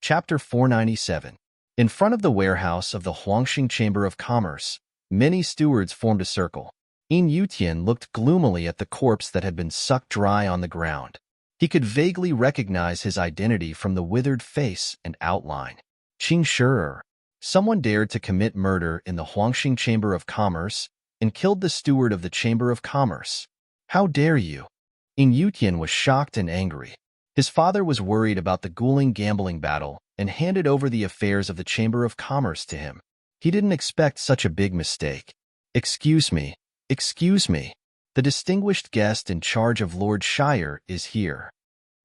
Chapter 497. In front of the warehouse of the Huangxing Chamber of Commerce, many stewards formed a circle. Yin Yutian looked gloomily at the corpse that had been sucked dry on the ground. He could vaguely recognize his identity from the withered face and outline. Qing Shi'er. Someone dared to commit murder in the Huangxing Chamber of Commerce and killed the steward of the Chamber of Commerce. How dare you? Yin Yutian was shocked and angry. His father was worried about the Guling gambling battle and handed over the affairs of the Chamber of Commerce to him. He didn't expect such a big mistake. Excuse me. Excuse me. The distinguished guest in charge of Lord Shire is here.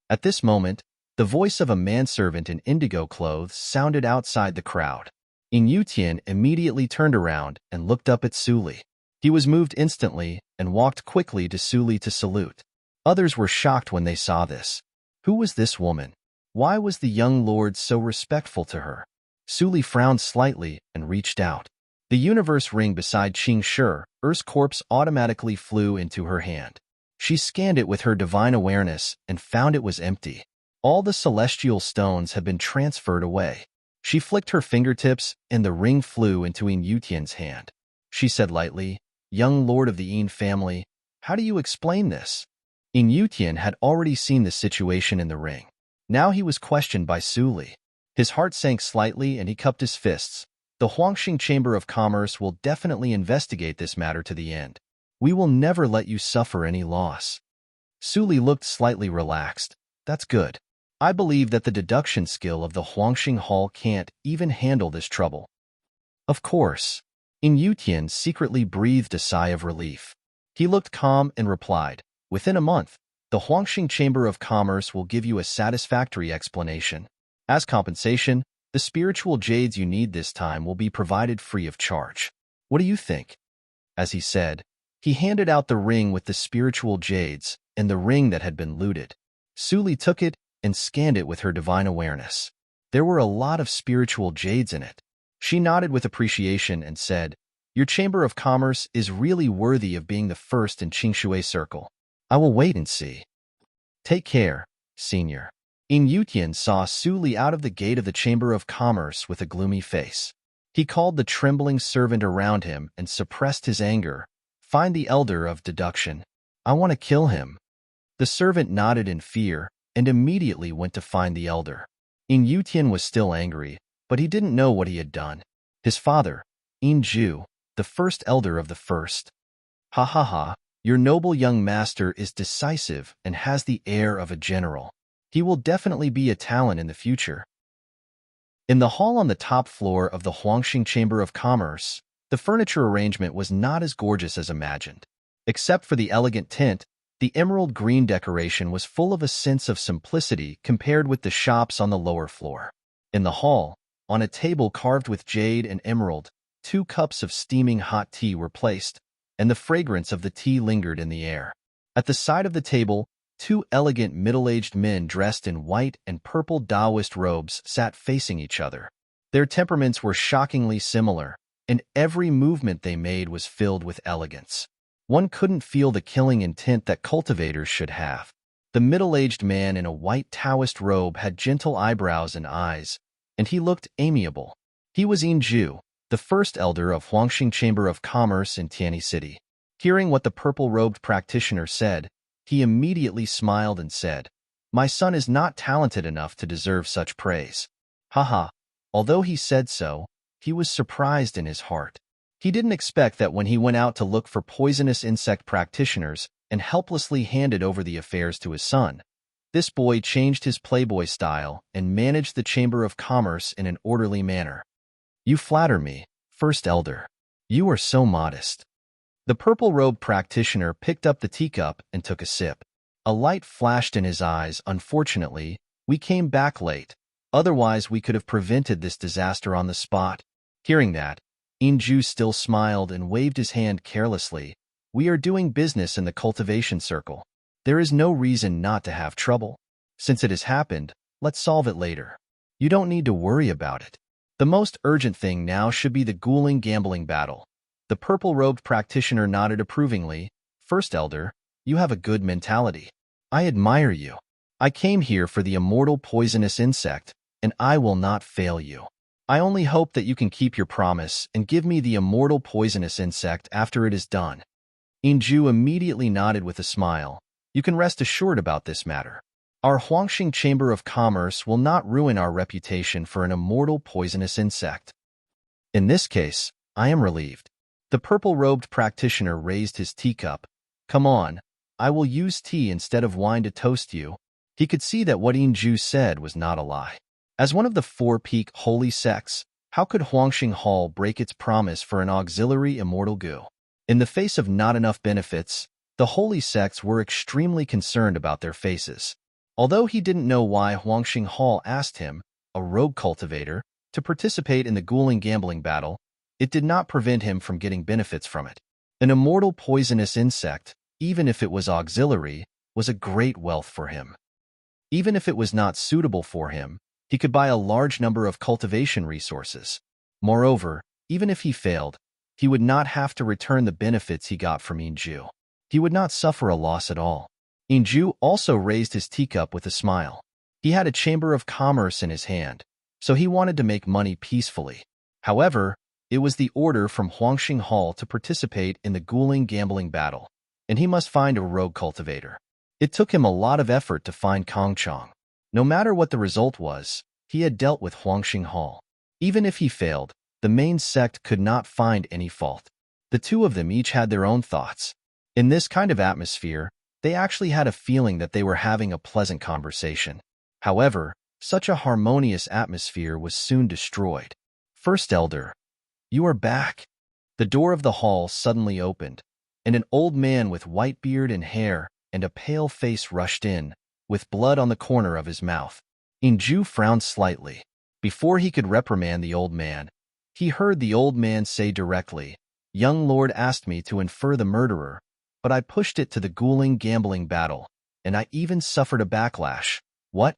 At this moment, the voice of a manservant in indigo clothes sounded outside the crowd. Yin Yutian immediately turned around and looked up at Suli. He was moved instantly and walked quickly to Suli to salute. Others were shocked when they saw this. Who was this woman? Why was the young lord so respectful to her? Suli frowned slightly and reached out. The universe ring beside Qing Shi'er's corpse automatically flew into her hand. She scanned it with her divine awareness and found it was empty. All the celestial stones had been transferred away. She flicked her fingertips and the ring flew into Yin Yutian's hand. She said lightly, "Young lord of the Yin family, how do you explain this?" Yin Yutian had already seen the situation in the ring. Now he was questioned by Suli. His heart sank slightly and he cupped his fists. The Huangxing Chamber of Commerce will definitely investigate this matter to the end. We will never let you suffer any loss. Suli looked slightly relaxed. That's good. I believe that the deduction skill of the Huangxing Hall can't even handle this trouble. Of course. Yin Yutian secretly breathed a sigh of relief. He looked calm and replied, "Within a month, the Huangxing Chamber of Commerce will give you a satisfactory explanation. As compensation, the spiritual jades you need this time will be provided free of charge. What do you think?" As he said, he handed out the ring with the spiritual jades and the ring that had been looted. Suli took it and scanned it with her divine awareness. There were a lot of spiritual jades in it. She nodded with appreciation and said, "Your Chamber of Commerce is really worthy of being the first in Qingshui Circle. I will wait and see. Take care, senior." Yin Yutian saw Suli out of the gate of the Chamber of Commerce with a gloomy face. He called the trembling servant around him and suppressed his anger. "Find the elder of deduction. I want to kill him." The servant nodded in fear and immediately went to find the elder. Yin Yutian was still angry, but he didn't know what he had done. His father, Yin Ju, the first elder of the first. Ha ha ha, your noble young master is decisive and has the air of a general. He will definitely be a talent in the future. In the hall on the top floor of the Huangxing Chamber of Commerce, the furniture arrangement was not as gorgeous as imagined. Except for the elegant tint, the emerald green decoration was full of a sense of simplicity compared with the shops on the lower floor. In the hall, on a table carved with jade and emerald, 2 cups of steaming hot tea were placed, and the fragrance of the tea lingered in the air. At the side of the table, 2 elegant middle-aged men dressed in white and purple Taoist robes sat facing each other. Their temperaments were shockingly similar, and every movement they made was filled with elegance. One couldn't feel the killing intent that cultivators should have. The middle-aged man in a white Taoist robe had gentle eyebrows and eyes, and he looked amiable. He was Yin Ju, the first elder of Huangxing Chamber of Commerce in Tianyi City. Hearing what the purple-robed practitioner said, he immediately smiled and said, "My son is not talented enough to deserve such praise." Haha. Although he said so, he was surprised in his heart. He didn't expect that when he went out to look for poisonous insect practitioners and helplessly handed over the affairs to his son, this boy changed his playboy style and managed the Chamber of Commerce in an orderly manner. "You flatter me, First Elder. You are so modest." The purple-robed practitioner picked up the teacup and took a sip. A light flashed in his eyes. "Unfortunately, we came back late. Otherwise, we could have prevented this disaster on the spot." Hearing that, Yin Ju still smiled and waved his hand carelessly. "We are doing business in the cultivation circle. There is no reason not to have trouble. Since it has happened, let's solve it later. You don't need to worry about it. The most urgent thing now should be the Guling gambling battle." The purple-robed practitioner nodded approvingly. "First Elder, you have a good mentality. I admire you. I came here for the immortal poisonous insect, and I will not fail you. I only hope that you can keep your promise and give me the immortal poisonous insect after it is done." Inju immediately nodded with a smile. "You can rest assured about this matter. Our Huangxing Chamber of Commerce will not ruin our reputation for an immortal poisonous insect." "In this case, I am relieved." The purple-robed practitioner raised his teacup. "Come on, I will use tea instead of wine to toast you." He could see that what Inju said was not a lie. As one of the four peak holy sects, how could Huangxing Hall break its promise for an auxiliary immortal goo? In the face of not enough benefits, the holy sects were extremely concerned about their faces. Although he didn't know why Huangxing Hall asked him, a rogue cultivator, to participate in the Guling gambling battle, it did not prevent him from getting benefits from it. An immortal poisonous insect, even if it was auxiliary, was a great wealth for him. Even if it was not suitable for him, he could buy a large number of cultivation resources. Moreover, even if he failed, he would not have to return the benefits he got from Inju. He would not suffer a loss at all. Inju also raised his teacup with a smile. He had a chamber of commerce in his hand, so he wanted to make money peacefully. However, it was the order from Huangxing Hall to participate in the Guling gambling battle, and he must find a rogue cultivator. It took him a lot of effort to find Kongchong. No matter what the result was, he had dealt with Huangxing Hall. Even if he failed, the main sect could not find any fault. The two of them each had their own thoughts. In this kind of atmosphere, they actually had a feeling that they were having a pleasant conversation. However, such a harmonious atmosphere was soon destroyed. "First Elder, you are back." The door of the hall suddenly opened, and an old man with white beard and hair and a pale face rushed in, with blood on the corner of his mouth. Inju frowned slightly. Before he could reprimand the old man, he heard the old man say directly, "Young lord asked me to infer the murderer, but I pushed it to the Guling gambling battle, and I even suffered a backlash." "What?"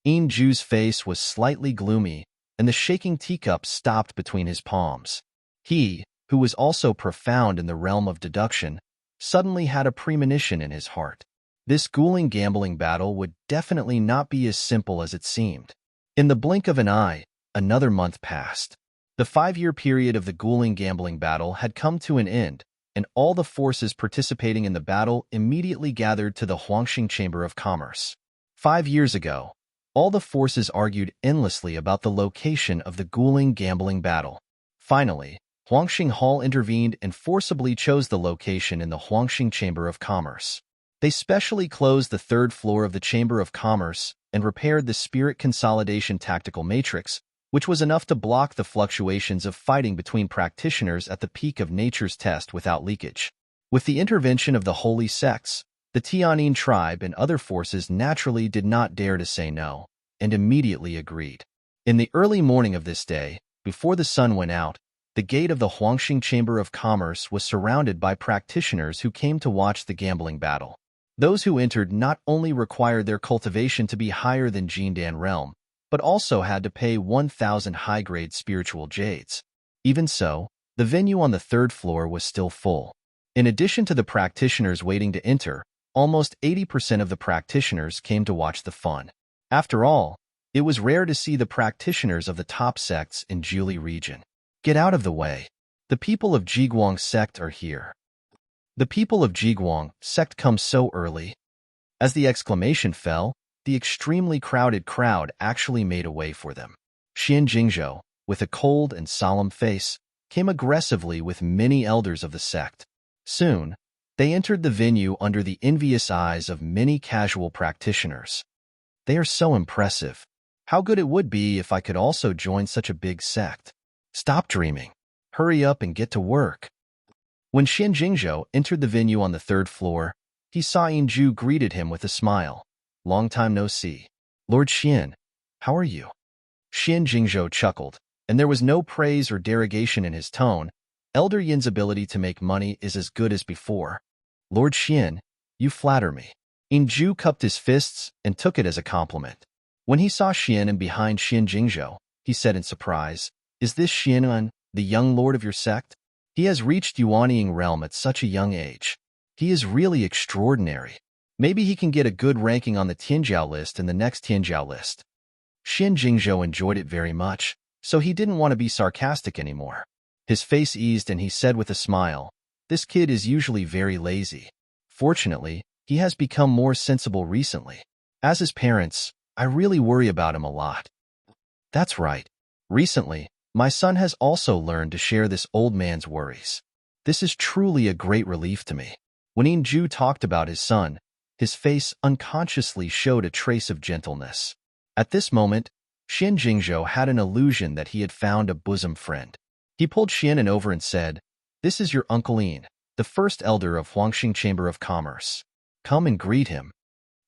Inju's face was slightly gloomy, and the shaking teacup stopped between his palms. He, who was also profound in the realm of deduction, suddenly had a premonition in his heart. This Guling gambling battle would definitely not be as simple as it seemed. In the blink of an eye, another month passed. The 5-year period of the Guling gambling battle had come to an end, and all the forces participating in the battle immediately gathered to the Huangxing Chamber of Commerce. 5 years ago, all the forces argued endlessly about the location of the Guling gambling battle. Finally, Huangxing Hall intervened and forcibly chose the location in the Huangxing Chamber of Commerce. They specially closed the 3rd floor of the Chamber of Commerce and repaired the Spirit Consolidation Tactical Matrix, which was enough to block the fluctuations of fighting between practitioners at the peak of nature's test without leakage. With the intervention of the holy sects, the Tianyin tribe and other forces naturally did not dare to say no, and immediately agreed. In the early morning of this day, before the sun went out, the gate of the Huangxing Chamber of Commerce was surrounded by practitioners who came to watch the gambling battle. Those who entered not only required their cultivation to be higher than Jindan realm, but also had to pay 1,000 high-grade spiritual jades. Even so, the venue on the 3rd floor was still full. In addition to the practitioners waiting to enter, almost 80% of the practitioners came to watch the fun. After all, it was rare to see the practitioners of the top sects in Juli region. "Get out of the way. The people of Jiguang sect are here." The people of Jiguang sect come so early. As the exclamation fell, the extremely crowded crowd actually made a way for them. Xian Jingzhou, with a cold and solemn face, came aggressively with many elders of the sect. Soon, they entered the venue under the envious eyes of many casual practitioners. "They are so impressive. How good it would be if I could also join such a big sect." "Stop dreaming. Hurry up and get to work." When Xian Jingzhou entered the venue on the 3rd floor, he saw Inju greeted him with a smile. "Long time no see. Lord Xian, how are you?" Xian Jingzhou chuckled, and there was no praise or derogation in his tone. Elder Yin's ability to make money is as good as before. "Lord Xian, you flatter me." Inju cupped his fists and took it as a compliment. When he saw Xian and behind Xian Jingzhou, he said in surprise, "Is this Xian, the young lord of your sect? He has reached Yuanying realm at such a young age. He is really extraordinary. Maybe he can get a good ranking on the Tianjiao list in the next Tianjiao list." Xin Jingzhou enjoyed it very much, so he didn't want to be sarcastic anymore. His face eased and he said with a smile, "This kid is usually very lazy. Fortunately, he has become more sensible recently. As his parents, I really worry about him a lot." That's right. Recently, my son has also learned to share this old man's worries. This is truly a great relief to me. When Inju talked about his son, his face unconsciously showed a trace of gentleness. At this moment, Xin Jingzhou had an illusion that he had found a bosom friend. He pulled Xianan over and said, "This is your Uncle Yin, the first elder of Huangxing Chamber of Commerce. Come and greet him."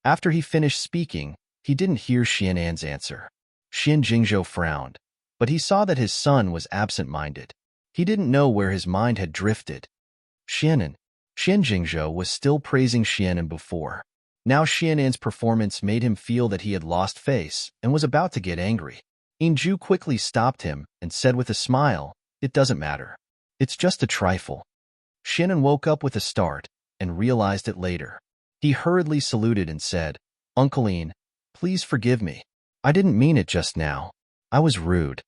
After he finished speaking, he didn't hear Xianan's answer. Xin Jingzhou frowned, but he saw that his son was absent-minded. He didn't know where his mind had drifted. Xianan. Xin Jingzhou was still praising Xianan before. Now Xianan's performance made him feel that he had lost face and was about to get angry. Inju quickly stopped him and said with a smile, "It doesn't matter. It's just a trifle." Xianan woke up with a start and realized it later. He hurriedly saluted and said, "Uncle Yin, please forgive me. I didn't mean it just now. I was rude."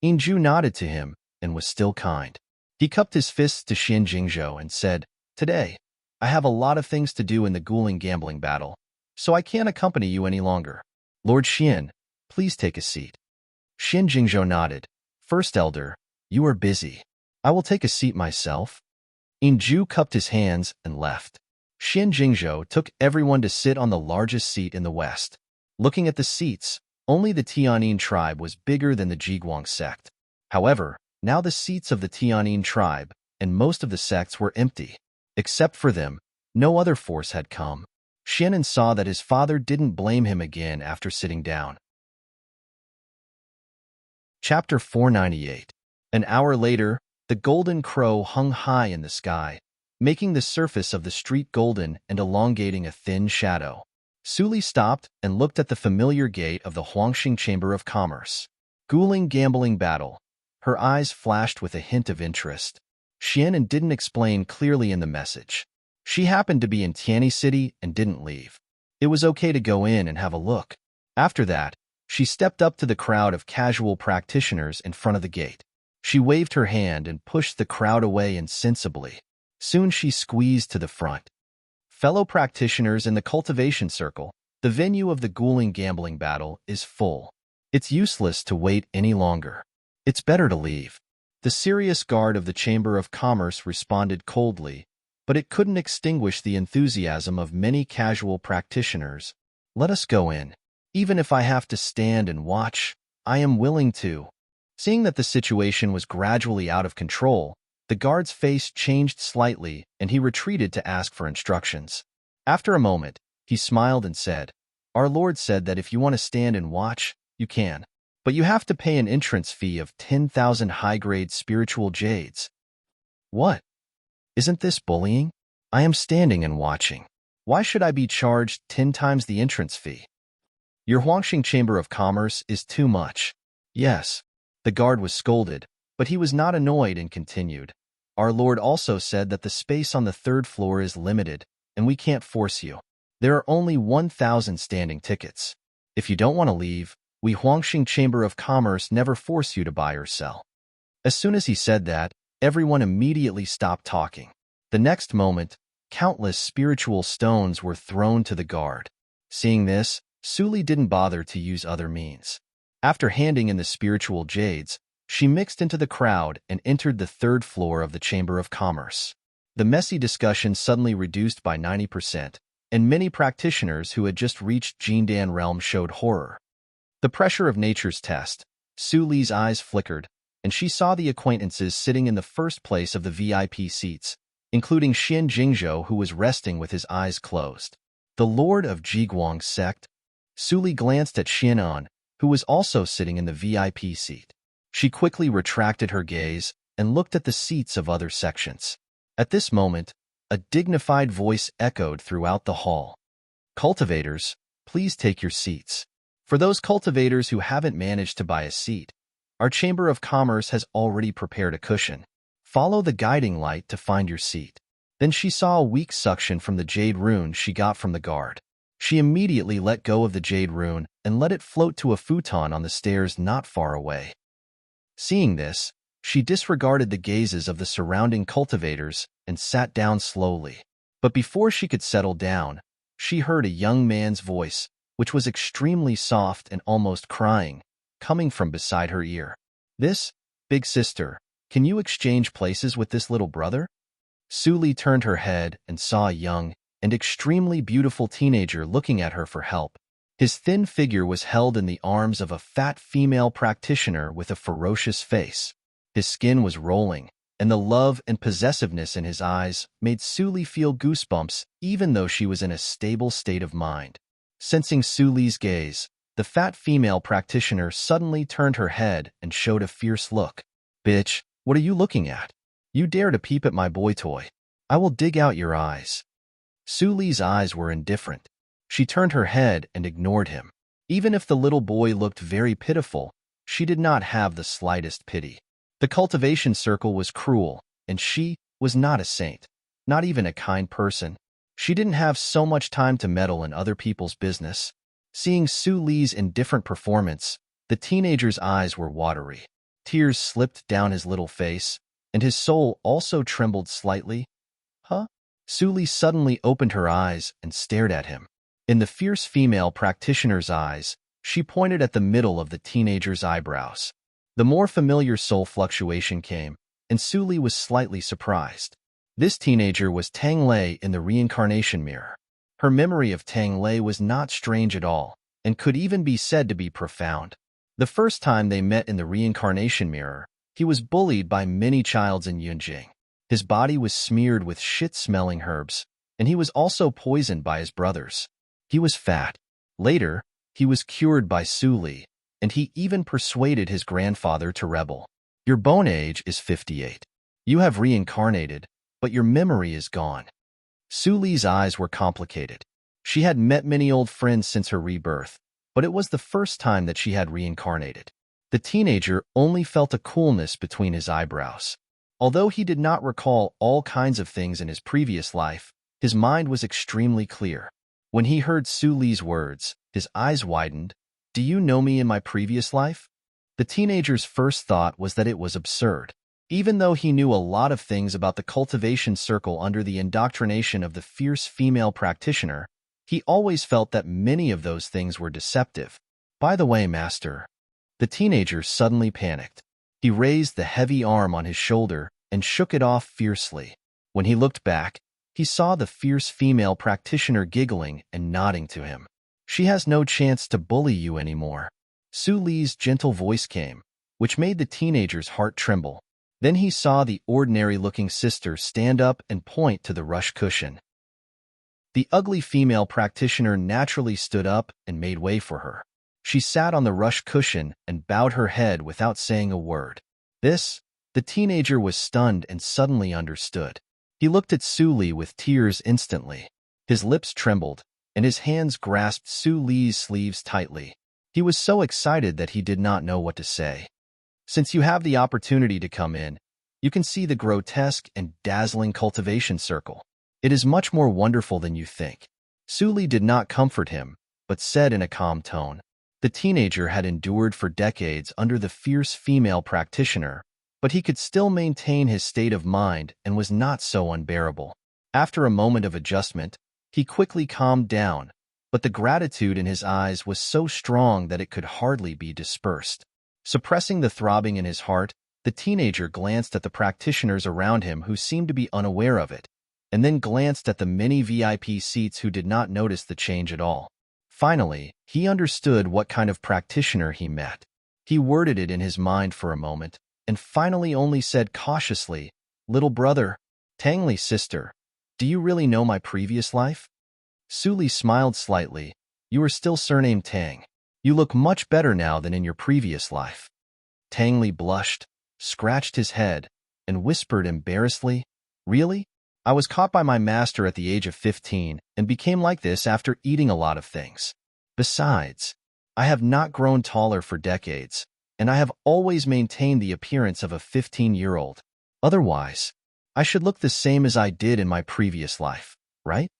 Inju nodded to him and was still kind. He cupped his fists to Xin Jingzhou and said, "Today, I have a lot of things to do in the Guling gambling battle, so I can't accompany you any longer. Lord Xian, please take a seat." Xin Jingzhou nodded. "First Elder, you are busy. I will take a seat myself." Inju cupped his hands and left. Xin Jingzhou took everyone to sit on the largest seat in the west. Looking at the seats, only the Tianyin tribe was bigger than the Jiguang sect. However, now the seats of the Tianyin tribe and most of the sects were empty. Except for them, no other force had come. Xianan saw that his father didn't blame him again after sitting down. Chapter 498. An hour later, the golden crow hung high in the sky, making the surface of the street golden and elongating a thin shadow. Suli stopped and looked at the familiar gate of the Huangxing Chamber of Commerce. Guling gambling battle. Her eyes flashed with a hint of interest. Xianan didn't explain clearly in the message. She happened to be in Tianyi City and didn't leave. It was okay to go in and have a look. After that, she stepped up to the crowd of casual practitioners in front of the gate. She waved her hand and pushed the crowd away insensibly. Soon she squeezed to the front. Fellow practitioners in the cultivation circle, the venue of the Guling gambling battle is full. It's useless to wait any longer. It's better to leave. The serious guard of the Chamber of Commerce responded coldly, but it couldn't extinguish the enthusiasm of many casual practitioners. "Let us go in. Even if I have to stand and watch, I am willing to." Seeing that the situation was gradually out of control, the guard's face changed slightly and he retreated to ask for instructions. After a moment, he smiled and said, "Our Lord said that if you want to stand and watch, you can. But you have to pay an entrance fee of 10,000 high-grade spiritual jades." "What? Isn't this bullying? I am standing and watching. Why should I be charged 10 times the entrance fee? Your Huangxing Chamber of Commerce is too much." "Yes." The guard was scolded, but he was not annoyed and continued, "Our Lord also said that the space on the third floor is limited, and we can't force you. There are only 1,000 standing tickets. If you don't want to leave, we Huangxing Chamber of Commerce never force you to buy or sell." As soon as he said that, everyone immediately stopped talking. The next moment, countless spiritual stones were thrown to the guard. Seeing this, Suli didn't bother to use other means. After handing in the spiritual jades, she mixed into the crowd and entered the third floor of the Chamber of Commerce. The messy discussion suddenly reduced by 90%, and many practitioners who had just reached Jindan realm showed horror. The pressure of nature's test. Su Li's eyes flickered, and she saw the acquaintances sitting in the first place of the VIP seats, including Xin Jingzhou, who was resting with his eyes closed. The Lord of Jiguang's sect? Su Li glanced at Xianan, who was also sitting in the VIP seat. She quickly retracted her gaze and looked at the seats of other sections. At this moment, a dignified voice echoed throughout the hall. "Cultivators, please take your seats. For those cultivators who haven't managed to buy a seat, our Chamber of Commerce has already prepared a cushion. Follow the guiding light to find your seat." Then she saw a weak suction from the jade rune she got from the guard. She immediately let go of the jade rune and let it float to a futon on the stairs not far away. Seeing this, she disregarded the gazes of the surrounding cultivators and sat down slowly. But before she could settle down, she heard a young man's voice, which was extremely soft and almost crying, coming from beside her ear. "This, big sister, can you exchange places with this little brother?" Suli turned her head and saw a young and extremely beautiful teenager looking at her for help. His thin figure was held in the arms of a fat female practitioner with a ferocious face. His skin was rolling, and the love and possessiveness in his eyes made Suli feel goosebumps even though she was in a stable state of mind. Sensing Suli's gaze, the fat female practitioner suddenly turned her head and showed a fierce look. "Bitch, what are you looking at? You dare to peep at my boy toy? I will dig out your eyes." Suli's eyes were indifferent. She turned her head and ignored him. Even if the little boy looked very pitiful, she did not have the slightest pity. The cultivation circle was cruel, and she was not a saint, not even a kind person. She didn't have so much time to meddle in other people's business. Seeing Suli's indifferent performance, the teenager's eyes were watery. Tears slipped down his little face, and his soul also trembled slightly. "Huh?" Suli suddenly opened her eyes and stared at him. In the fierce female practitioner's eyes, she pointed at the middle of the teenager's eyebrows. The more familiar soul fluctuation came, and Suli was slightly surprised. This teenager was Tang Lei in the reincarnation mirror. Her memory of Tang Lei was not strange at all, and could even be said to be profound. The first time they met in the reincarnation mirror, he was bullied by many childs in Yunjing. His body was smeared with shit-smelling herbs, and he was also poisoned by his brothers. He was fat. Later, he was cured by Suli, and he even persuaded his grandfather to rebel. "Your bone age is 58. You have reincarnated, but your memory is gone." Suli's eyes were complicated. She had met many old friends since her rebirth, but it was the first time that she had reincarnated. The teenager only felt a coolness between his eyebrows. Although he did not recall all kinds of things in his previous life, his mind was extremely clear. When he heard Suli's words, his eyes widened. "Do you know me in my previous life?" The teenager's first thought was that it was absurd. Even though he knew a lot of things about the cultivation circle under the indoctrination of the fierce female practitioner, he always felt that many of those things were deceptive. "By the way, master." The teenager suddenly panicked. He raised the heavy arm on his shoulder and shook it off fiercely. When he looked back, he saw the fierce female practitioner giggling and nodding to him. "She has no chance to bully you anymore." Suli's gentle voice came, which made the teenager's heart tremble. Then he saw the ordinary-looking sister stand up and point to the rush cushion. The ugly female practitioner naturally stood up and made way for her. She sat on the rush cushion and bowed her head without saying a word. The teenager was stunned and suddenly understood. He looked at Suli with tears instantly. His lips trembled, and his hands grasped Suli's sleeves tightly. He was so excited that he did not know what to say. "Since you have the opportunity to come in, you can see the grotesque and dazzling cultivation circle. It is much more wonderful than you think." Suli did not comfort him, but said in a calm tone. The teenager had endured for decades under the fierce female practitioner, but he could still maintain his state of mind and was not so unbearable. After a moment of adjustment, he quickly calmed down, but the gratitude in his eyes was so strong that it could hardly be dispersed. Suppressing the throbbing in his heart, the teenager glanced at the practitioners around him who seemed to be unaware of it, and then glanced at the many VIP seats who did not notice the change at all. Finally, he understood what kind of practitioner he met. He worded it in his mind for a moment, and finally only said cautiously, "Little brother, Tangli's sister, do you really know my previous life?" Suli smiled slightly. "You are still surnamed Tang. You look much better now than in your previous life." Tangli blushed, scratched his head, and whispered embarrassedly, "Really? I was caught by my master at the age of 15 and became like this after eating a lot of things. Besides, I have not grown taller for decades, and I have always maintained the appearance of a 15-year-old. Otherwise, I should look the same as I did in my previous life, right?"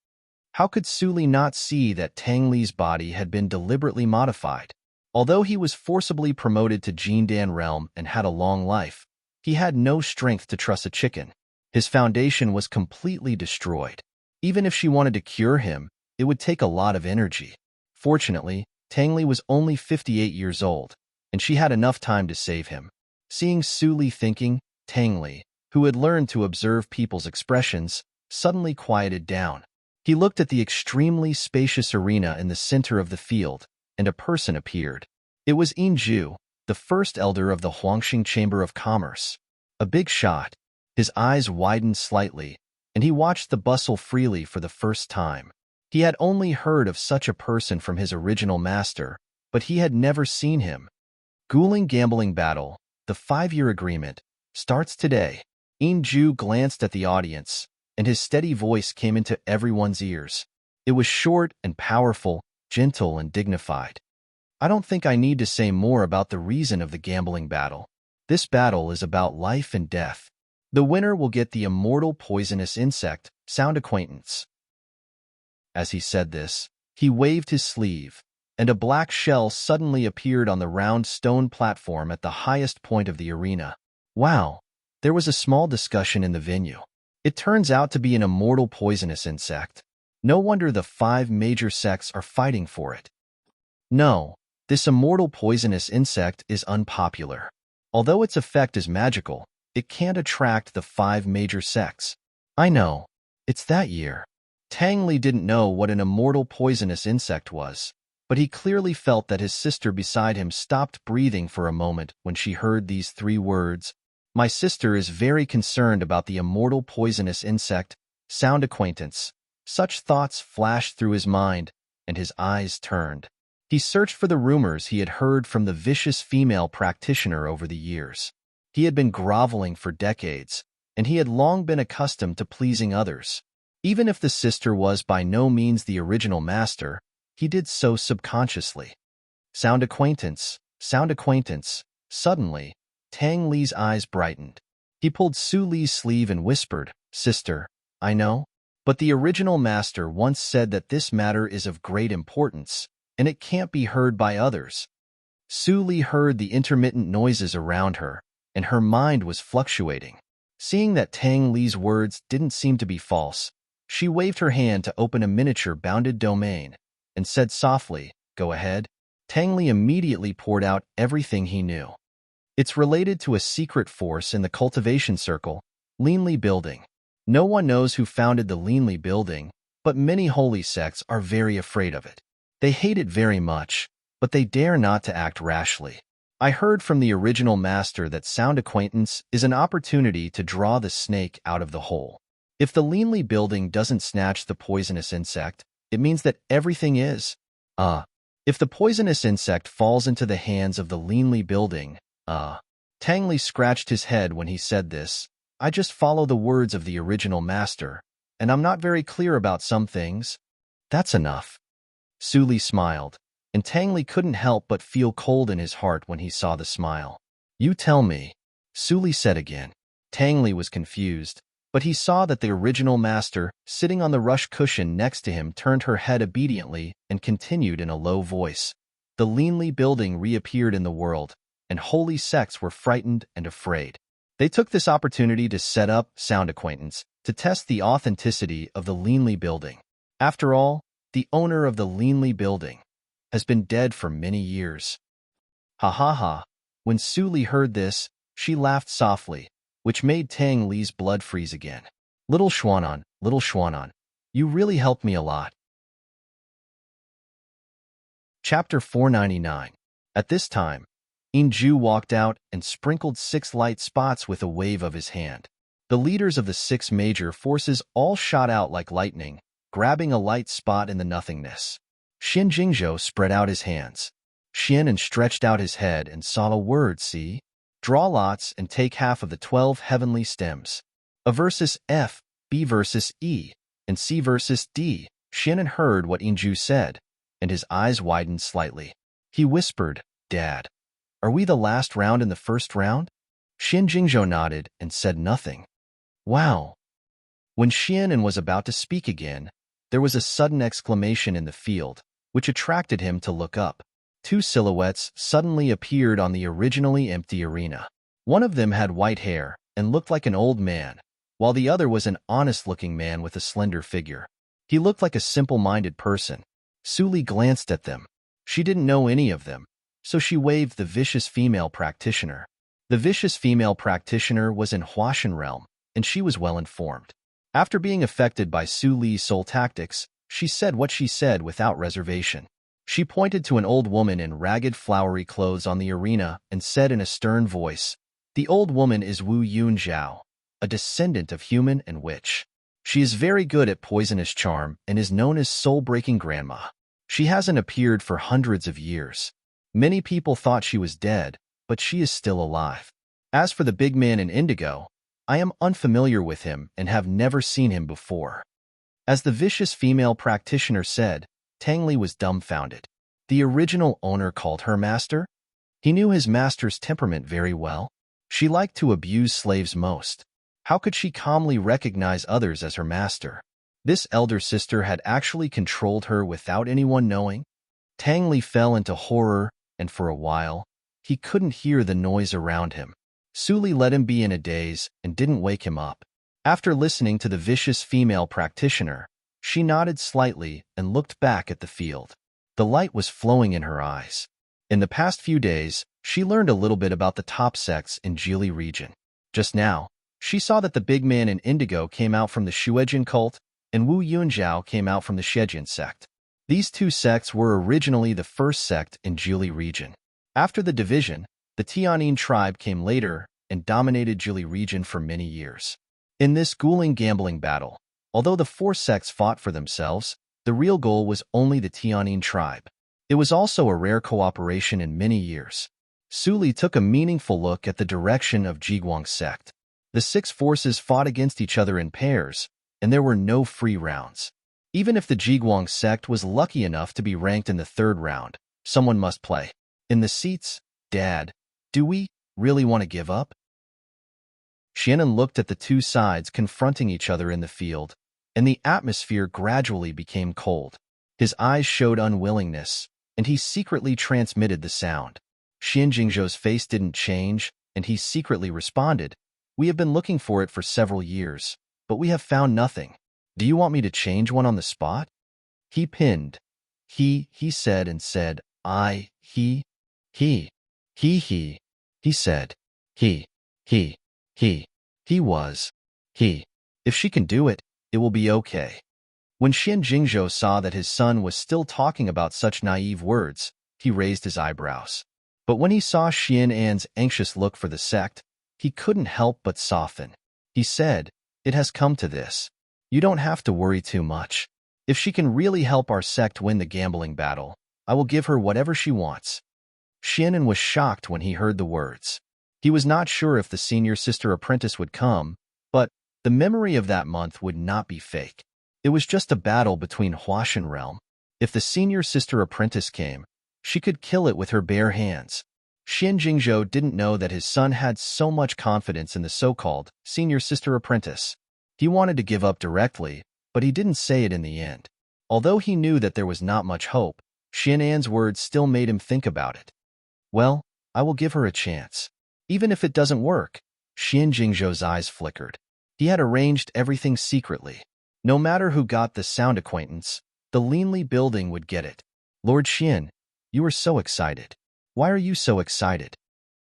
How could Suli not see that Tang Li's body had been deliberately modified? Although he was forcibly promoted to Jindan realm and had a long life, he had no strength to truss a chicken. His foundation was completely destroyed. Even if she wanted to cure him, it would take a lot of energy. Fortunately, Tang Li was only 58 years old, and she had enough time to save him. Seeing Suli thinking, Tang Li, who had learned to observe people's expressions, suddenly quieted down. He looked at the extremely spacious arena in the center of the field, and a person appeared. It was Inju, the first elder of the Huangxing Chamber of Commerce. A big shot. His eyes widened slightly, and he watched the bustle freely for the first time. He had only heard of such a person from his original master, but he had never seen him. Guling Gambling Battle, the 5-year agreement, starts today. Inju glanced at the audience, and his steady voice came into everyone's ears. It was short and powerful, gentle and dignified. I don't think I need to say more about the reason of the gambling battle. This battle is about life and death. The winner will get the immortal poisonous insect, Sound Acquaintance. As he said this, he waved his sleeve, and a black shell suddenly appeared on the round stone platform at the highest point of the arena. Wow! There was a small discussion in the venue. It turns out to be an immortal poisonous insect. No wonder the 5 major sects are fighting for it. No, this immortal poisonous insect is unpopular. Although its effect is magical, it can't attract the 5 major sects. I know. It's that year. Tang Li didn't know what an immortal poisonous insect was, but he clearly felt that his sister beside him stopped breathing for a moment when she heard these 3 words. My sister is very concerned about the immortal poisonous insect, Sound Acquaintance. Such thoughts flashed through his mind, and his eyes turned. He searched for the rumors he had heard from the vicious female practitioner over the years. He had been groveling for decades, and he had long been accustomed to pleasing others. Even if the sister was by no means the original master, he did so subconsciously. Sound Acquaintance, Sound Acquaintance. Suddenly, Tang Li's eyes brightened. He pulled Su Li's sleeve and whispered, Sister, I know. But the original master once said that this matter is of great importance, and it can't be heard by others. Su Li heard the intermittent noises around her, and her mind was fluctuating. Seeing that Tang Li's words didn't seem to be false, she waved her hand to open a miniature bounded domain, and said softly, Go ahead. Tang Li immediately poured out everything he knew. It's related to a secret force in the cultivation circle, Linli Building. No one knows who founded the Linli Building, but many holy sects are very afraid of it. They hate it very much, but they dare not to act rashly. I heard from the original master that Sound Acquaintance is an opportunity to draw the snake out of the hole. If the Linli Building doesn't snatch the poisonous insect, it means that everything is. If the poisonous insect falls into the hands of the Linli Building, Tang Li scratched his head when he said this. I just follow the words of the original master, and I'm not very clear about some things. That's enough. Su Li smiled, and Tang Li couldn't help but feel cold in his heart when he saw the smile. You tell me, Su Li said again. Tang Li was confused, but he saw that the original master, sitting on the rush cushion next to him, turned her head obediently and continued in a low voice. The Linli Building reappeared in the world, and holy sects were frightened and afraid. They took this opportunity to set up Sound Acquaintance to test the authenticity of the Linli Building. After all, the owner of the Linli Building has been dead for many years. Ha ha ha. When Su Li heard this, she laughed softly, which made Tang Li's blood freeze again. Little Xuanan, you really helped me a lot. Chapter 499. At this time, Inju walked out and sprinkled 6 light spots with a wave of his hand. The leaders of the 6 major forces all shot out like lightning, grabbing a light spot in the nothingness. Xin Jingzhou spread out his hands. Xian and stretched out his head and saw a word, see? Draw lots and take half of the 12 heavenly stems. A versus F, B versus E, and C versus D. Xian heard what Inju said, and his eyes widened slightly. He whispered, Dad, are we the last round in the first round? Xin Jingzhou nodded and said nothing. Wow. When Xian was about to speak again, There was a sudden exclamation in the field, which attracted him to look up. Two silhouettes suddenly appeared on the originally empty arena. One of them had white hair and looked like an old man, while the other was an honest-looking man with a slender figure. He looked like a simple-minded person. Suli glanced at them. She didn't know any of them, so she waved the vicious female practitioner. The vicious female practitioner was in Huashan realm, and she was well informed. After being affected by Su Li's soul tactics, she said what she said without reservation. She pointed to an old woman in ragged flowery clothes on the arena and said in a stern voice, "The old woman is Wu Yunzhao, a descendant of human and witch. She is very good at poisonous charm and is known as soul-breaking grandma. She hasn't appeared for hundreds of years. Many people thought she was dead, but she is still alive. As for the big man in indigo, I am unfamiliar with him and have never seen him before." As the vicious female practitioner said, Tang Li was dumbfounded. The original owner called her master? He knew his master's temperament very well. She liked to abuse slaves most. How could she calmly recognize others as her master? This elder sister had actually controlled her without anyone knowing? Tang Li fell into horror, and for a while, he couldn't hear the noise around him. Suli let him be in a daze and didn't wake him up. After listening to the vicious female practitioner, she nodded slightly and looked back at the field. The light was flowing in her eyes. In the past few days, she learned a little bit about the top sects in Jili region. Just now, she saw that the big man in indigo came out from the Shuejin cult, and Wu Yunzhao came out from the Shejin sect. These two sects were originally the first sect in Jili region. After the division, the Tianyin tribe came later and dominated Jili region for many years. In this grueling gambling battle, although the four sects fought for themselves, the real goal was only the Tianyin tribe. It was also a rare cooperation in many years. Suli took a meaningful look at the direction of Jiguang sect. The six forces fought against each other in pairs, and there were no free rounds. Even if the Jiguang sect was lucky enough to be ranked in the third round, someone must play. In the seats, Dad, do we really want to give up? Xianan looked at the two sides confronting each other in the field, and the atmosphere gradually became cold. His eyes showed unwillingness, and he secretly transmitted the sound. Xian Jingzhou's face didn't change, and he secretly responded, "We have been looking for it for several years, but we have found nothing. Do you want me to change one on the spot?" He pinned. He said and said, he said, he was, he. If she can do it, it will be okay. When Xian Jingzhou saw that his son was still talking about such naive words, he raised his eyebrows. But when he saw Xian An's anxious look for the sect, he couldn't help but soften. He said, "It has come to this. You don't have to worry too much. If she can really help our sect win the gambling battle, I will give her whatever she wants." Xianan was shocked when he heard the words. He was not sure if the senior sister apprentice would come, but the memory of that month would not be fake. It was just a battle between Huashan realm. If the senior sister apprentice came, she could kill it with her bare hands. Xian Jingzhou didn't know that his son had so much confidence in the so-called senior sister apprentice. He wanted to give up directly, but he didn't say it in the end. Although he knew that there was not much hope, Xian An's words still made him think about it. "Well, I will give her a chance. Even if it doesn't work." Xian Jingzhou's eyes flickered. He had arranged everything secretly. No matter who got the sound acquaintance, the Linli building would get it. "Lord Xian, you are so excited. Why are you so excited?"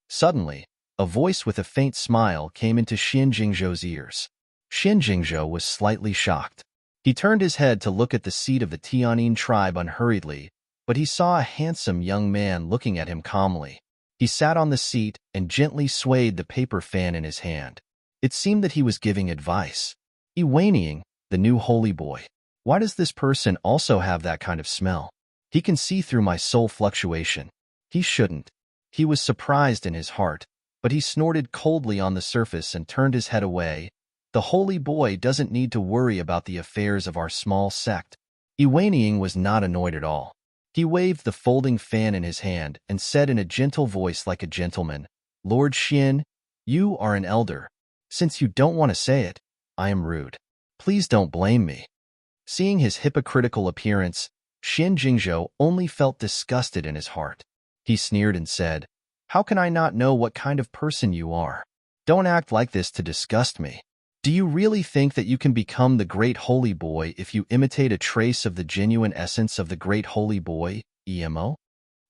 Suddenly, a voice with a faint smile came into Xian Jingzhou's ears. Xian Jingzhou was slightly shocked. He turned his head to look at the seat of the Tianyin tribe unhurriedly, but he saw a handsome young man looking at him calmly. He sat on the seat and gently swayed the paper fan in his hand. It seemed that he was giving advice. Iwaning, the new holy boy. Why does this person also have that kind of smell? He can see through my soul fluctuation. He shouldn't. He was surprised in his heart, but he snorted coldly on the surface and turned his head away. The holy boy doesn't need to worry about the affairs of our small sect. Iwaning was not annoyed at all. He waved the folding fan in his hand and said in a gentle voice like a gentleman, "Lord Xian, you are an elder. Since you don't want to say it, I am rude. Please don't blame me." Seeing his hypocritical appearance, Xin Jingzhou only felt disgusted in his heart. He sneered and said, "How can I not know what kind of person you are? Don't act like this to disgust me. Do you really think that you can become the great holy boy if you imitate a trace of the genuine essence of the great holy boy, EMO?"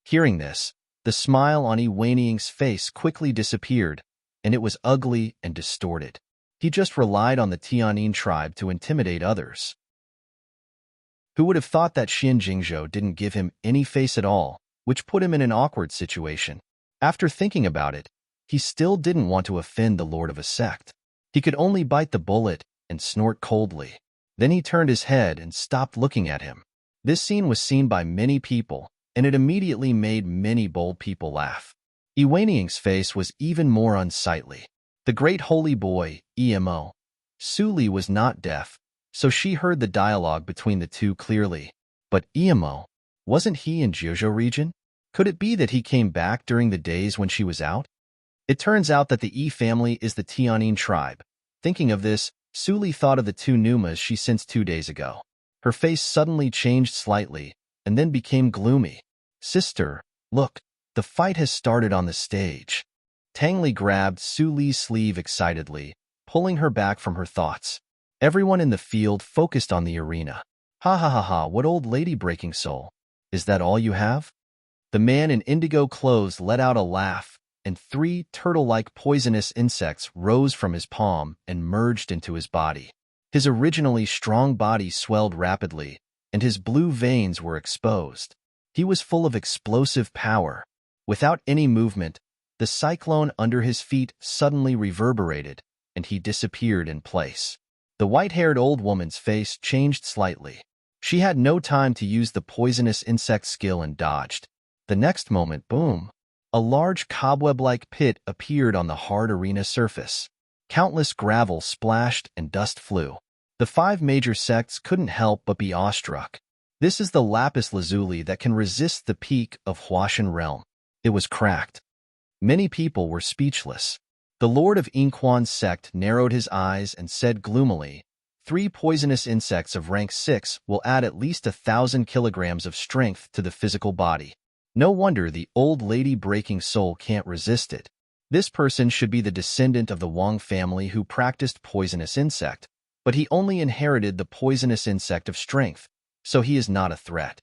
Hearing this, the smile on Yi Waning's face quickly disappeared, and it was ugly and distorted. He just relied on the Tianyin tribe to intimidate others. Who would have thought that Xin Jingzhou didn't give him any face at all, which put him in an awkward situation. After thinking about it, he still didn't want to offend the lord of a sect. He could only bite the bullet and snort coldly. Then he turned his head and stopped looking at him. This scene was seen by many people, and it immediately made many bold people laugh. Yi Waning's face was even more unsightly. The great holy boy, EMO. Su Li was not deaf, so she heard the dialogue between the two clearly. But EMO, wasn't he in Jiuzhou region? Could it be that he came back during the days when she was out? It turns out that the Yi family is the Tianyin tribe. Thinking of this, Su Li thought of the two Numas she sensed 2 days ago. Her face suddenly changed slightly, and then became gloomy. "Sister, look, the fight has started on the stage." Tang Li grabbed Su Li's sleeve excitedly, pulling her back from her thoughts. Everyone in the field focused on the arena. "Ha ha ha ha, what old lady breaking soul. Is that all you have?" The man in indigo clothes let out a laugh, and 3 turtle-like poisonous insects rose from his palm and merged into his body. His originally strong body swelled rapidly, and his blue veins were exposed. He was full of explosive power. Without any movement, the cyclone under his feet suddenly reverberated, and he disappeared in place. The white-haired old woman's face changed slightly. She had no time to use the poisonous insect skill and dodged. The next moment, boom! A large cobweb-like pit appeared on the hard arena surface. Countless gravel splashed and dust flew. The 5 major sects couldn't help but be awestruck. This is the lapis lazuli that can resist the peak of Huashan realm. It was cracked. Many people were speechless. The lord of Yingquan's sect narrowed his eyes and said gloomily, 3 poisonous insects of rank 6 will add at least 1,000 kilograms of strength to the physical body. No wonder the old lady breaking soul can't resist it. This person should be the descendant of the Wang family who practiced poisonous insect, but he only inherited the poisonous insect of strength, so he is not a threat.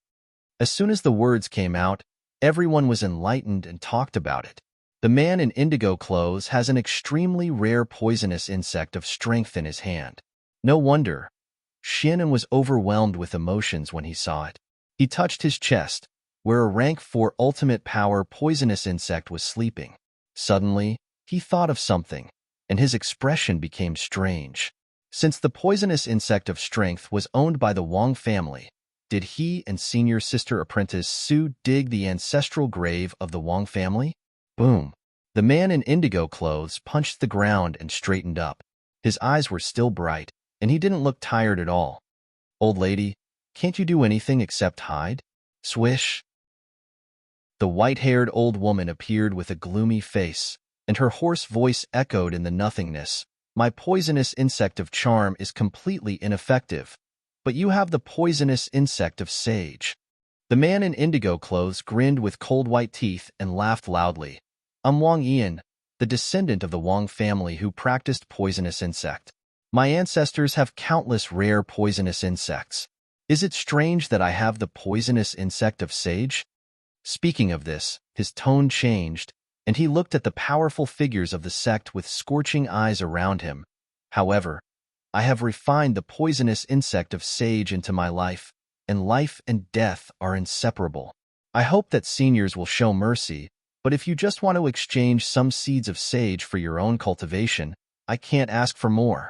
As soon as the words came out, everyone was enlightened and talked about it. The man in indigo clothes has an extremely rare poisonous insect of strength in his hand. No wonder. Xianan was overwhelmed with emotions when he saw it. He touched his chest, where a rank 4 ultimate power poisonous insect was sleeping. Suddenly, he thought of something, and his expression became strange. Since the poisonous insect of strength was owned by the Wang family, did he and senior sister apprentice Su dig the ancestral grave of the Wang family? Boom! The man in indigo clothes punched the ground and straightened up. His eyes were still bright, and he didn't look tired at all. "Old lady, can't you do anything except hide?" Swish! The white-haired old woman appeared with a gloomy face, and her hoarse voice echoed in the nothingness. "My poisonous insect of charm is completely ineffective, but you have the poisonous insect of sage." The man in indigo clothes grinned with cold white teeth and laughed loudly. "I'm Wang Yan, the descendant of the Wang family who practiced poisonous insect. My ancestors have countless rare poisonous insects. Is it strange that I have the poisonous insect of sage?" Speaking of this, his tone changed, and he looked at the powerful figures of the sect with scorching eyes around him. "However, I have refined the poisonous insect of sage into my life, and life and death are inseparable. I hope that seniors will show mercy, but if you just want to exchange some seeds of sage for your own cultivation, I can't ask for more."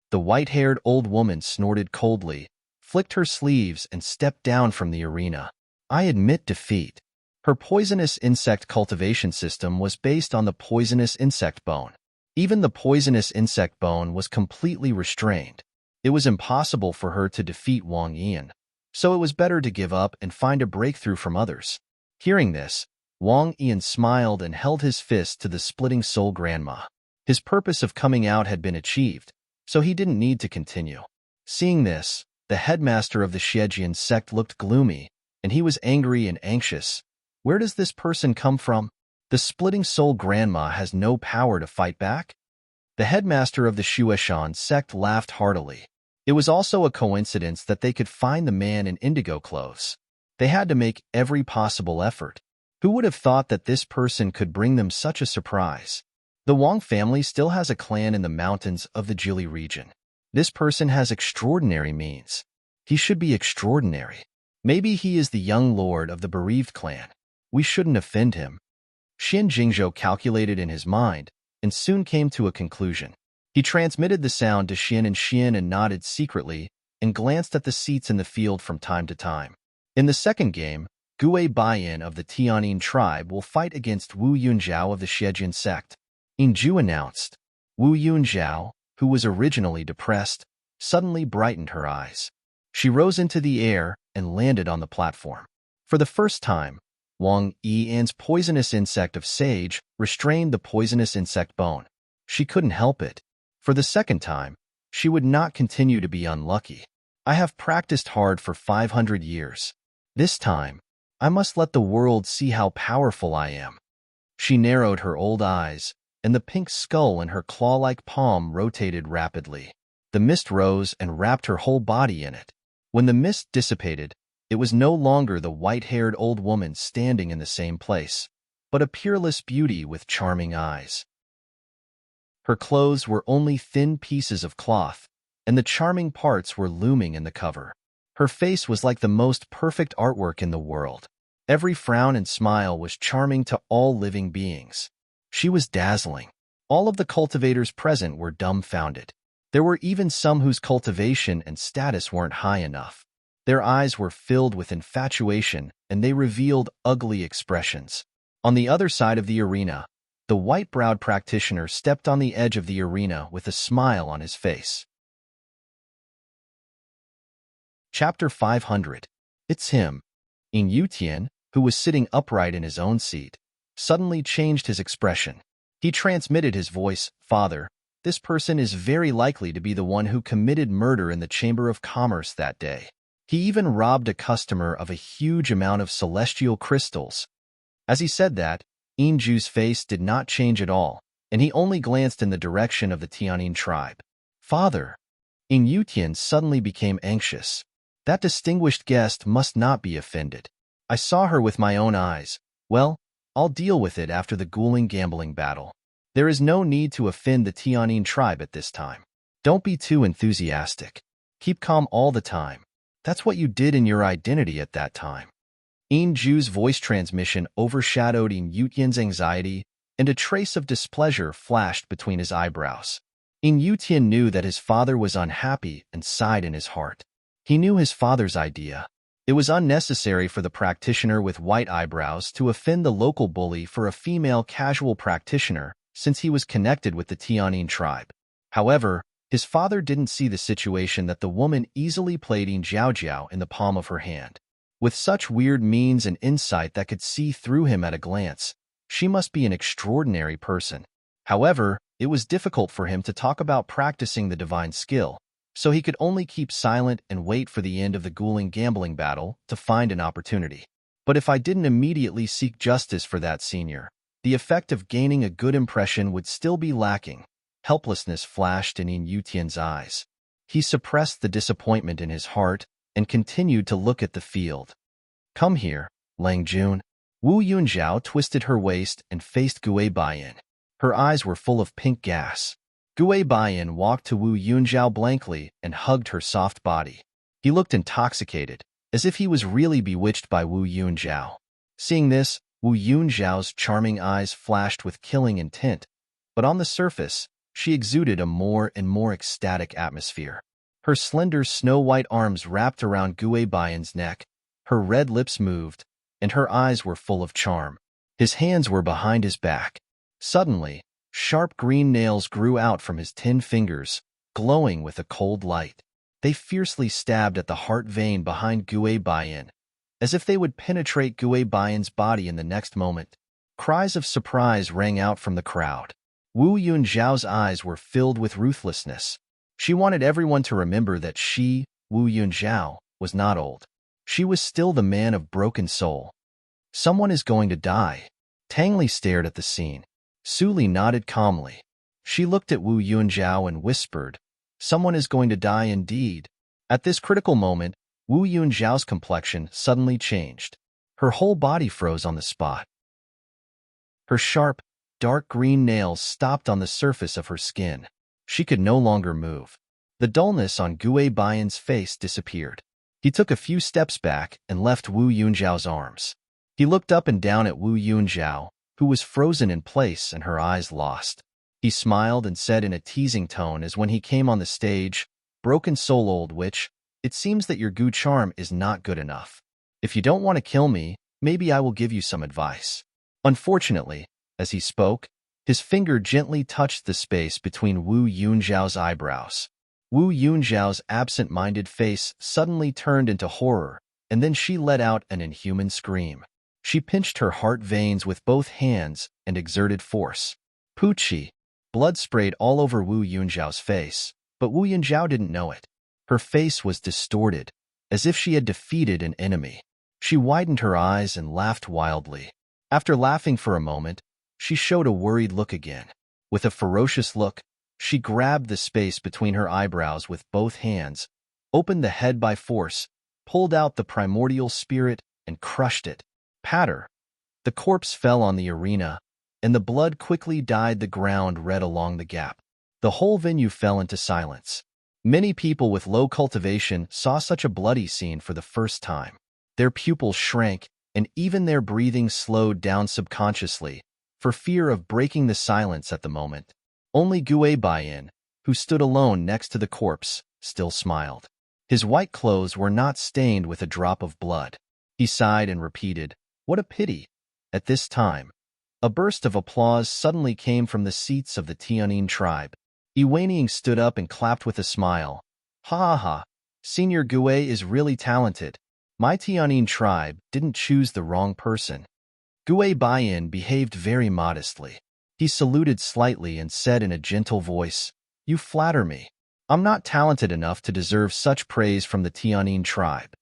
The white-haired old woman snorted coldly, flicked her sleeves, and stepped down from the arena. "I admit defeat." Her poisonous insect cultivation system was based on the poisonous insect bone. Even the poisonous insect bone was completely restrained. It was impossible for her to defeat Wang Yan, so it was better to give up and find a breakthrough from others. Hearing this, Wang Yan smiled and held his fist to the splitting soul grandma. His purpose of coming out had been achieved, so he didn't need to continue. Seeing this, The headmaster of the Xiejian sect looked gloomy, and he was angry and anxious. Where does this person come from? The splitting soul grandma has no power to fight back? The headmaster of the Shueshan sect laughed heartily. It was also a coincidence that they could find the man in indigo clothes. They had to make every possible effort. Who would have thought that this person could bring them such a surprise? The Wang family still has a clan in the mountains of the Jili region. This person has extraordinary means. He should be extraordinary. Maybe he is the young lord of the bereaved clan. We shouldn't offend him. Xin Jingzhou calculated in his mind and soon came to a conclusion. He transmitted the sound to Xin and nodded secretly and glanced at the seats in the field from time to time. In the second game, Gue Baiyan of the Tianyin tribe will fight against Wu Yunzhao of the Xiejian sect. Inju announced. Wu Yunzhao, who was originally depressed, suddenly brightened her eyes. She rose into the air and landed on the platform. For the first time, Wang Yian's poisonous insect of sage restrained the poisonous insect bone. She couldn't help it. For the second time, she would not continue to be unlucky. I have practiced hard for 500 years. This time, I must let the world see how powerful I am. She narrowed her old eyes, and the pink skull in her claw-like palm rotated rapidly. The mist rose and wrapped her whole body in it. When the mist dissipated, it was no longer the white-haired old woman standing in the same place, but a peerless beauty with charming eyes. Her clothes were only thin pieces of cloth, and the charming parts were looming in the cover. Her face was like the most perfect artwork in the world. Every frown and smile was charming to all living beings. She was dazzling. All of the cultivators present were dumbfounded. There were even some whose cultivation and status weren't high enough. Their eyes were filled with infatuation, and they revealed ugly expressions. On the other side of the arena, the white-browed practitioner stepped on the edge of the arena with a smile on his face. Chapter 500. It's him. Yin Yutian, who was sitting upright in his own seat, suddenly changed his expression. He transmitted his voice, "Father, this person is very likely to be the one who committed murder in the Chamber of Commerce that day. He even robbed a customer of a huge amount of celestial crystals." As he said that, Inju's face did not change at all, and he only glanced in the direction of the Tianyin tribe. "Father." Yin Yutian suddenly became anxious. That distinguished guest must not be offended. I saw her with my own eyes. Well, I'll deal with it after the Guling gambling battle. There is no need to offend the Tianyin tribe at this time. Don't be too enthusiastic. Keep calm all the time. That's what you did in your identity at that time. Inju's voice transmission overshadowed Yin Yutian's anxiety, and a trace of displeasure flashed between his eyebrows. Yin Yutian knew that his father was unhappy and sighed in his heart. He knew his father's idea. It was unnecessary for the practitioner with white eyebrows to offend the local bully for a female casual practitioner, since he was connected with the Tianyin tribe. However, his father didn't see the situation that the woman easily played Yin Jiaojiao in the palm of her hand. With such weird means and insight that could see through him at a glance, she must be an extraordinary person. However, it was difficult for him to talk about practicing the divine skill, so he could only keep silent and wait for the end of the Guling gambling battle to find an opportunity. But if I didn't immediately seek justice for that senior, the effect of gaining a good impression would still be lacking. Helplessness flashed in Yin Yutian's eyes. He suppressed the disappointment in his heart and continued to look at the field. "Come here, Lang Jun." Wu Yunzhao twisted her waist and faced Gue Baiyan. Her eyes were full of pink gas. Gue Baiyan walked to Wu Yunzhao blankly and hugged her soft body. He looked intoxicated, as if he was really bewitched by Wu Yunzhao. Seeing this, Wu Yunzhao's charming eyes flashed with killing intent, but on the surface, she exuded a more and more ecstatic atmosphere. Her slender snow-white arms wrapped around Gue Baiyan's neck, her red lips moved, and her eyes were full of charm. His hands were behind his back. Suddenly, sharp green nails grew out from his 10 fingers, glowing with a cold light. They fiercely stabbed at the heart vein behind Gue Baiyan, as if they would penetrate Gue Baiyan's body in the next moment. Cries of surprise rang out from the crowd. Wu Yunzhao's eyes were filled with ruthlessness. She wanted everyone to remember that she, Wu Yunzhao, was not old. She was still the man of broken soul. Someone is going to die. Tang Li stared at the scene. Su Li nodded calmly. She looked at Wu Yunzhao and whispered, "Someone is going to die indeed." At this critical moment, Wu Yunzhao's complexion suddenly changed. Her whole body froze on the spot. Her sharp, dark green nails stopped on the surface of her skin. She could no longer move. The dullness on Gue Baiyan's face disappeared. He took a few steps back and left Wu Yunzhao's arms. He looked up and down at Wu Yunzhao, who was frozen in place and her eyes lost. He smiled and said in a teasing tone as when he came on the stage, "Broken soul old witch, it seems that your Gu charm is not good enough. If you don't want to kill me, maybe I will give you some advice." Unfortunately, as he spoke, his finger gently touched the space between Wu Yunzhao's eyebrows. Wu Yunzhao's absent-minded face suddenly turned into horror, and then she let out an inhuman scream. She pinched her heart veins with both hands and exerted force. Poochie! Blood sprayed all over Wu Yunzhao's face, but Wu Yunzhao didn't know it. Her face was distorted, as if she had defeated an enemy. She widened her eyes and laughed wildly. After laughing for a moment, she showed a worried look again. With a ferocious look, she grabbed the space between her eyebrows with both hands, opened the head by force, pulled out the primordial spirit, and crushed it. Patter! The corpse fell on the arena, and the blood quickly dyed the ground red along the gap. The whole venue fell into silence. Many people with low cultivation saw such a bloody scene for the first time. Their pupils shrank, and even their breathing slowed down subconsciously, for fear of breaking the silence at the moment. Only Gue Baiyan, who stood alone next to the corpse, still smiled. His white clothes were not stained with a drop of blood. He sighed and repeated, "What a pity." At this time, a burst of applause suddenly came from the seats of the Tianyin tribe. Iwaning stood up and clapped with a smile. "Ha ha ha, Senior Gue is really talented. My Tianyin tribe didn't choose the wrong person." Gue Baiyan behaved very modestly. He saluted slightly and said in a gentle voice, "You flatter me. I'm not talented enough to deserve such praise from the Tianyin tribe."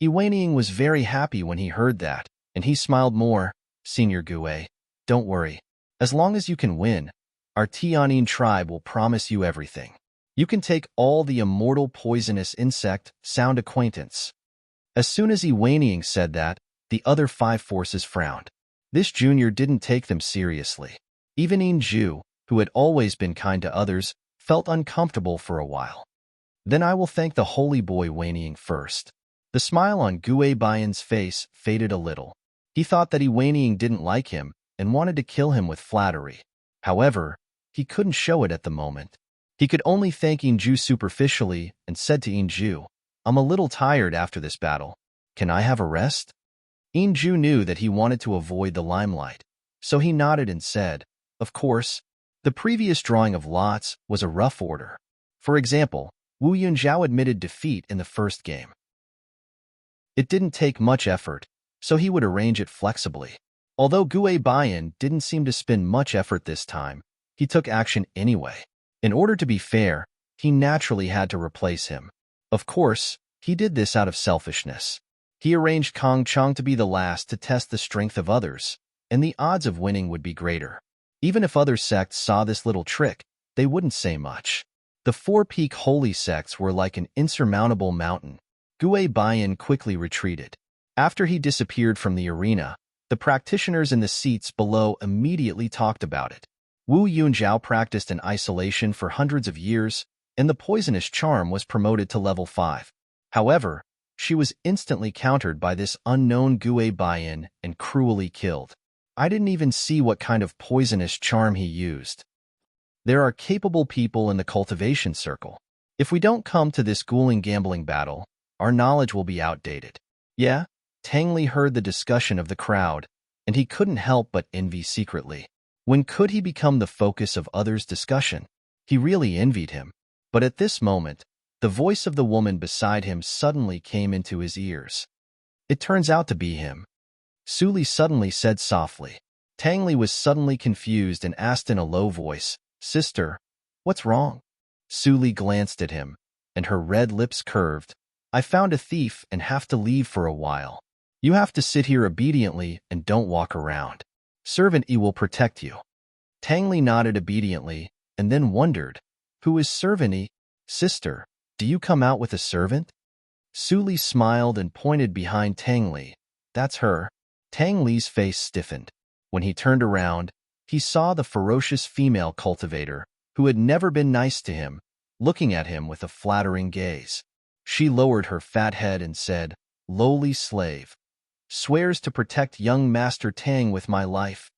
Iwaning was very happy when he heard that, and he smiled more. "Senior Gue, don't worry. As long as you can win, our Tianyin tribe will promise you everything. You can take all the immortal poisonous insect, sound acquaintance." As soon as Iwaning said that, the other 5 forces frowned. This junior didn't take them seriously. Even Inju, who had always been kind to others, felt uncomfortable for a while. "Then I will thank the holy boy Waning first." The smile on Gue Baiyan's face faded a little. He thought that Iwaning didn't like him and wanted to kill him with flattery. However, he couldn't show it at the moment. He could only thank Inju superficially and said to Inju, "I'm a little tired after this battle. Can I have a rest?" Inju knew that he wanted to avoid the limelight, so he nodded and said, "Of course." The previous drawing of lots was a rough order. For example, Wu Yunzhao admitted defeat in the first game. It didn't take much effort, so he would arrange it flexibly. Although Gue Baiyan didn't seem to spend much effort this time, he took action anyway. In order to be fair, he naturally had to replace him. Of course, he did this out of selfishness. He arranged Kong Chong to be the last to test the strength of others, and the odds of winning would be greater. Even if other sects saw this little trick, they wouldn't say much. The 4-peak holy sects were like an insurmountable mountain. Gue Baiyan quickly retreated. After he disappeared from the arena, the practitioners in the seats below immediately talked about it. Wu Yunzhao practiced in isolation for hundreds of years, and the poisonous charm was promoted to level 5. However, she was instantly countered by this unknown Gue Baiyan and cruelly killed. I didn't even see what kind of poisonous charm he used. There are capable people in the cultivation circle. If we don't come to this ghouling gambling battle, our knowledge will be outdated. Yeah, Tang Li heard the discussion of the crowd, and he couldn't help but envy secretly. When could he become the focus of others' discussion? He really envied him. But at this moment, the voice of the woman beside him suddenly came into his ears. It turns out to be him. Su Li suddenly said softly. Tang Li was suddenly confused and asked in a low voice, "Sister, what's wrong?" Su Li glanced at him, and her red lips curved. I found a thief and have to leave for a while. You have to sit here obediently and don't walk around. Servant E will protect you. Tang Li nodded obediently and then wondered, who is Servant E? Sister, do you come out with a servant? Su Li smiled and pointed behind Tang Li. That's her. Tang Li's face stiffened. When he turned around, he saw the ferocious female cultivator, who had never been nice to him, looking at him with a flattering gaze. She lowered her fat head and said, lowly slave, swears to protect young Master Tang with my life.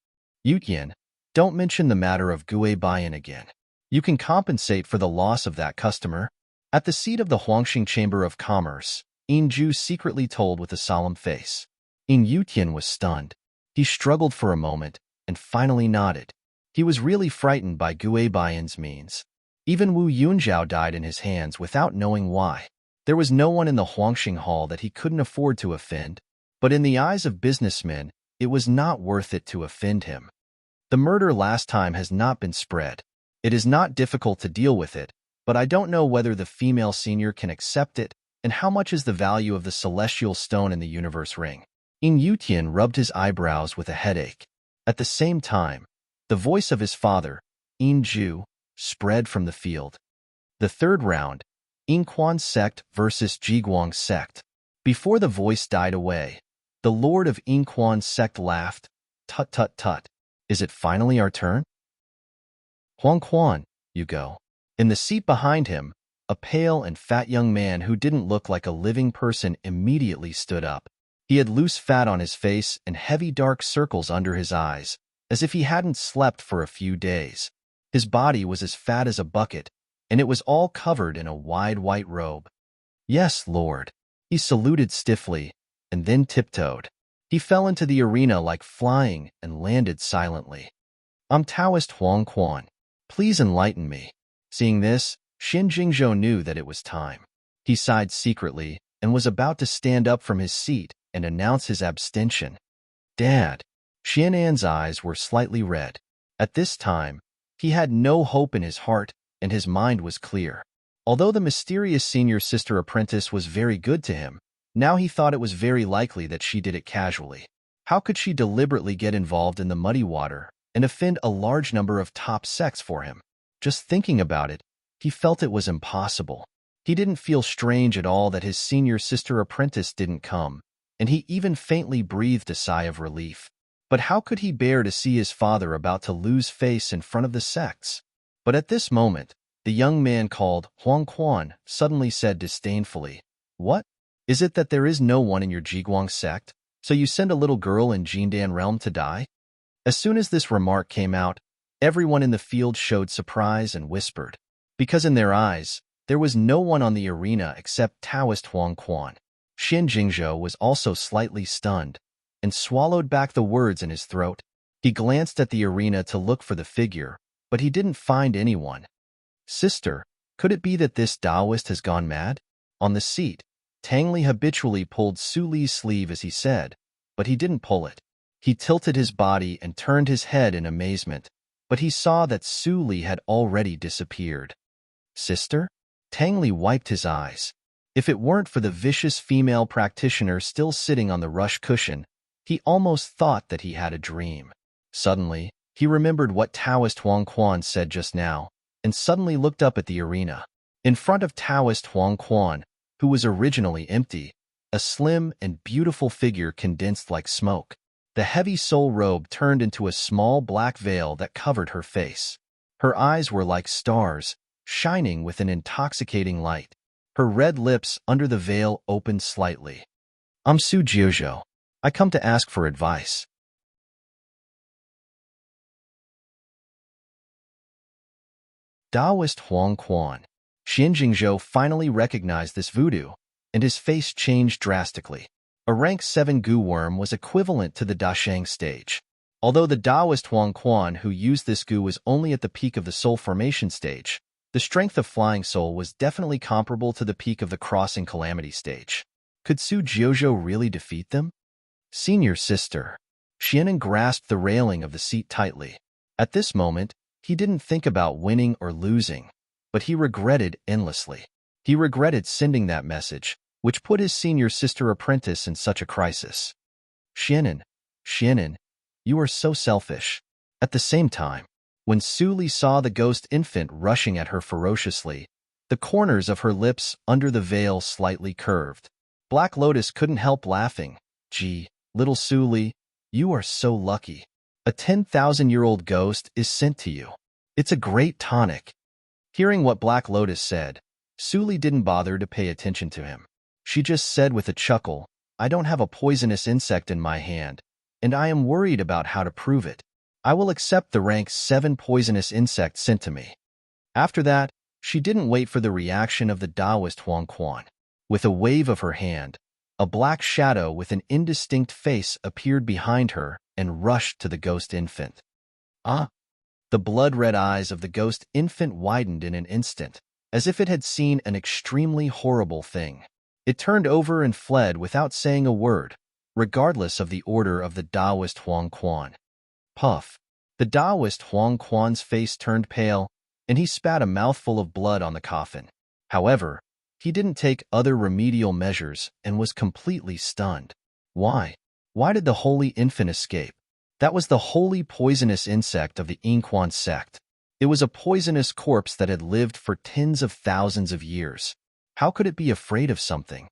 Yutian, don't mention the matter of Gue Bayan again. You can compensate for the loss of that customer. At the seat of the Huangxing Chamber of Commerce, Ju secretly told with a solemn face. Yutian was stunned. He struggled for a moment and finally nodded. He was really frightened by Gue Bayan's means. Even Wu Yunzhao died in his hands without knowing why. There was no one in the Huangxing Hall that he couldn't afford to offend, but in the eyes of businessmen, it was not worth it to offend him. The murder last time has not been spread. It is not difficult to deal with it, but I don't know whether the female senior can accept it, and how much is the value of the celestial stone in the universe ring. Yutian rubbed his eyebrows with a headache. At the same time, the voice of his father, Ju, spread from the field. The third round, Yingquan sect versus Jiguang sect. Before the voice died away, the lord of Yingquan sect laughed. Tut tut tut. Is it finally our turn? Huangquan, you go. In the seat behind him, a pale and fat young man who didn't look like a living person immediately stood up. He had loose fat on his face and heavy dark circles under his eyes, as if he hadn't slept for a few days. His body was as fat as a bucket, and it was all covered in a wide white robe. Yes, Lord. He saluted stiffly, and then tiptoed. He fell into the arena like flying and landed silently. I'm Taoist Huangquan. Please enlighten me. Seeing this, Xin Jingzhou knew that it was time. He sighed secretly and was about to stand up from his seat and announce his abstention. Dad. Xian'an's eyes were slightly red. At this time, he had no hope in his heart, and his mind was clear. Although the mysterious senior sister apprentice was very good to him, now he thought it was very likely that she did it casually. How could she deliberately get involved in the muddy water and offend a large number of top sects for him? Just thinking about it, he felt it was impossible. He didn't feel strange at all that his senior sister apprentice didn't come, and he even faintly breathed a sigh of relief. But how could he bear to see his father about to lose face in front of the sects? But at this moment, the young man called Huangquan suddenly said disdainfully, What? Is it that there is no one in your Jiguang sect, so you send a little girl in Jindan realm to die? As soon as this remark came out, everyone in the field showed surprise and whispered, because in their eyes, there was no one on the arena except Taoist Huangquan. Xin Jingzhou was also slightly stunned and swallowed back the words in his throat. He glanced at the arena to look for the figure, but he didn't find anyone. Sister, could it be that this Taoist has gone mad? On the seat, Tang Li habitually pulled Su Li's sleeve as he said, but he didn't pull it. He tilted his body and turned his head in amazement, but he saw that Su Li had already disappeared. Sister? Tang Li wiped his eyes. If it weren't for the vicious female practitioner still sitting on the rush cushion, he almost thought that he had a dream. Suddenly, he remembered what Taoist Huangquan said just now, and suddenly looked up at the arena. In front of Taoist Huangquan, who was originally empty, a slim and beautiful figure condensed like smoke. The heavy soul robe turned into a small black veil that covered her face. Her eyes were like stars, shining with an intoxicating light. Her red lips under the veil opened slightly. I'm Su Jiuzhou. I come to ask for advice. Taoist Huangquan. Xin Jingzhou finally recognized this voodoo, and his face changed drastically. A rank 7 goo worm was equivalent to the Dashang stage. Although the Taoist Huangquan who used this goo was only at the peak of the soul formation stage, the strength of Flying Soul was definitely comparable to the peak of the Crossing Calamity stage. Could Su Jiuzhou really defeat them? Senior sister. Xianan grasped the railing of the seat tightly. At this moment, he didn't think about winning or losing, but he regretted endlessly. He regretted sending that message, which put his senior sister apprentice in such a crisis. Xianan, Xianan, you are so selfish. At the same time, when Su Li saw the ghost infant rushing at her ferociously, the corners of her lips under the veil slightly curved. Black Lotus couldn't help laughing. Gee, little Su Li, you are so lucky. A 10,000-year-old ghost is sent to you. It's a great tonic. Hearing what Black Lotus said, Su Li didn't bother to pay attention to him. She just said with a chuckle, I don't have a poisonous insect in my hand, and I am worried about how to prove it. I will accept the rank 7 poisonous insect sent to me. After that, she didn't wait for the reaction of the Taoist Huang Quan. With a wave of her hand, a black shadow with an indistinct face appeared behind her and rushed to the ghost infant. Ah! The blood-red eyes of the ghost infant widened in an instant, as if it had seen an extremely horrible thing. It turned over and fled without saying a word, regardless of the order of the Taoist Huang Quan. Puff! The Taoist Huang Quan's face turned pale, and he spat a mouthful of blood on the coffin. However, he didn't take other remedial measures and was completely stunned. Why? Why did the holy infant escape? That was the holy poisonous insect of the Inquan sect. It was a poisonous corpse that had lived for tens of thousands of years. How could it be afraid of something?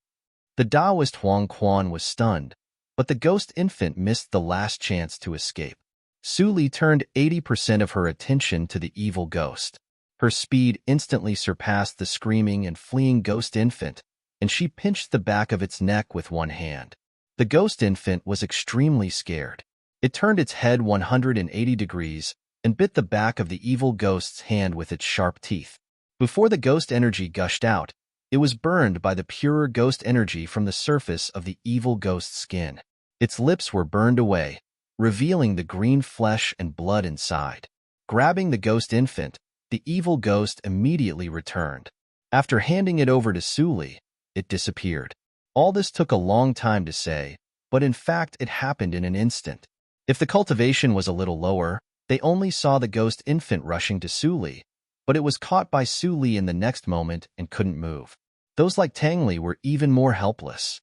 The Taoist Huang Quan was stunned, but the ghost infant missed the last chance to escape. Su Li turned 80% of her attention to the evil ghost. Her speed instantly surpassed the screaming and fleeing ghost infant, and she pinched the back of its neck with one hand. The ghost infant was extremely scared. It turned its head 180 degrees and bit the back of the evil ghost's hand with its sharp teeth. Before the ghost energy gushed out, it was burned by the purer ghost energy from the surface of the evil ghost's skin. Its lips were burned away, revealing the green flesh and blood inside. Grabbing the ghost infant, the evil ghost immediately returned. After handing it over to Su Li, it disappeared. All this took a long time to say, but in fact it happened in an instant. If the cultivation was a little lower, they only saw the ghost infant rushing to Su Li, but it was caught by Su Li in the next moment and couldn't move. Those like Tang Li were even more helpless.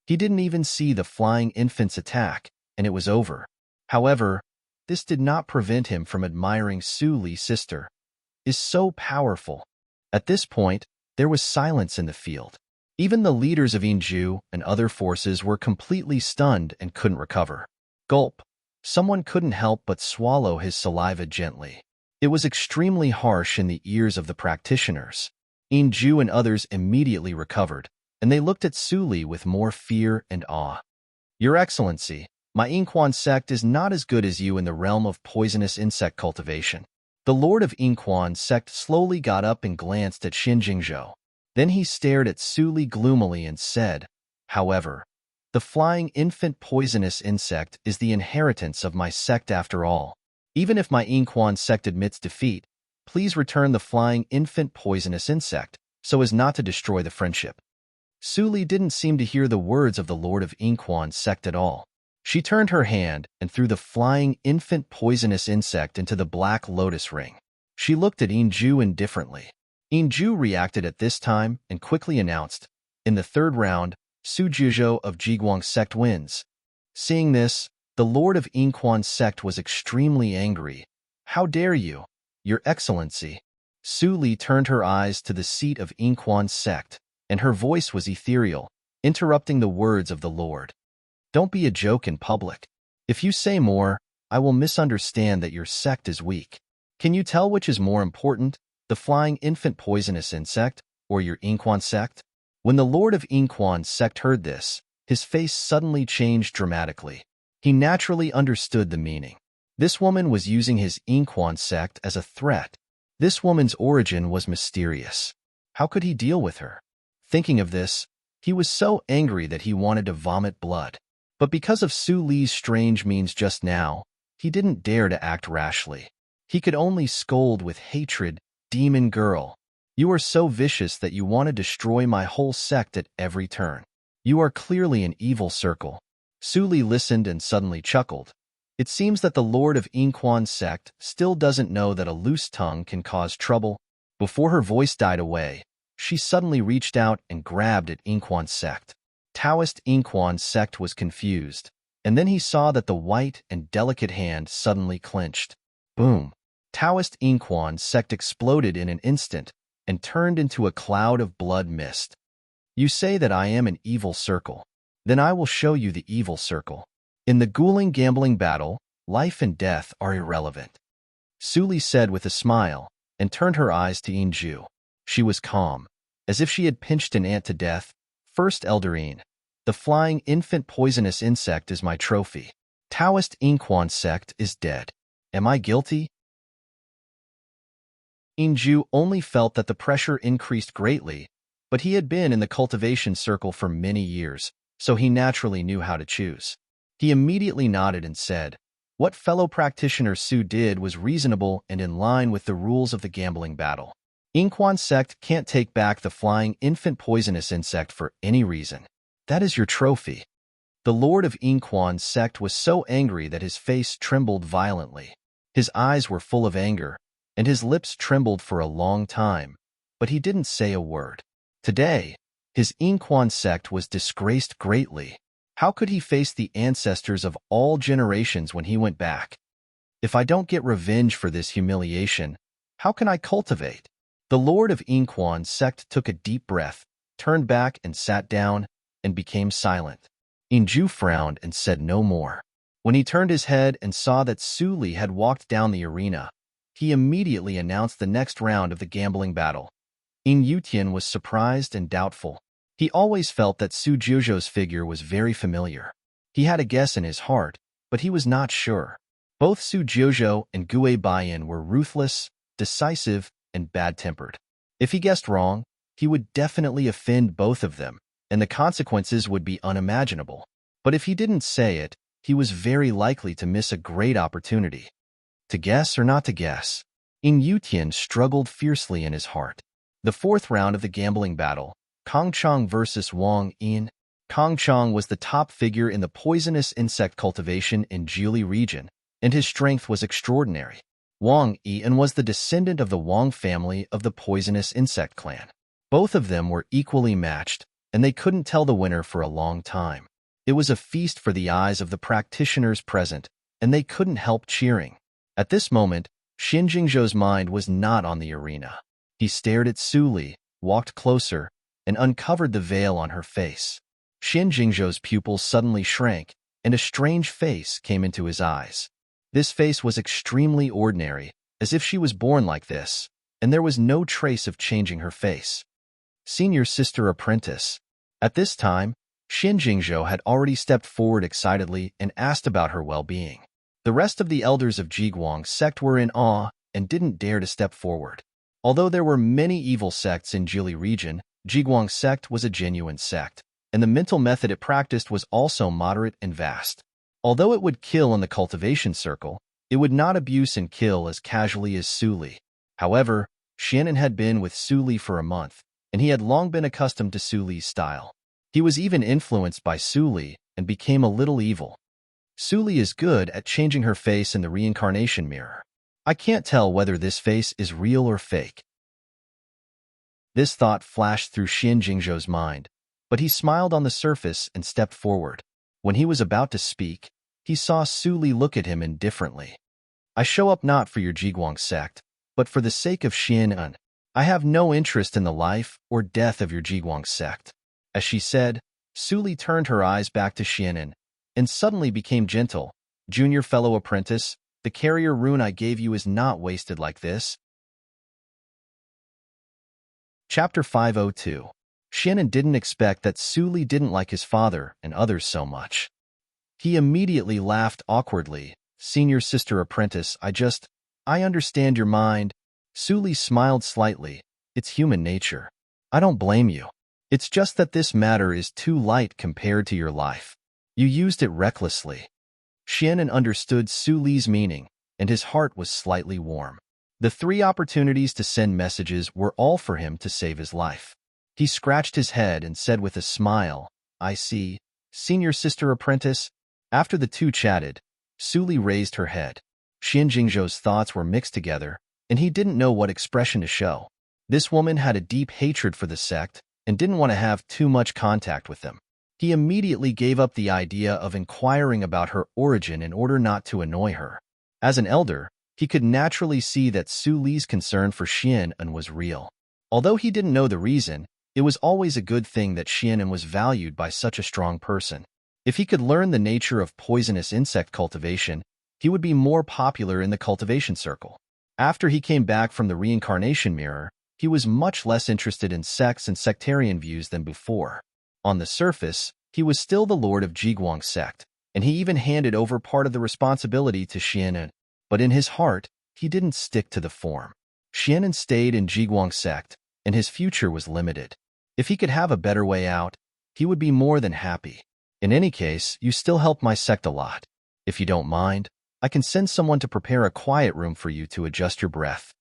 He didn't even see the flying infant's attack, and it was over. However, this did not prevent him from admiring Su Li's sister. Is so powerful. At this point, there was silence in the field. Even the leaders of Yinju and other forces were completely stunned and couldn't recover. Gulp. Someone couldn't help but swallow his saliva gently. It was extremely harsh in the ears of the practitioners. Yinju and others immediately recovered, and they looked at Su Li with more fear and awe. Your Excellency, my Inquan sect is not as good as you in the realm of poisonous insect cultivation. The Lord of Inquan sect slowly got up and glanced at Xinjingzhou. Then he stared at Su Li gloomily and said, however, the flying infant poisonous insect is the inheritance of my sect after all. Even if my Inquan sect admits defeat, please return the flying infant poisonous insect, so as not to destroy the friendship. Su Li didn't seem to hear the words of the Lord of Inquan sect at all. She turned her hand and threw the flying infant poisonous insect into the black lotus ring. She looked at Yinju indifferently. Yinju reacted at this time and quickly announced, in the third round, Su Jizhou of Jiguang sect wins. Seeing this, the Lord of Inquan sect was extremely angry. How dare you, Your Excellency? Su Li turned her eyes to the seat of Inquan sect, and her voice was ethereal, interrupting the words of the Lord. Don't be a joke in public. If you say more, I will misunderstand that your sect is weak. Can you tell which is more important, the flying infant poisonous insect, or your Inquan sect? When the Lord of Inquan sect heard this, his face suddenly changed dramatically. He naturally understood the meaning. This woman was using his Inquan sect as a threat. This woman's origin was mysterious. How could he deal with her? Thinking of this, he was so angry that he wanted to vomit blood. But because of Su Li's strange means just now, he didn't dare to act rashly. He could only scold with hatred, demon girl. You are so vicious that you want to destroy my whole sect at every turn. You are clearly an evil circle. Su Li listened and suddenly chuckled. It seems that the Lord of Inquan sect still doesn't know that a loose tongue can cause trouble. Before her voice died away, she suddenly reached out and grabbed at Inquan's sect. Taoist Inquan's sect was confused, and then he saw that the white and delicate hand suddenly clenched. Boom! Taoist Inquan's sect exploded in an instant and turned into a cloud of blood mist. You say that I am an evil circle. Then I will show you the evil circle. In the Guling gambling battle, life and death are irrelevant. Suli said with a smile, and turned her eyes to Inju. She was calm, as if she had pinched an ant to death. First Elderine, the flying infant poisonous insect is my trophy. Taoist Inquan sect is dead. Am I guilty? Inju only felt that the pressure increased greatly, but he had been in the cultivation circle for many years, so he naturally knew how to choose. He immediately nodded and said, what fellow practitioner Su did was reasonable and in line with the rules of the gambling battle. Inquan sect can't take back the flying infant poisonous insect for any reason. That is your trophy. The lord of Inquan sect was so angry that his face trembled violently. His eyes were full of anger, and his lips trembled for a long time, but he didn't say a word. Today, his Inquan sect was disgraced greatly. How could he face the ancestors of all generations when he went back? If I don't get revenge for this humiliation, how can I cultivate? The lord of Inquan sect took a deep breath, turned back and sat down, and became silent. Inju frowned and said no more. When he turned his head and saw that Suli had walked down the arena, he immediately announced the next round of the gambling battle. In Yutian was surprised and doubtful. He always felt that Su Jiuzhou's figure was very familiar. He had a guess in his heart, but he was not sure. Both Su Jiuzhou and Gue Baiyan were ruthless, decisive, and bad-tempered. If he guessed wrong, he would definitely offend both of them, and the consequences would be unimaginable. But if he didn't say it, he was very likely to miss a great opportunity. To guess or not to guess? In Yutian struggled fiercely in his heart. The fourth round of the gambling battle, Kong Chong versus Wang Yin. Kong Chong was the top figure in the poisonous insect cultivation in Jili region, and his strength was extraordinary. Wang Yin was the descendant of the Wang family of the poisonous insect clan. Both of them were equally matched, and they couldn't tell the winner for a long time. It was a feast for the eyes of the practitioners present, and they couldn't help cheering. At this moment, Xin Jingzhou's mind was not on the arena. He stared at Suli, walked closer, and uncovered the veil on her face. Xin Jingzhou's pupils suddenly shrank, and a strange face came into his eyes. This face was extremely ordinary, as if she was born like this, and there was no trace of changing her face. Senior sister apprentice. At this time, Xin Jingzhou had already stepped forward excitedly and asked about her well-being. The rest of the elders of Jiguang sect were in awe and didn't dare to step forward. Although there were many evil sects in Jili region, Jiguang sect was a genuine sect, and the mental method it practiced was also moderate and vast. Although it would kill in the cultivation circle, it would not abuse and kill as casually as Suli. However, Shannon had been with Suli for a month, and he had long been accustomed to Suli's style. He was even influenced by Suli and became a little evil. Suli is good at changing her face in the reincarnation mirror. I can't tell whether this face is real or fake. This thought flashed through Xin Jingzhou's mind, but he smiled on the surface and stepped forward. When he was about to speak, he saw Suli look at him indifferently. I show up not for your Jiguang sect, but for the sake of Xian'an. I have no interest in the life or death of your Jiguang sect. As she said, Suli turned her eyes back to Xian'an, and suddenly became gentle. Junior fellow apprentice, the carrier rune I gave you is not wasted like this. Chapter 502. Xian'an didn't expect that Suli didn't like his father and others so much. He immediately laughed awkwardly. Senior sister apprentice, I understand your mind. Suli smiled slightly. It's human nature. I don't blame you. It's just that this matter is too light compared to your life. You used it recklessly. Xian'an understood Suli's meaning, and his heart was slightly warm. The 3 opportunities to send messages were all for him to save his life. He scratched his head and said with a smile, I see, senior sister apprentice. After the two chatted, Suli raised her head. Xin Jingzhou's thoughts were mixed together, and he didn't know what expression to show. This woman had a deep hatred for the sect and didn't want to have too much contact with them. He immediately gave up the idea of inquiring about her origin in order not to annoy her. As an elder, he could naturally see that Su Li's concern for Xian'an was real. Although he didn't know the reason, it was always a good thing that Xian'an was valued by such a strong person. If he could learn the nature of poisonous insect cultivation, he would be more popular in the cultivation circle. After he came back from the reincarnation mirror, he was much less interested in sects and sectarian views than before. On the surface, he was still the lord of Jiguang's sect, and he even handed over part of the responsibility to Xian'an. But in his heart, he didn't stick to the form. Xian'an stayed in Jiguang's sect, and his future was limited. If he could have a better way out, he would be more than happy. In any case, you still help my sect a lot. If you don't mind, I can send someone to prepare a quiet room for you to adjust your breath.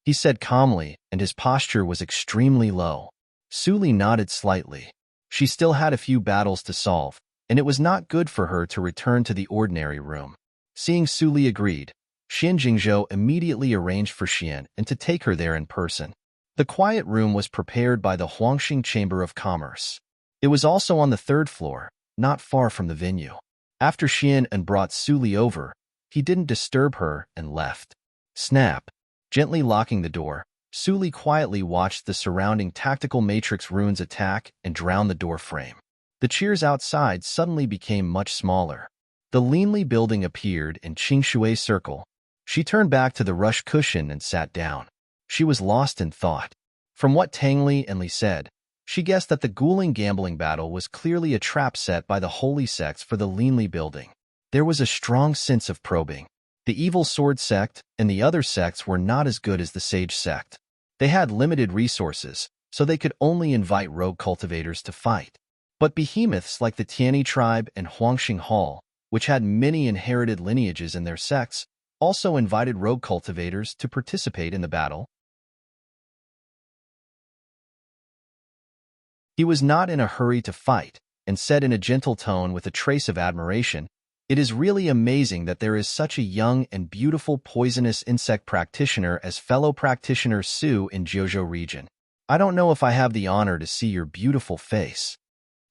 He said calmly, and his posture was extremely low. Su Li nodded slightly. She still had a few battles to solve, and it was not good for her to return to the ordinary room. Seeing Su Li agreed, Xian Jingzhou immediately arranged for Xian and to take her there in person. The quiet room was prepared by the Huangxing Chamber of Commerce. It was also on the 3rd floor, not far from the venue. After Xian and brought Su Li over, he didn't disturb her and left. Snap. Gently locking the door, Su Li quietly watched the surrounding tactical matrix runes attack and drown the door frame. The cheers outside suddenly became much smaller. The Linli building appeared in Qingshui's circle. She turned back to the rush cushion and sat down. She was lost in thought. From what Tang Li and Li said, she guessed that the Guling gambling battle was clearly a trap set by the holy sects for the Linli building. There was a strong sense of probing. The evil sword sect and the other sects were not as good as the sage sect. They had limited resources, so they could only invite rogue cultivators to fight. But behemoths like the Tianyi tribe and Huangxing Hall, which had many inherited lineages in their sects, also invited rogue cultivators to participate in the battle. He was not in a hurry to fight, and said in a gentle tone with a trace of admiration, "It is really amazing that there is such a young and beautiful poisonous insect practitioner as fellow practitioner Su in Jiuzhou region. I don't know if I have the honor to see your beautiful face."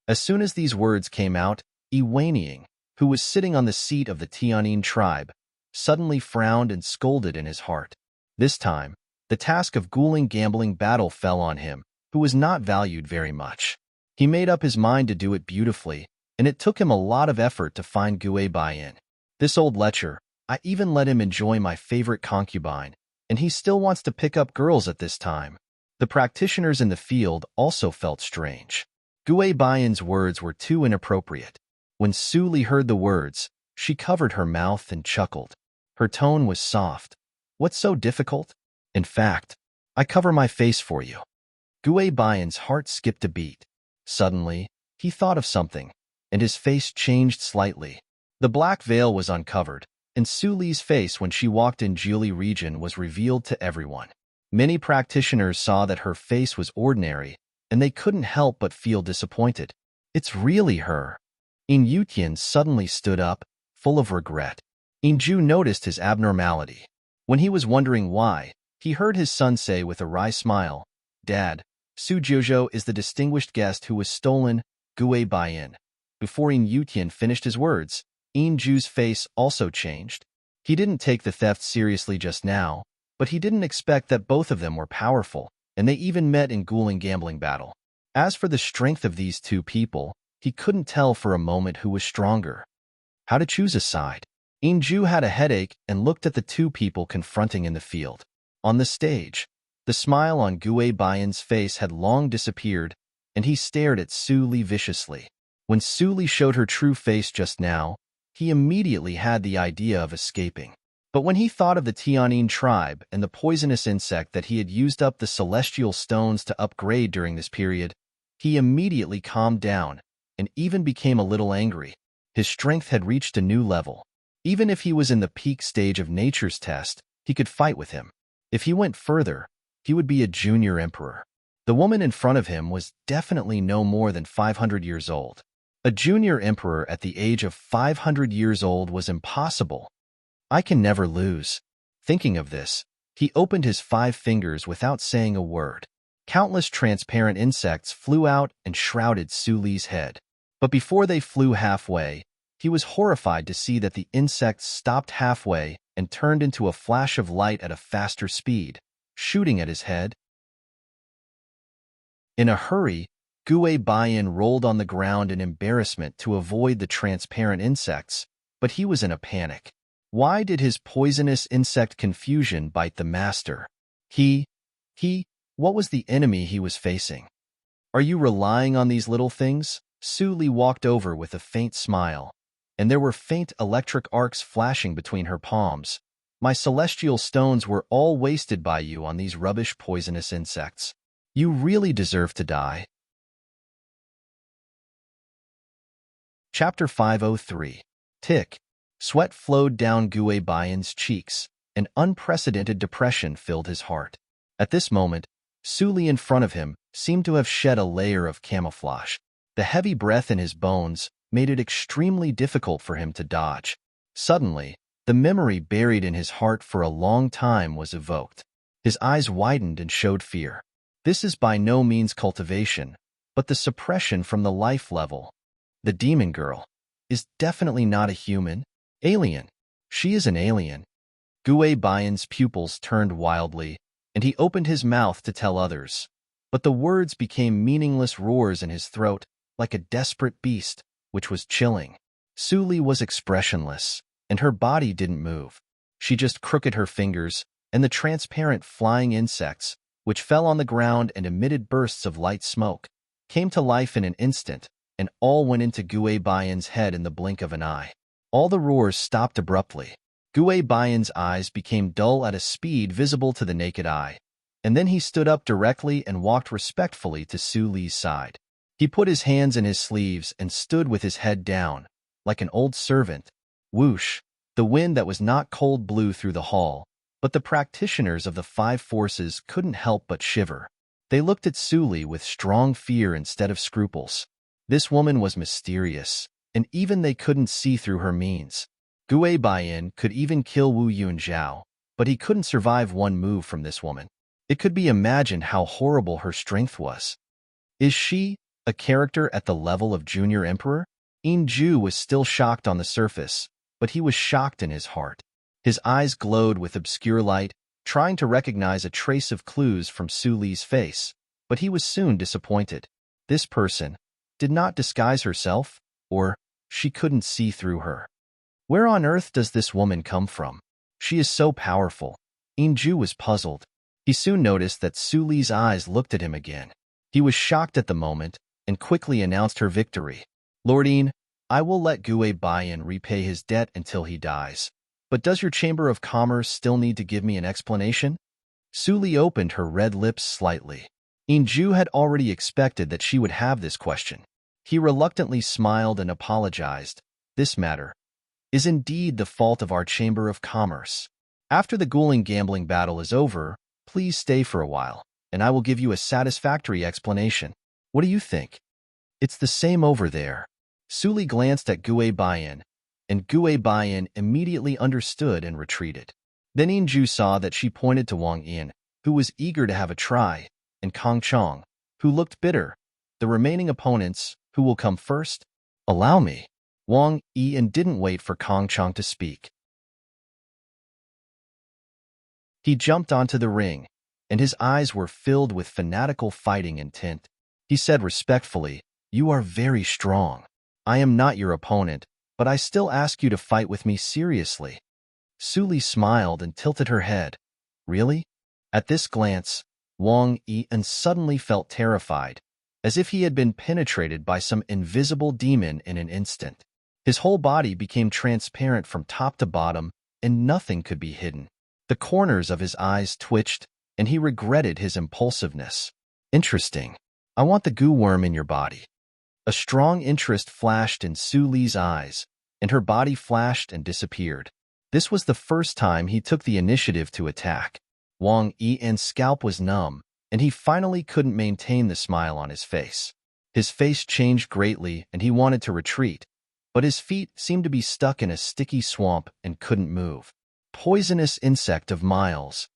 As soon as these words came out, Yiweiniang, who was sitting on the seat of the Tianyin tribe, suddenly frowned and scolded in his heart. This time, the task of Guling gambling battle fell on him, who was not valued very much. He made up his mind to do it beautifully, and it took him a lot of effort to find Gui Baiyan. This old lecher, I even let him enjoy my favorite concubine, and he still wants to pick up girls at this time. The practitioners in the field also felt strange. Gui Baiyan's words were too inappropriate. When Su Li heard the words, she covered her mouth and chuckled. Her tone was soft. "What's so difficult? In fact, I cover my face for you." Gui Baiyan's heart skipped a beat. Suddenly, he thought of something, and his face changed slightly. The black veil was uncovered, and Su Li's face when she walked in Jiuli region was revealed to everyone. Many practitioners saw that her face was ordinary, and they couldn't help but feel disappointed. "It's really her." In Yutian suddenly stood up, full of regret. Inju noticed his abnormality. When he was wondering why, he heard his son say with a wry smile, "Dad, Su Jiuzhou is the distinguished guest who was stolen, Gui Baiyan." Before In Yutian finished his words, Inju's face also changed. He didn't take the theft seriously just now, but he didn't expect that both of them were powerful, and they even met in Guling gambling battle. As for the strength of these two people, he couldn't tell for a moment who was stronger. How to choose a side? Inju had a headache and looked at the two people confronting in the field. On the stage, the smile on Gui Baiyan's face had long disappeared, and he stared at Su Li viciously. When Su Li showed her true face just now, he immediately had the idea of escaping. But when he thought of the Tianyin tribe and the poisonous insect that he had used up the celestial stones to upgrade during this period, he immediately calmed down and even became a little angry. His strength had reached a new level. Even if he was in the peak stage of nature's test, he could fight with him. If he went further, he would be a junior emperor. The woman in front of him was definitely no more than 500 years old. A junior emperor at the age of 500 years old was impossible. I can never lose. Thinking of this, He opened his 5 fingers without saying a word. Countless transparent insects flew out and shrouded Su Li's head. But before they flew halfway, he was horrified to see that the insects stopped halfway and turned into a flash of light at a faster speed, shooting at his head. In a hurry, Gue Bayan rolled on the ground in embarrassment to avoid the transparent insects, but he was in a panic. Why did his poisonous insect confusion bite the master? What was the enemy he was facing? Are you relying on these little things? Su Li walked over with a faint smile, and there were faint electric arcs flashing between her palms. My celestial stones were all wasted by you on these rubbish poisonous insects. You really deserve to die. Chapter 503. Tick. Sweat flowed down Gue Bayan's cheeks. An unprecedented depression filled his heart. At this moment, Su Li in front of him seemed to have shed a layer of camouflage. The heavy breath in his bones made it extremely difficult for him to dodge. Suddenly, the memory buried in his heart for a long time was evoked. His eyes widened and showed fear. This is by no means cultivation, but the suppression from the life level. The demon girl is definitely not a human. Alien. She is an alien. Gue Bayan's pupils turned wildly, and he opened his mouth to tell others. But the words became meaningless roars in his throat, like a desperate beast, which was chilling. Su Li was expressionless, and her body didn't move. She just crooked her fingers, and the transparent flying insects, which fell on the ground and emitted bursts of light smoke, came to life in an instant, and all went into Gue Bayan's head in the blink of an eye. All the roars stopped abruptly. Gue Bayan's eyes became dull at a speed visible to the naked eye, and then he stood up directly and walked respectfully to Su Li's side. He put his hands in his sleeves and stood with his head down, like an old servant. Whoosh! The wind that was not cold blew through the hall, but the practitioners of the 5 forces couldn't help but shiver. They looked at Su Li with strong fear instead of scruples. This woman was mysterious, and even they couldn't see through her means. Gue Bayan could even kill Wu Yunzhao, but he couldn't survive one move from this woman. It could be imagined how horrible her strength was. Is she a character at the level of Junior Emperor? Ju was still shocked on the surface, but he was shocked in his heart. His eyes glowed with obscure light, trying to recognize a trace of clues from Su Li's face, but he was soon disappointed. This person did not disguise herself, or she couldn't see through her. Where on earth does this woman come from? She is so powerful. Ju was puzzled. He soon noticed that Su Li's eyes looked at him again. He was shocked at the moment and quickly announced her victory. Lord Yin, I will let Gue Bayan repay his debt until he dies. But does your Chamber of Commerce still need to give me an explanation? Su Li opened her red lips slightly. Ju had already expected that she would have this question. He reluctantly smiled and apologized. This matter is indeed the fault of our Chamber of Commerce. After the Guling gambling battle is over, please stay for a while, and I will give you a satisfactory explanation. What do you think? It's the same over there. Su Li glanced at Gue Bayan, and Gue Bayan immediately understood and retreated. Then Ju saw that she pointed to Wang Yin, who was eager to have a try, and Kong Chong, who looked bitter. The remaining opponents, who will come first? Allow me. Wang Yin didn't wait for Kong Chong to speak. He jumped onto the ring, and his eyes were filled with fanatical fighting intent. He said respectfully, "You are very strong. I am not your opponent, but I still ask you to fight with me seriously." Su Li smiled and tilted her head. Really? At this glance, Wang Yin suddenly felt terrified, as if he had been penetrated by some invisible demon in an instant. His whole body became transparent from top to bottom, and nothing could be hidden. The corners of his eyes twitched, and he regretted his impulsiveness. Interesting. I want the goo worm in your body. A strong interest flashed in Su Li's eyes, and her body flashed and disappeared. This was the first time he took the initiative to attack. Wang Yin's scalp was numb, and he finally couldn't maintain the smile on his face. His face changed greatly, and he wanted to retreat, but his feet seemed to be stuck in a sticky swamp and couldn't move. Poisonous insect of miles.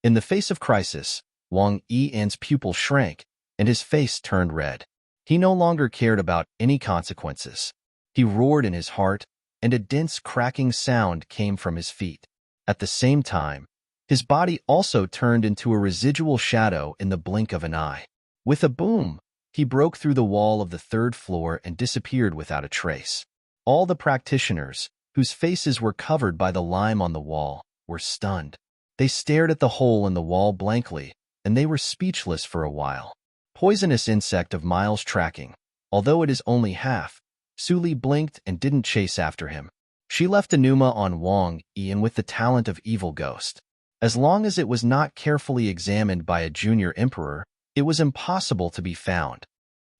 In the face of crisis, Wang Yi's pupil shrank, and his face turned red. He no longer cared about any consequences. He roared in his heart, and a dense cracking sound came from his feet. At the same time, his body also turned into a residual shadow in the blink of an eye. With a boom, he broke through the wall of the third floor and disappeared without a trace. All the practitioners, whose faces were covered by the lime on the wall, were stunned. They stared at the hole in the wall blankly, and they were speechless for a while. Poisonous insect of miles tracking. Although it is only half, Su Li blinked and didn't chase after him. She left Enuma on Wang Yi with the talent of evil ghost. As long as it was not carefully examined by a junior emperor, it was impossible to be found.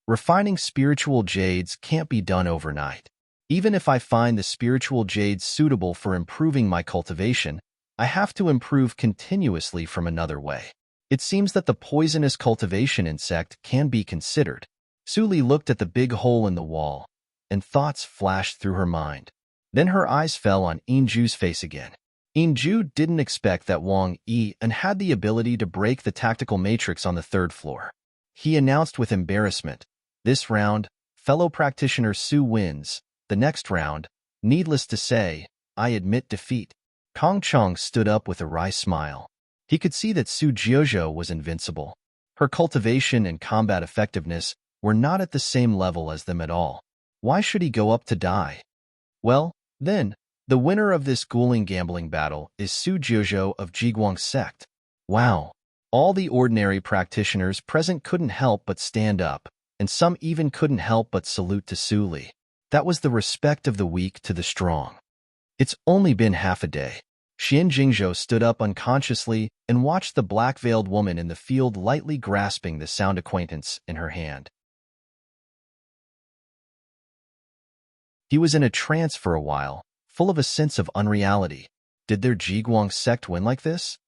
Refining spiritual jades can't be done overnight. Even if I find the spiritual jades suitable for improving my cultivation, I have to improve continuously from another way. It seems that the poisonous cultivation insect can be considered. Su Li looked at the big hole in the wall, and thoughts flashed through her mind. Then her eyes fell on Inju's face again. Inju didn't expect that Wang Yi had the ability to break the tactical matrix on the third floor. He announced with embarrassment, "This round, fellow practitioner Su wins. The next round, needless to say, I admit defeat." Kong Cheng stood up with a wry smile. He could see that Su Jiuzhou was invincible. Her cultivation and combat effectiveness were not at the same level as them at all. Why should he go up to die? Well, then, the winner of this ghouling gambling battle is Su Jiuzhou of Jiguang sect. Wow! All the ordinary practitioners present couldn't help but stand up, and some even couldn't help but salute to Su Li. That was the respect of the weak to the strong. It's only been half a day. Xian Jingzhou stood up unconsciously and watched the black-veiled woman in the field lightly grasping the sound acquaintance in her hand. He was in a trance for a while, full of a sense of unreality. Did their Jiguang sect win like this?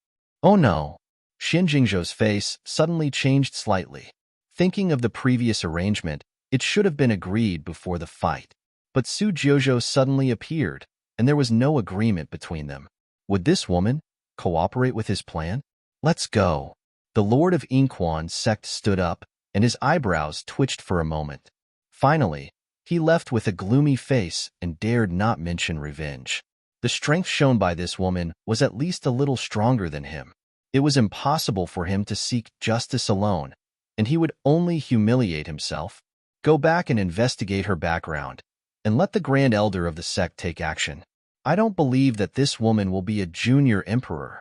Oh no! Xian Jingzhou's face suddenly changed slightly. Thinking of the previous arrangement, it should have been agreed before the fight. But Su Jiuzhou suddenly appeared, and there was no agreement between them. Would this woman cooperate with his plan? Let's go. The Lord of Inquan's sect stood up, and his eyebrows twitched for a moment. Finally, he left with a gloomy face and dared not mention revenge. The strength shown by this woman was at least a little stronger than him. It was impossible for him to seek justice alone, and he would only humiliate himself. Go back and investigate her background, and let the Grand Elder of the sect take action. I don't believe that this woman will be a junior emperor.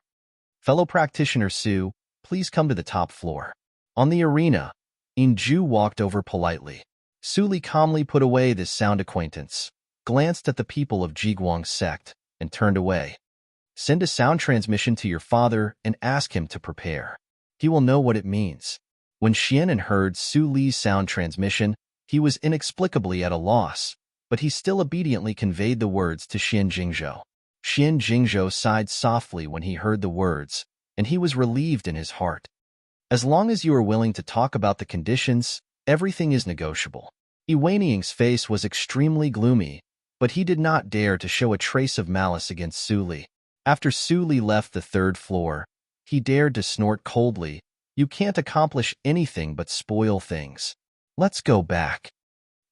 Fellow practitioner Su, please come to the top floor. On the arena, Inju walked over politely. Su Li calmly put away this sound acquaintance, glanced at the people of Jiguang sect, and turned away. Send a sound transmission to your father and ask him to prepare. He will know what it means. When Xian heard Su Li's sound transmission, he was inexplicably at a loss, but he still obediently conveyed the words to Xian Jingzhou. Xian Jingzhou sighed softly when he heard the words, and he was relieved in his heart. As long as you are willing to talk about the conditions, everything is negotiable. Iwaning's face was extremely gloomy, but he did not dare to show a trace of malice against Su Li. After Su Li left the third floor, he dared to snort coldly, "You can't accomplish anything but spoil things. Let's go back."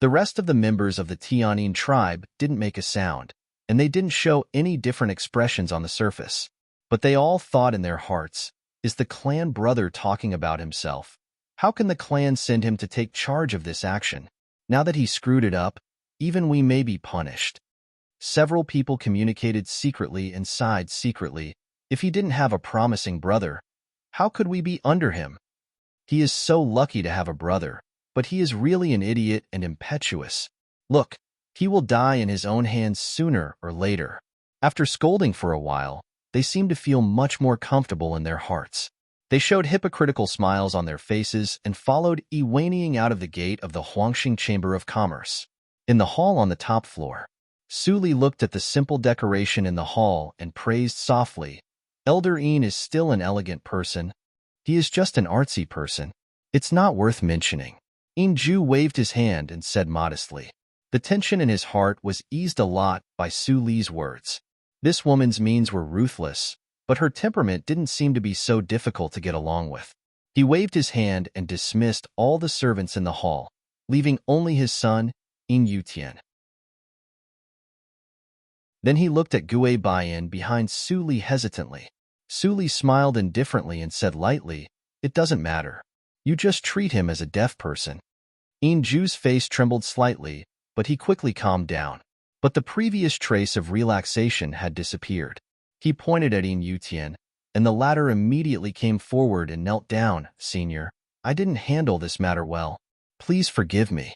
The rest of the members of the Tianyin tribe didn't make a sound, and they didn't show any different expressions on the surface. But they all thought in their hearts, is the clan brother talking about himself? How can the clan send him to take charge of this action? Now that he screwed it up, even we may be punished. Several people communicated secretly and sighed secretly. If he didn't have a promising brother, how could we be under him? He is so lucky to have a brother, but he is really an idiot and impetuous. Look, he will die in his own hands sooner or later. After scolding for a while, they seemed to feel much more comfortable in their hearts. They showed hypocritical smiles on their faces and followed Iwaning out of the gate of the Huangxing Chamber of Commerce. In the hall on the top floor, Su Li looked at the simple decoration in the hall and praised softly, "Elder Yin is still an elegant person. He is just an artsy person. It's not worth mentioning." Inju waved his hand and said modestly. The tension in his heart was eased a lot by Su Li's words. This woman's means were ruthless, but her temperament didn't seem to be so difficult to get along with. He waved his hand and dismissed all the servants in the hall, leaving only his son, In Yutian. Then he looked at Gue Baiyan behind Su Li hesitantly. Su Li smiled indifferently and said lightly, "It doesn't matter. You just treat him as a deaf person." In Ju's face trembled slightly, but he quickly calmed down. But the previous trace of relaxation had disappeared. He pointed at In Yutian, and the latter immediately came forward and knelt down. "Senior, I didn't handle this matter well. Please forgive me."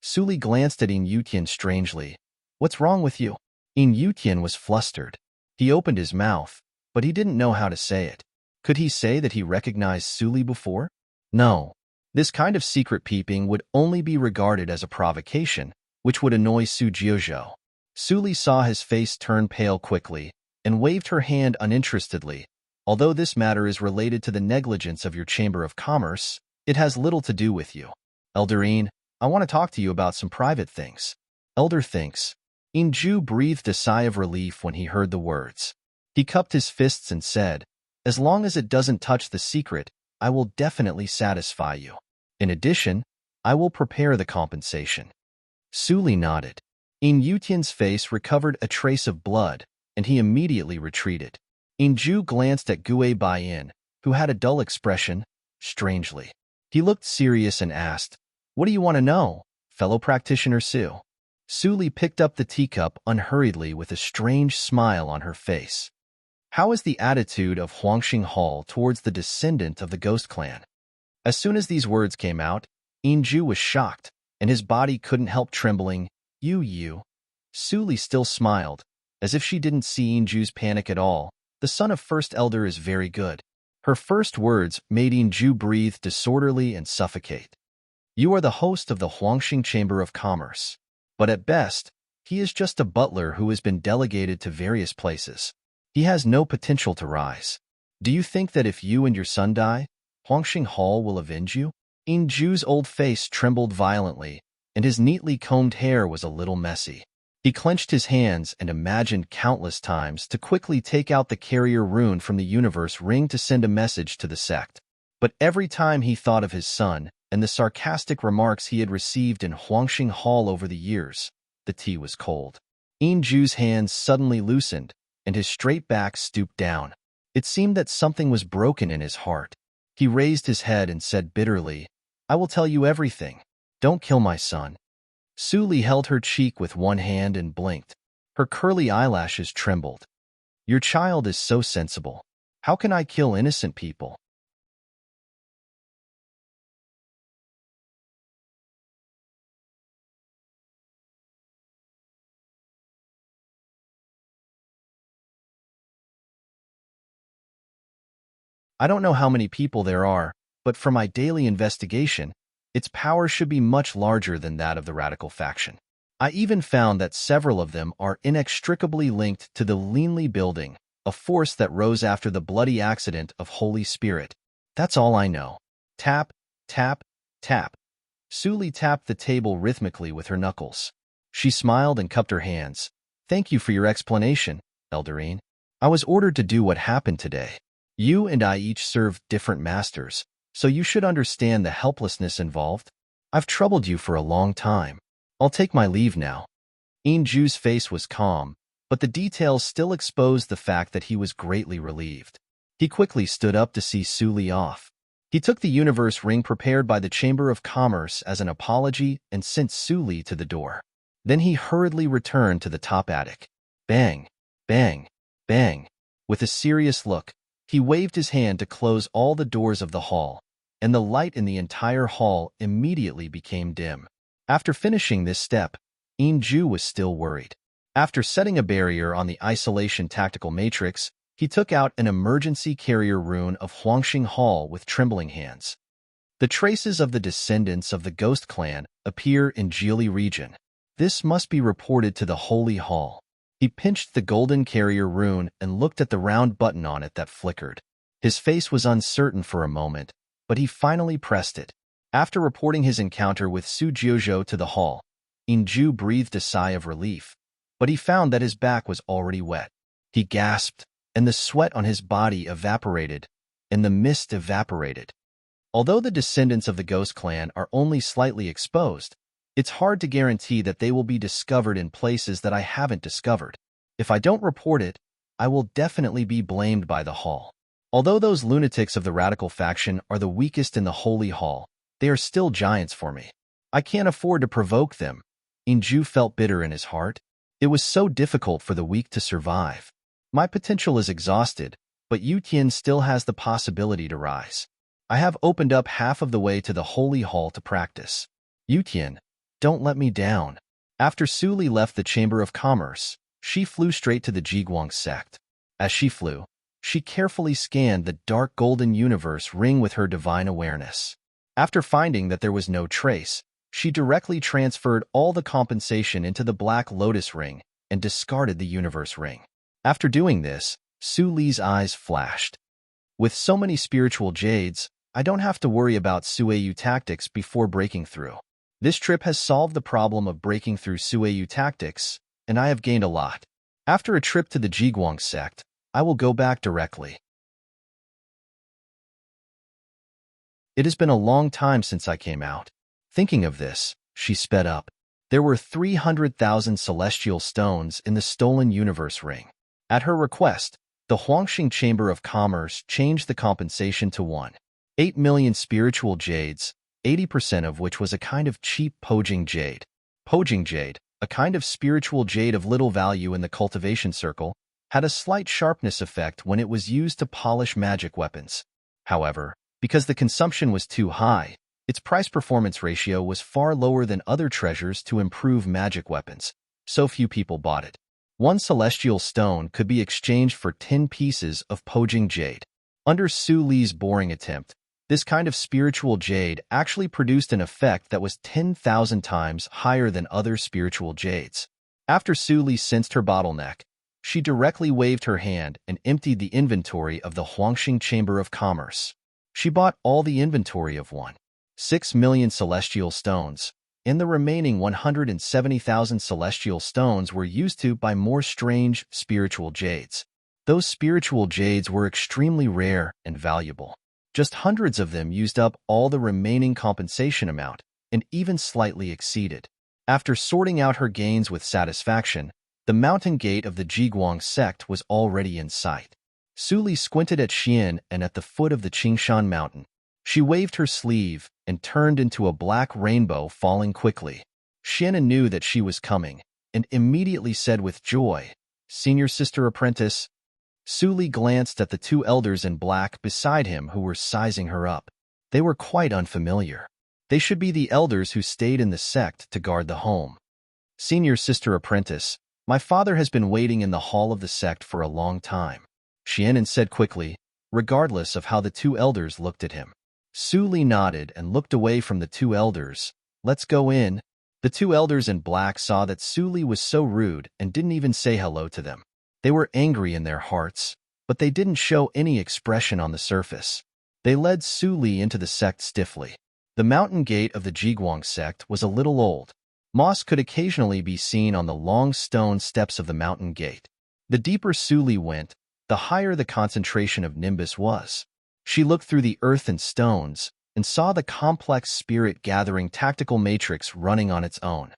Su Li glanced at In Yutian strangely. "What's wrong with you?" In Yutian was flustered. He opened his mouth, but he didn't know how to say it. Could he say that he recognized Su Li before? No. This kind of secret peeping would only be regarded as a provocation, which would annoy Su Jiuzhou. Su Li saw his face turn pale quickly and waved her hand uninterestedly. "Although this matter is related to the negligence of your Chamber of Commerce, it has little to do with you. Elderine, I want to talk to you about some private things." "Elder thinks." Inju breathed a sigh of relief when he heard the words. He cupped his fists and said, "As long as it doesn't touch the secret, I will definitely satisfy you. In addition, I will prepare the compensation." Su Li nodded. In Yutian's face recovered a trace of blood, and he immediately retreated. Inju glanced at Gue Baiyan, who had a dull expression, strangely. He looked serious and asked, "What do you want to know, fellow practitioner Su?" Su Li picked up the teacup unhurriedly with a strange smile on her face. "How is the attitude of Huangxing Hall towards the descendant of the Ghost Clan?" As soon as these words came out, Inju was shocked, and his body couldn't help trembling. You. Su Li still smiled, as if she didn't see Inju's panic at all. "The son of First Elder is very good." Her first words made Inju breathe disorderly and suffocate. "You are the host of the Huangxing Chamber of Commerce. But at best, he is just a butler who has been delegated to various places. He has no potential to rise. Do you think that if you and your son die, Huangxing Hall will avenge you?" Inju's old face trembled violently, and his neatly combed hair was a little messy. He clenched his hands and imagined countless times to quickly take out the carrier rune from the universe ring to send a message to the sect. But every time he thought of his son and the sarcastic remarks he had received in Huangxing Hall over the years, the tea was cold. Inju's hands suddenly loosened, and his straight back stooped down. It seemed that something was broken in his heart. He raised his head and said bitterly, "I will tell you everything. Don't kill my son." Su Li held her cheek with one hand and blinked. Her curly eyelashes trembled. "Your child is so sensible. How can I kill innocent people?" "I don't know how many people there are, but from my daily investigation, its power should be much larger than that of the radical faction. I even found that several of them are inextricably linked to the Linli building, a force that rose after the bloody accident of Holy Spirit. That's all I know." Tap, tap, tap. Su Li tapped the table rhythmically with her knuckles. She smiled and cupped her hands. "Thank you for your explanation, Elderine. I was ordered to do what happened today. You and I each served different masters, so you should understand the helplessness involved. I've troubled you for a long time. I'll take my leave now." Inju's face was calm, but the details still exposed the fact that he was greatly relieved. He quickly stood up to see Su Li off. He took the universe ring prepared by the Chamber of Commerce as an apology and sent Su Li to the door. Then he hurriedly returned to the top attic. Bang, bang, bang. With a serious look, he waved his hand to close all the doors of the hall, and the light in the entire hall immediately became dim. After finishing this step, Inju was still worried. After setting a barrier on the isolation tactical matrix, he took out an emergency carrier rune of Huangxing Hall with trembling hands. The traces of the descendants of the Ghost Clan appear in Jili region. This must be reported to the Holy Hall. He pinched the golden carrier rune and looked at the round button on it that flickered. His face was uncertain for a moment, but he finally pressed it. After reporting his encounter with Su Jiuzhou to the hall, Inju breathed a sigh of relief, but he found that his back was already wet. He gasped and the sweat on his body evaporated, and the mist evaporated. Although the descendants of the Ghost Clan are only slightly exposed, it's hard to guarantee that they will be discovered in places that I haven't discovered. If I don't report it, I will definitely be blamed by the Hall. Although those lunatics of the radical faction are the weakest in the Holy Hall, they are still giants for me. I can't afford to provoke them. Inju felt bitter in his heart. It was so difficult for the weak to survive. My potential is exhausted, but Yutian still has the possibility to rise. I have opened up half of the way to the Holy Hall to practice. Yutian, don't let me down. After Su Li left the Chamber of Commerce, she flew straight to the Jiguang sect. As she flew, she carefully scanned the dark golden universe ring with her divine awareness. After finding that there was no trace, she directly transferred all the compensation into the Black Lotus ring and discarded the universe ring. After doing this, Su Li's eyes flashed. With so many spiritual jades, I don't have to worry about Sueyu tactics before breaking through. This trip has solved the problem of breaking through Sueyu tactics, and I have gained a lot. After a trip to the Jiguang sect, I will go back directly. It has been a long time since I came out. Thinking of this, she sped up. There were 300,000 celestial stones in the stolen universe ring. At her request, the Huangxing Chamber of Commerce changed the compensation to 1.8 million spiritual jades, 80% of which was a kind of cheap Pojing jade. Pojing jade, a kind of spiritual jade of little value in the cultivation circle, had a slight sharpness effect when it was used to polish magic weapons. However, because the consumption was too high, its price-performance ratio was far lower than other treasures to improve magic weapons, so few people bought it. One celestial stone could be exchanged for 10 pieces of Pojing jade. Under Su Li's boring attempt, this kind of spiritual jade actually produced an effect that was 10,000 times higher than other spiritual jades. After Su Li sensed her bottleneck, she directly waved her hand and emptied the inventory of the Huangxing Chamber of Commerce. She bought all the inventory of 1.6 million celestial stones, and the remaining 170,000 celestial stones were used to buy more strange spiritual jades. Those spiritual jades were extremely rare and valuable. Just hundreds of them used up all the remaining compensation amount, and even slightly exceeded. After sorting out her gains with satisfaction, the mountain gate of the Jiguang sect was already in sight. Su Li squinted at Xian and at the foot of the Qingshan mountain. She waved her sleeve and turned into a black rainbow falling quickly. Xian knew that she was coming, and immediately said with joy, "Senior sister apprentice." Su Li glanced at the two elders in black beside him who were sizing her up. They were quite unfamiliar. They should be the elders who stayed in the sect to guard the home. "Senior sister apprentice, my father has been waiting in the hall of the sect for a long time," Xianan said quickly, regardless of how the two elders looked at him. Su Li nodded and looked away from the two elders. "Let's go in." The two elders in black saw that Su Li was so rude and didn't even say hello to them. They were angry in their hearts, but they didn't show any expression on the surface. They led Su Li into the sect stiffly. The mountain gate of the Jiguang sect was a little old. Moss could occasionally be seen on the long stone steps of the mountain gate. The deeper Su Li went, the higher the concentration of nimbus was. She looked through the earth and stones and saw the complex spirit-gathering tactical matrix running on its own.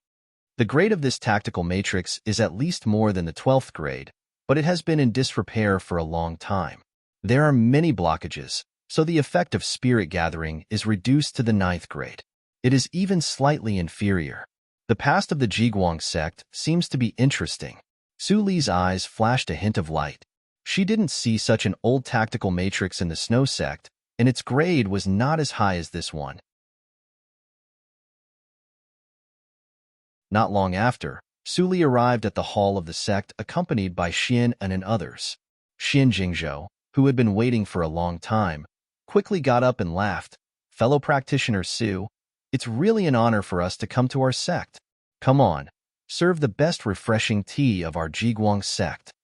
The grade of this tactical matrix is at least more than the 12th grade, but it has been in disrepair for a long time. There are many blockages, so the effect of spirit gathering is reduced to the 9th grade. It is even slightly inferior. The past of the Jiguang sect seems to be interesting. Su Li's eyes flashed a hint of light. She didn't see such an old tactical matrix in the Snow sect, and its grade was not as high as this one. Not long after, Su Li arrived at the hall of the sect accompanied by Xian and others. Xian Jingzhou, who had been waiting for a long time, quickly got up and laughed. "Fellow practitioner Su, it's really an honor for us to come to our sect. Come on, serve the best refreshing tea of our Jiguang sect."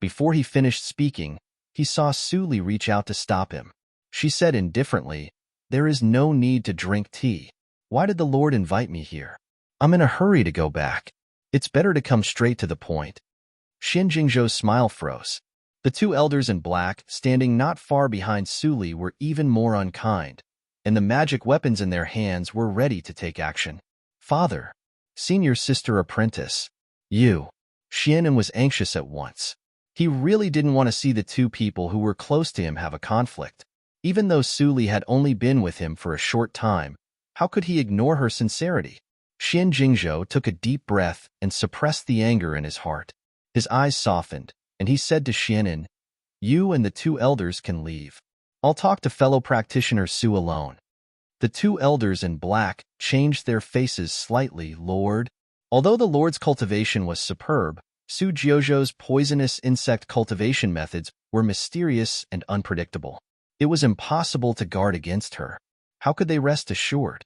Before he finished speaking, he saw Su Li reach out to stop him. She said indifferently, "There is no need to drink tea. Why did the Lord invite me here? I'm in a hurry to go back. It's better to come straight to the point." Xin Jingzhou's smile froze. The two elders in black, standing not far behind Suli, were even more unkind, and the magic weapons in their hands were ready to take action. Father, senior sister apprentice, you. Xianan was anxious at once. He really didn't want to see the two people who were close to him have a conflict. Even though Suli had only been with him for a short time, how could he ignore her sincerity? Xian Jingzhou took a deep breath and suppressed the anger in his heart. His eyes softened, and he said to Xianan, "You and the two elders can leave. I'll talk to fellow practitioner Su alone." The two elders in black changed their faces slightly. Lord. Although the Lord's cultivation was superb, Su Jiuzhou's poisonous insect cultivation methods were mysterious and unpredictable. It was impossible to guard against her. How could they rest assured?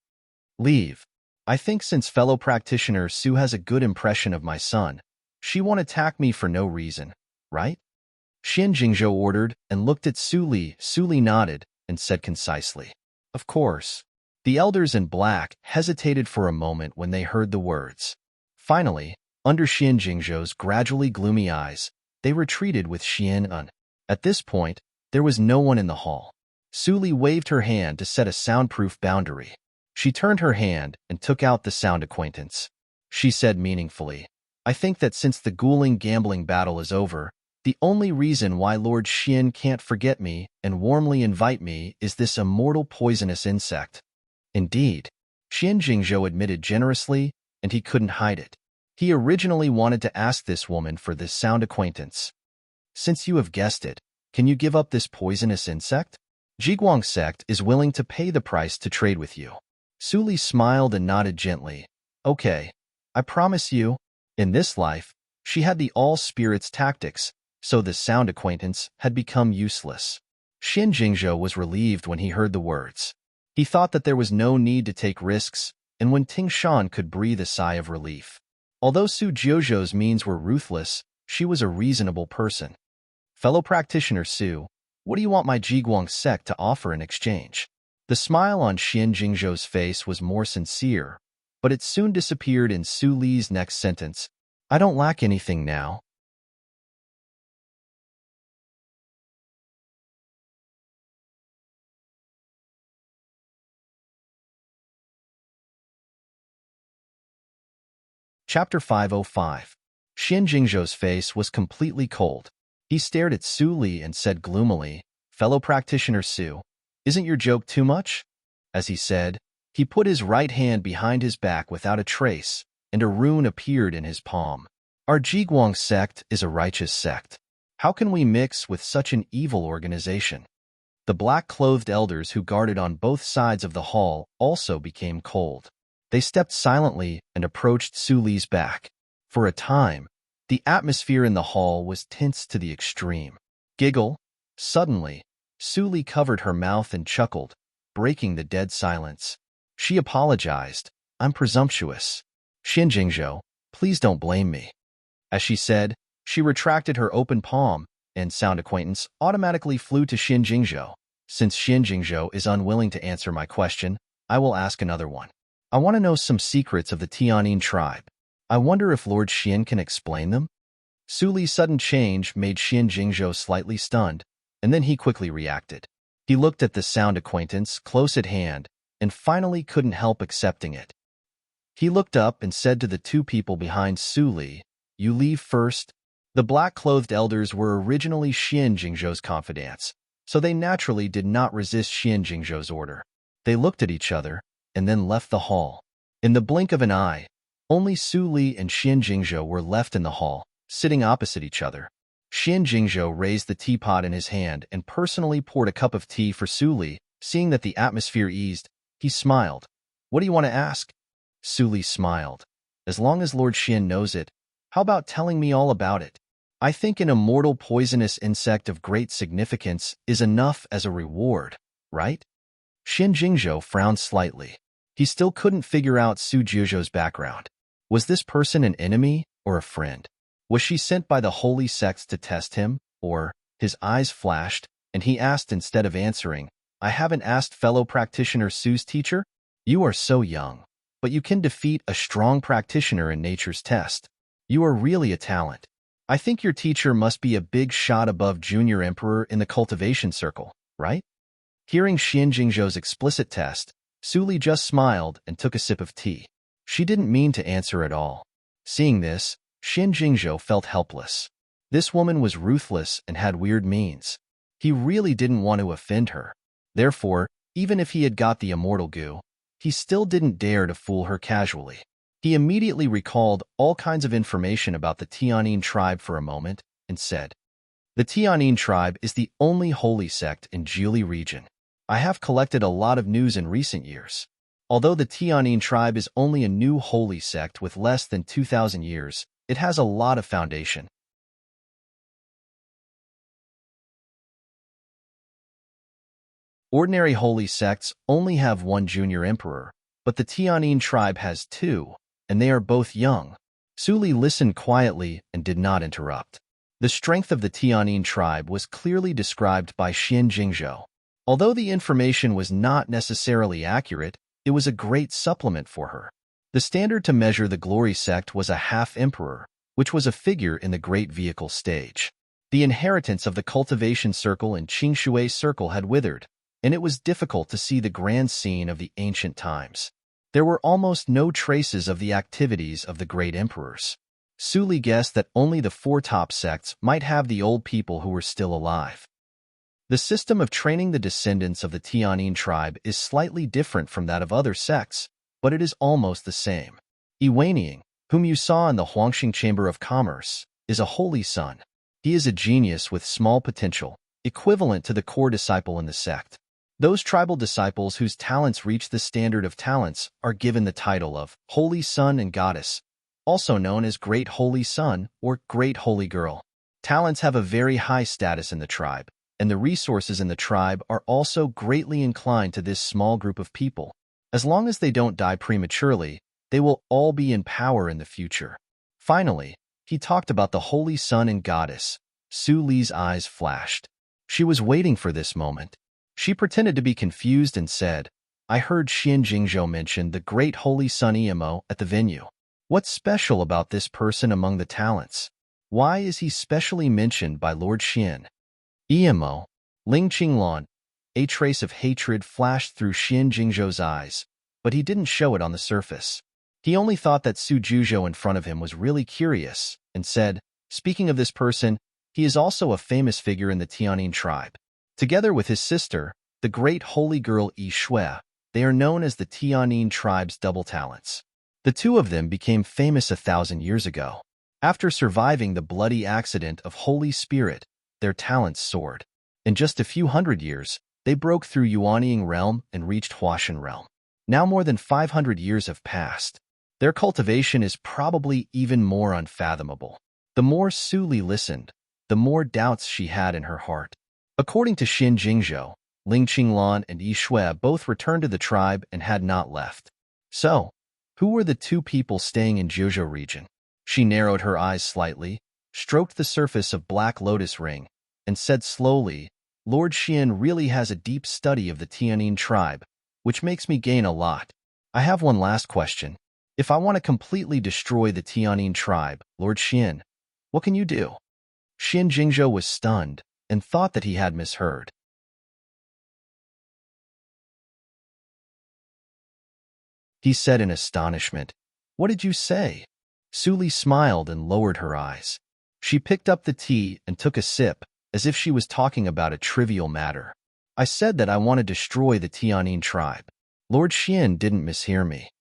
Leave. I think since fellow practitioner Su has a good impression of my son, she won't attack me for no reason, right? Xian Jingzhou ordered and looked at Suli. Suli nodded and said concisely, "Of course." The elders in black hesitated for a moment when they heard the words. Finally, under Xian Jingzhou's gradually gloomy eyes, they retreated with Xianan. At this point, there was no one in the hall. Suli waved her hand to set a soundproof boundary. She turned her hand and took out the sound acquaintance. She said meaningfully, "I think that since the ghouling gambling battle is over, the only reason why Lord Xian can't forget me and warmly invite me is this immortal poisonous insect." Indeed, Xian Jingzhou admitted generously, and he couldn't hide it. He originally wanted to ask this woman for this sound acquaintance. "Since you have guessed it, can you give up this poisonous insect? Jiguang sect is willing to pay the price to trade with you." Suli smiled and nodded gently. "Okay, I promise you." In this life, she had the all-spirits tactics, so the sound acquaintance had become useless. Xian Jingzhou was relieved when he heard the words. He thought that there was no need to take risks, and when Ting Shan could breathe a sigh of relief. Although Su Jiuzhou's means were ruthless, she was a reasonable person. "Fellow practitioner Su, what do you want my Jiguang sect to offer in exchange?" The smile on Xian Jingzhou's face was more sincere, but it soon disappeared in Su Li's next sentence. "I don't lack anything now." Chapter 505. Xian Jingzhou's face was completely cold. He stared at Su Li and said gloomily, "Fellow practitioner Su, isn't your joke too much?" As he said, he put his right hand behind his back without a trace, and a rune appeared in his palm. "Our Jiguang sect is a righteous sect. How can we mix with such an evil organization?" The black-clothed elders who guarded on both sides of the hall also became cold. They stepped silently and approached Su Li's back. For a time, the atmosphere in the hall was tense to the extreme. Giggle. Suddenly, Su Li covered her mouth and chuckled, breaking the dead silence. She apologized. "I'm presumptuous. Xian Jingzhou, please don't blame me." As she said, she retracted her open palm, and sound acquaintance automatically flew to Xian Jingzhou. "Since Xian Jingzhou is unwilling to answer my question, I will ask another one. I want to know some secrets of the Tianyin tribe. I wonder if Lord Xian can explain them?" Su Li's sudden change made Xian Jingzhou slightly stunned, and then he quickly reacted. He looked at the sound acquaintance close at hand and finally couldn't help accepting it. He looked up and said to the two people behind Su Li, "You leave first." The black-clothed elders were originally Xian Jingzhou's confidants, so they naturally did not resist Xian Jingzhou's order. They looked at each other and then left the hall. In the blink of an eye, only Su Li and Xian Jingzhou were left in the hall, sitting opposite each other. Xian Jingzhou raised the teapot in his hand and personally poured a cup of tea for Su Li. Seeing that the atmosphere eased, he smiled. "What do you want to ask?" Su Li smiled. "As long as Lord Xian knows it, how about telling me all about it? I think an immortal poisonous insect of great significance is enough as a reward, right?" Xian Jingzhou frowned slightly. He still couldn't figure out Su Jiuzhou's background. Was this person an enemy or a friend? Was she sent by the holy sects to test him, or? His eyes flashed, and he asked instead of answering, "I haven't asked fellow practitioner Su's teacher? You are so young, but you can defeat a strong practitioner in nature's test. You are really a talent. I think your teacher must be a big shot above junior emperor in the cultivation circle, right? Hearing Xian Jingzhou's explicit test, Su Li just smiled and took a sip of tea. She didn't mean to answer at all. Seeing this, Xian Jingzhou felt helpless. This woman was ruthless and had weird means. He really didn't want to offend her. Therefore, even if he had got the immortal goo, he still didn't dare to fool her casually. He immediately recalled all kinds of information about the Tianyin tribe for a moment and said, "The Tianyin tribe is the only holy sect in Jiuli region. I have collected a lot of news in recent years. Although the Tianyin tribe is only a new holy sect with less than 2,000 years, it has a lot of foundation. Ordinary holy sects only have one junior emperor, but the Tianyin tribe has two, and they are both young." Su Li listened quietly and did not interrupt. The strength of the Tianyin tribe was clearly described by Xian Jingzhou. Although the information was not necessarily accurate, it was a great supplement for her. The standard to measure the glory sect was a half-emperor, which was a figure in the great vehicle stage. The inheritance of the cultivation circle and Qingshui circle had withered, and it was difficult to see the grand scene of the ancient times. There were almost no traces of the activities of the great emperors. Su Li guessed that only the four top sects might have the old people who were still alive. The system of training the descendants of the Tianyin tribe is slightly different from that of other sects, but it is almost the same. Iwaniang, whom you saw in the Huangxing Chamber of Commerce, is a holy son. He is a genius with small potential, equivalent to the core disciple in the sect. Those tribal disciples whose talents reach the standard of talents are given the title of Holy Son and Goddess, also known as Great Holy Son or Great Holy Girl. Talents have a very high status in the tribe, and the resources in the tribe are also greatly inclined to this small group of people. As long as they don't die prematurely, they will all be in power in the future. Finally, he talked about the Holy Son and Goddess. Su Li's eyes flashed. She was waiting for this moment. She pretended to be confused and said, "I heard Xian Jingzhou mention the Great Holy Son Emo at the venue. What's special about this person among the talents? Why is he specially mentioned by Lord Xian?" Emo, Ling Qinglan. A trace of hatred flashed through Xian Jingzhou's eyes, but he didn't show it on the surface. He only thought that Su Juzhou in front of him was really curious, and said, "Speaking of this person, he is also a famous figure in the Tianyin tribe. Together with his sister, the great holy girl Yi Shui, they are known as the Tianyin tribe's double talents. The two of them became famous 1,000 years ago. After surviving the bloody accident of Holy Spirit, their talents soared. In just a few hundred years, they broke through Yuanying realm and reached Huashan realm. Now more than 500 years have passed. Their cultivation is probably even more unfathomable." The more Su Li listened, the more doubts she had in her heart. According to Xian Jingzhou, Ling Qinglan and Yi Shui both returned to the tribe and had not left. So, who were the two people staying in Jiuzhou region? She narrowed her eyes slightly, stroked the surface of Black Lotus Ring, and said slowly, "Lord Xian really has a deep study of the Tianyin tribe, which makes me gain a lot. I have one last question. If I want to completely destroy the Tianyin tribe, Lord Xian, what can you do?" Xian Jingzhou was stunned and thought that he had misheard. He said in astonishment, "What did you say?" Su Li smiled and lowered her eyes. She picked up the tea and took a sip, as if she was talking about a trivial matter. "I said that I want to destroy the Tianyin tribe." Lord Xian didn't mishear me.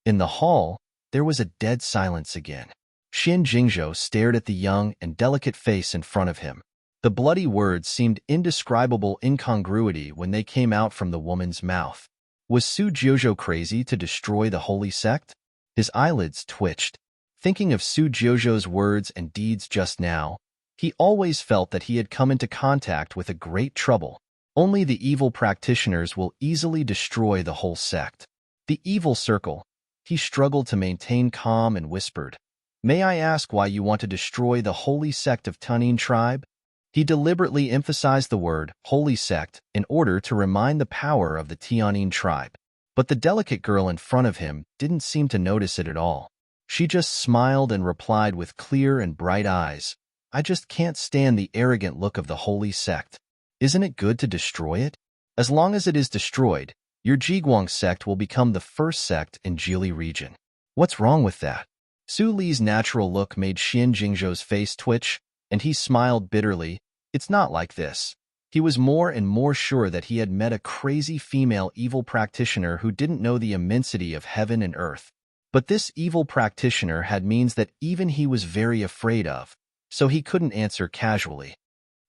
In the hall, there was a dead silence again. Xian Jingzhou stared at the young and delicate face in front of him. The bloody words seemed indescribable incongruity when they came out from the woman's mouth. Was Su Juzhou crazy to destroy the holy sect? His eyelids twitched. Thinking of Su Juzhou's words and deeds just now, he always felt that he had come into contact with a great trouble. Only the evil practitioners will easily destroy the whole sect. The evil circle. He struggled to maintain calm and whispered, "May I ask why you want to destroy the holy sect of Tianyin tribe?" He deliberately emphasized the word holy sect in order to remind the power of the Tianyin tribe. But the delicate girl in front of him didn't seem to notice it at all. She just smiled and replied with clear and bright eyes, I just can't stand the arrogant look of the holy sect. Isn't it good to destroy it? As long as it is destroyed, your Jiguang sect will become the first sect in Jili region. What's wrong with that? Su Li's natural look made Xian Jingzhou's face twitch, and he smiled bitterly. It's not like this. He was more and more sure that he had met a crazy female evil practitioner who didn't know the immensity of heaven and earth. But this evil practitioner had means that even he was very afraid of, so he couldn't answer casually.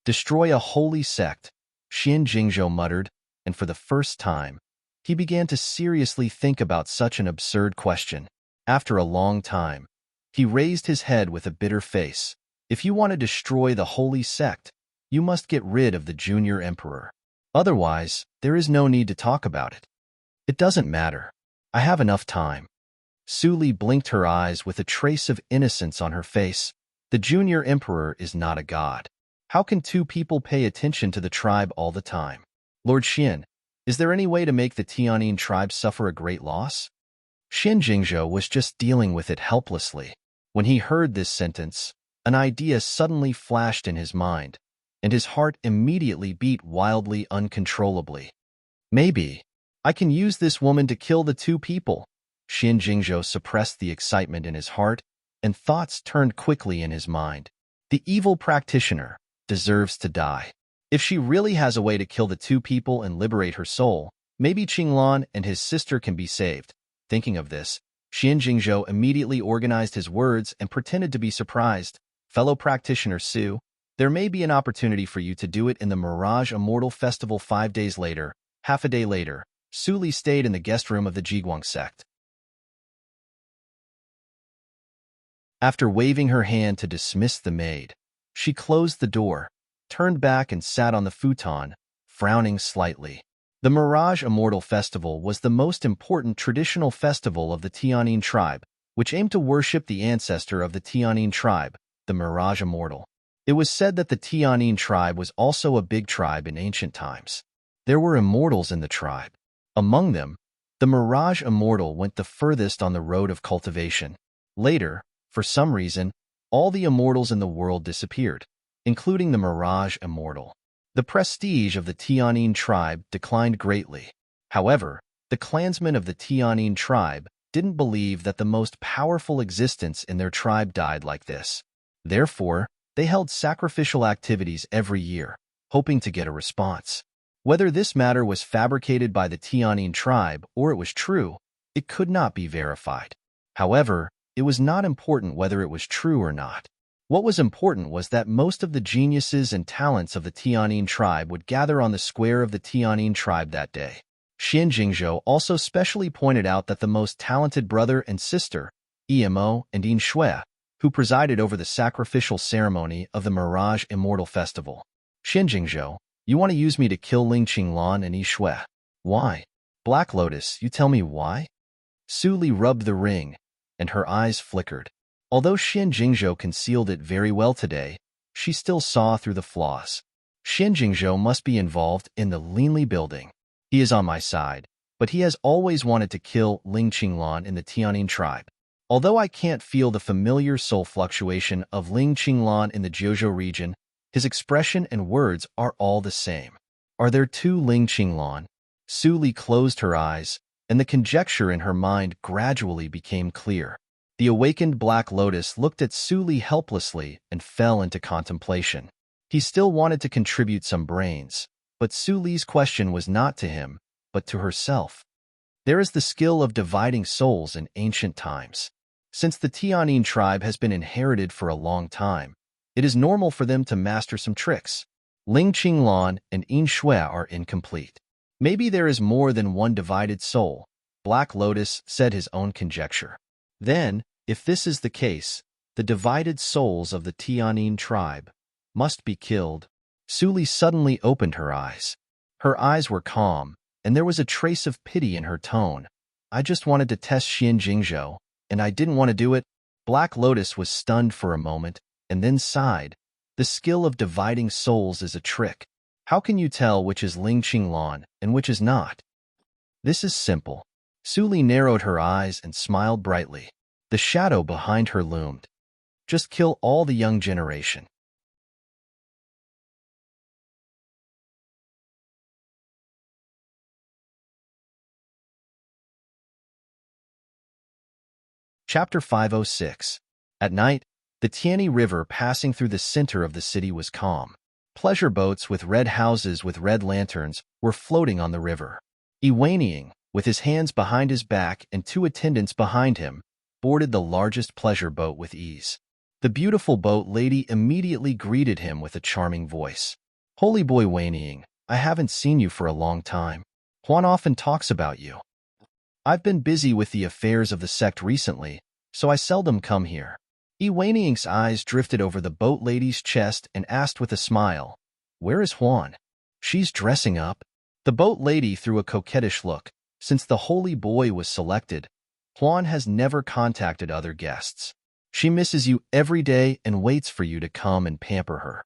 Destroy a holy sect, Xian Jingzhou muttered, and for the first time, he began to seriously think about such an absurd question. After a long time, he raised his head with a bitter face. If you want to destroy the holy sect, you must get rid of the junior emperor. Otherwise, there is no need to talk about it. It doesn't matter. I have enough time. Su Li blinked her eyes with a trace of innocence on her face. The junior emperor is not a god. How can two people pay attention to the tribe all the time? Lord Xian, is there any way to make the Tianyin tribe suffer a great loss? Xian Jingzhou was just dealing with it helplessly. When he heard this sentence, an idea suddenly flashed in his mind, and his heart immediately beat wildly, uncontrollably. Maybe I can use this woman to kill the two people. Xian Jingzhou suppressed the excitement in his heart, and thoughts turned quickly in his mind. The evil practitioner deserves to die. If she really has a way to kill the two people and liberate her soul, maybe Qinglan and his sister can be saved. Thinking of this, Xian Jingzhou immediately organized his words and pretended to be surprised. Fellow practitioner Su, there may be an opportunity for you to do it in the Mirage Immortal Festival 5 days later. Half a day later, Su Li stayed in the guest room of the Jiguang sect. After waving her hand to dismiss the maid, she closed the door, turned back and sat on the futon, frowning slightly. The Mirage Immortal Festival was the most important traditional festival of the Tianyin tribe, which aimed to worship the ancestor of the Tianyin tribe, the Mirage Immortal. It was said that the Tianyin tribe was also a big tribe in ancient times. There were immortals in the tribe. Among them, the Mirage Immortal went the furthest on the road of cultivation. Later, for some reason, all the immortals in the world disappeared, including the Mirage Immortal. The prestige of the Tianyin tribe declined greatly. However, the clansmen of the Tianyin tribe didn't believe that the most powerful existence in their tribe died like this. Therefore, they held sacrificial activities every year, hoping to get a response. Whether this matter was fabricated by the Tianyin tribe or it was true, it could not be verified. However, it was not important whether it was true or not. What was important was that most of the geniuses and talents of the Tianyin tribe would gather on the square of the Tianyin tribe that day. Xian Jingzhou also specially pointed out that the most talented brother and sister, Emo and Yin Shui, who presided over the sacrificial ceremony of the Mirage Immortal Festival. Xian Jingzhou, you want to use me to kill Ling Qinglan and Yi Shui. Why? Black Lotus, you tell me why? Su Li rubbed the ring, and her eyes flickered. Although Xian Jingzhou concealed it very well today, she still saw through the flaws. Xian Jingzhou must be involved in the Linli building. He is on my side, but he has always wanted to kill Ling Qinglan in the Tianyin tribe. Although I can't feel the familiar soul fluctuation of Ling Qinglan in the Jiuzhou region, his expression and words are all the same. Are there two Ling Qinglan? Su Li closed her eyes, and the conjecture in her mind gradually became clear. The awakened Black Lotus looked at Su Li helplessly and fell into contemplation. He still wanted to contribute some brains, but Su Li's question was not to him, but to herself. There is the skill of dividing souls in ancient times. Since the Tianyin tribe has been inherited for a long time, it is normal for them to master some tricks. Ling Qinglan and Yin Shui are incomplete. Maybe there is more than one divided soul, Black Lotus said his own conjecture. Then, if this is the case, the divided souls of the Tianyin tribe must be killed. Su Li suddenly opened her eyes. Her eyes were calm, and there was a trace of pity in her tone. I just wanted to test Xian Jingzhou, and I didn't want to do it. Black Lotus was stunned for a moment, and then sighed. The skill of dividing souls is a trick. How can you tell which is Ling Qinglan and which is not? This is simple. Su Li narrowed her eyes and smiled brightly. The shadow behind her loomed. Just kill all the young generation. Chapter 506. At night, the Tiani River passing through the center of the city was calm. Pleasure boats with red houses with red lanterns were floating on the river. Iwaning, with his hands behind his back and 2 attendants behind him, boarded the largest pleasure boat with ease. The beautiful boat lady immediately greeted him with a charming voice. "Holy boy Wanying, I haven't seen you for a long time. Juan often talks about you. I've been busy with the affairs of the sect recently, so I seldom come here." Iwaning's eyes drifted over the boat lady's chest and asked with a smile, "Where is Juan?" "She's dressing up." The boat lady threw a coquettish look. Since the holy boy was selected, Juan has never contacted other guests. She misses you every day and waits for you to come and pamper her.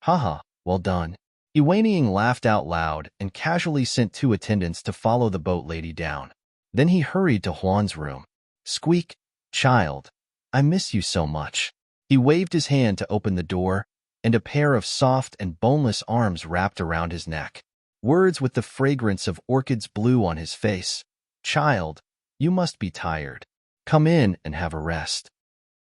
Haha, well done. Iwaning laughed out loud and casually sent 2 attendants to follow the boat lady down. Then he hurried to Juan's room. "Squeak, child, I miss you so much." He waved his hand to open the door, and a pair of soft and boneless arms wrapped around his neck. Words with the fragrance of orchids blew on his face. "Child, you must be tired. Come in and have a rest."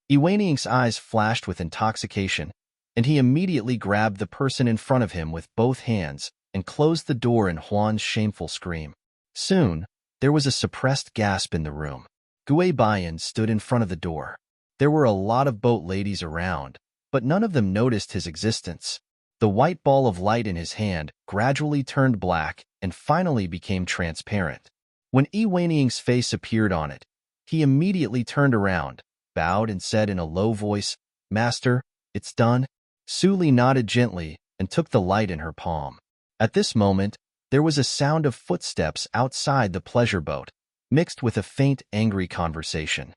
Iwaning's eyes flashed with intoxication, and he immediately grabbed the person in front of him with both hands and closed the door in Juan's shameful scream. Soon, there was a suppressed gasp in the room. Gue Bayan stood in front of the door. There were a lot of boat ladies around, but none of them noticed his existence. The white ball of light in his hand gradually turned black and finally became transparent. When Iwaning's face appeared on it, he immediately turned around, bowed and said in a low voice, "Master, it's done." Suli nodded gently and took the light in her palm. At this moment, there was a sound of footsteps outside the pleasure boat, mixed with a faint, angry conversation.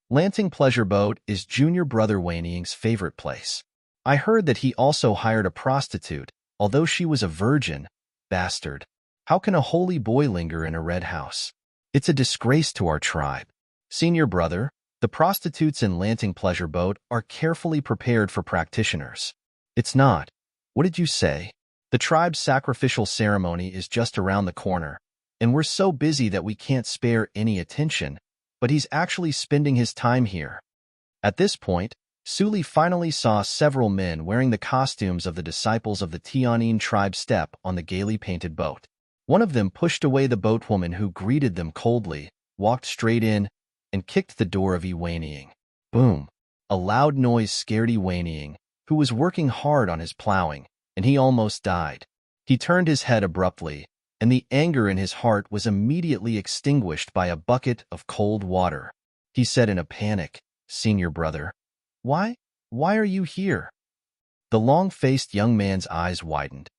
Lanting Pleasure Boat is Junior Brother Waning's favorite place. I heard that he also hired a prostitute, although she was a virgin. Bastard. How can a holy boy linger in a red house? It's a disgrace to our tribe. Senior Brother, the prostitutes in Lanting Pleasure Boat are carefully prepared for practitioners. It's not. What did you say? The tribe's sacrificial ceremony is just around the corner, and we're so busy that we can't spare any attention, but he's actually spending his time here. At this point, Suli finally saw several men wearing the costumes of the disciples of the Tianin tribe step on the gaily painted boat. One of them pushed away the boatwoman who greeted them coldly, walked straight in, and kicked the door of Iwaning. Boom! A loud noise scared Iwaning, who was working hard on his plowing, and he almost died. He turned his head abruptly, and the anger in his heart was immediately extinguished by a bucket of cold water. He said in a panic, "Senior Brother, why are you here?" The long-faced young man's eyes widened.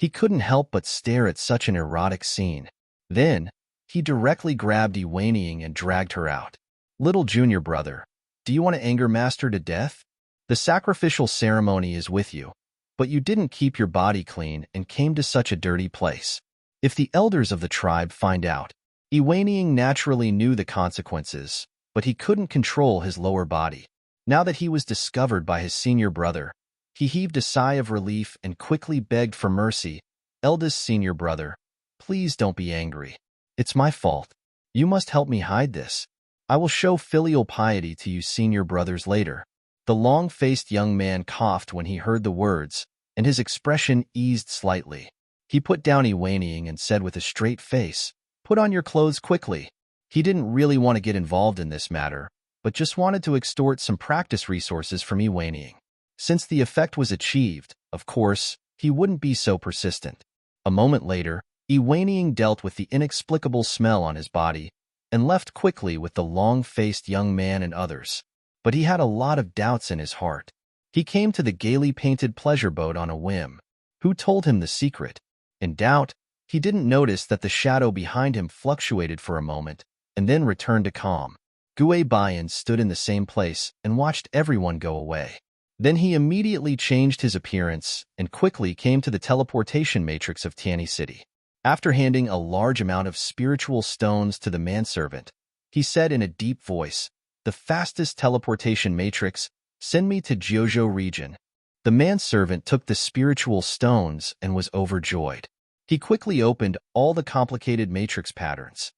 He couldn't help but stare at such an erotic scene. Then, he directly grabbed Iwaning and dragged her out. "Little Junior Brother, do you want to anger Master to death? The sacrificial ceremony is with you, but you didn't keep your body clean and came to such a dirty place. If the elders of the tribe find out..." Iwaning naturally knew the consequences, but he couldn't control his lower body. Now that he was discovered by his senior brother, he heaved a sigh of relief and quickly begged for mercy. "Eldest senior brother, please don't be angry. It's my fault. You must help me hide this. I will show filial piety to you senior brothers later." The long-faced young man coughed when he heard the words, and his expression eased slightly. He put down Iwaning and said with a straight face, "Put on your clothes quickly." He didn't really want to get involved in this matter, but just wanted to extort some practice resources from Iwaning. Since the effect was achieved, of course, he wouldn't be so persistent. A moment later, Iwaning dealt with the inexplicable smell on his body and left quickly with the long-faced young man and others. But he had a lot of doubts in his heart. He came to the gaily painted pleasure boat on a whim. Who told him the secret? In doubt, he didn't notice that the shadow behind him fluctuated for a moment and then returned to calm. Gue Bayan stood in the same place and watched everyone go away. Then he immediately changed his appearance and quickly came to the teleportation matrix of Tiani City. After handing a large amount of spiritual stones to the manservant, he said in a deep voice, "The fastest teleportation matrix, send me to Jojo region." The manservant took the spiritual stones and was overjoyed. He quickly opened all the complicated matrix patterns.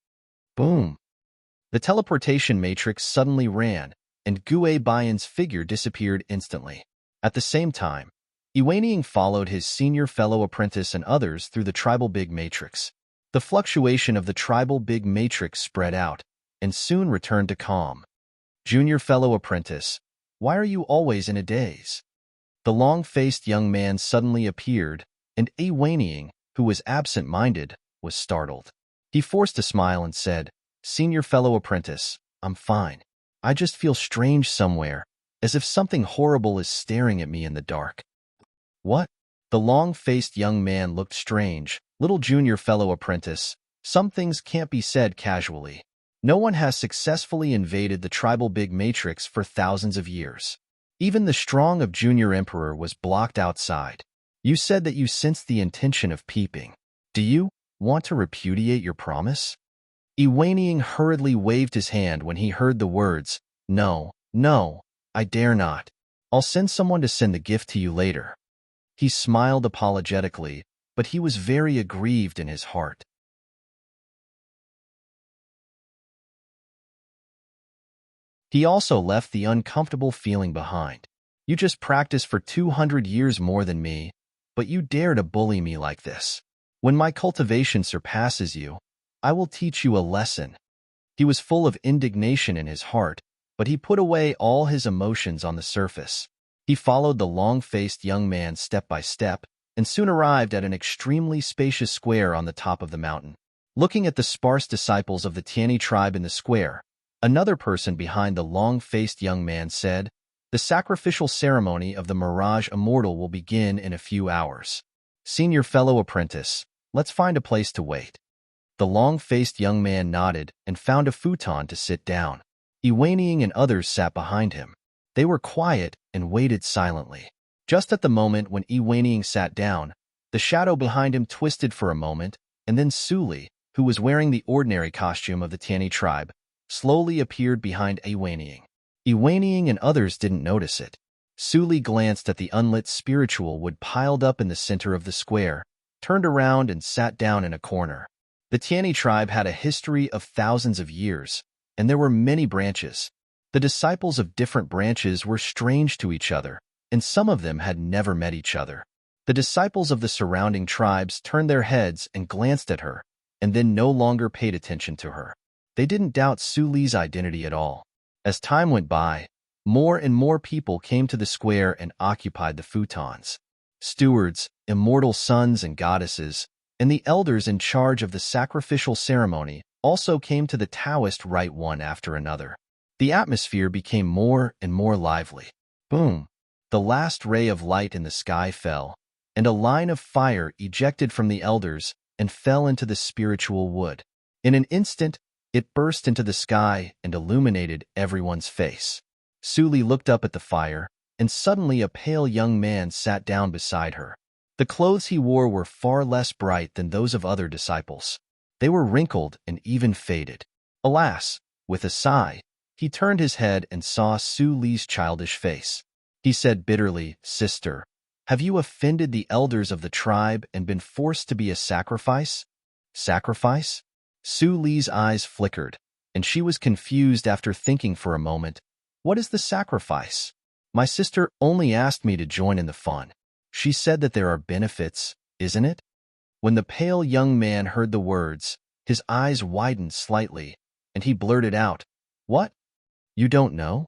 Boom! The teleportation matrix suddenly ran, and Gue Bayan's figure disappeared instantly. At the same time, Iwaning followed his senior fellow apprentice and others through the tribal big matrix. The fluctuation of the tribal big matrix spread out, and soon returned to calm. Junior fellow apprentice, why are you always in a daze? The long-faced young man suddenly appeared, and Iwaning, who was absent-minded, was startled. He forced a smile and said, Senior fellow apprentice, I'm fine. I just feel strange somewhere, as if something horrible is staring at me in the dark. What? The long-faced young man looked strange. Little junior fellow apprentice, some things can't be said casually. No one has successfully invaded the tribal big matrix for thousands of years. Even the strong of junior emperor was blocked outside. You said that you sensed the intention of peeping. Do you want to repudiate your promise? Iwaning hurriedly waved his hand when he heard the words, No, no, I dare not. I'll send someone to send the gift to you later. He smiled apologetically, but he was very aggrieved in his heart. He also left the uncomfortable feeling behind. You just practiced for 200 years more than me, but you dare to bully me like this. When my cultivation surpasses you, I will teach you a lesson. He was full of indignation in his heart, but he put away all his emotions on the surface. He followed the long-faced young man step by step, and soon arrived at an extremely spacious square on the top of the mountain. Looking at the sparse disciples of the Tiani tribe in the square, another person behind the long-faced young man said, The sacrificial ceremony of the Mirage Immortal will begin in a few hours. Senior fellow apprentice, let's find a place to wait. The long-faced young man nodded and found a futon to sit down. Iwaning and others sat behind him. They were quiet and waited silently. Just at the moment when Iwaning sat down, the shadow behind him twisted for a moment, and then Suli, who was wearing the ordinary costume of the Tiani tribe, slowly appeared behind Iwaning. Iwaning and others didn't notice it. Suli glanced at the unlit spiritual wood piled up in the center of the square, turned around and sat down in a corner. The Tiani tribe had a history of thousands of years, and there were many branches. The disciples of different branches were strange to each other, and some of them had never met each other. The disciples of the surrounding tribes turned their heads and glanced at her, and then no longer paid attention to her. They didn't doubt Suli's identity at all. As time went by, more and more people came to the square and occupied the futons. Stewards, immortal sons and goddesses, and the elders in charge of the sacrificial ceremony also came to the Taoist rite one after another. The atmosphere became more and more lively. Boom! The last ray of light in the sky fell, and a line of fire ejected from the elders and fell into the spiritual wood. In an instant, it burst into the sky and illuminated everyone's face. Suli looked up at the fire, and suddenly a pale young man sat down beside her. The clothes he wore were far less bright than those of other disciples. They were wrinkled and even faded. Alas, with a sigh, he turned his head and saw Suli's childish face. He said bitterly, Sister, have you offended the elders of the tribe and been forced to be a sacrifice? Sacrifice? Suli's eyes flickered, and she was confused after thinking for a moment. What is the sacrifice? My sister only asked me to join in the fun. She said that there are benefits, isn't it? When the pale young man heard the words, his eyes widened slightly, and he blurted out, What? You don't know?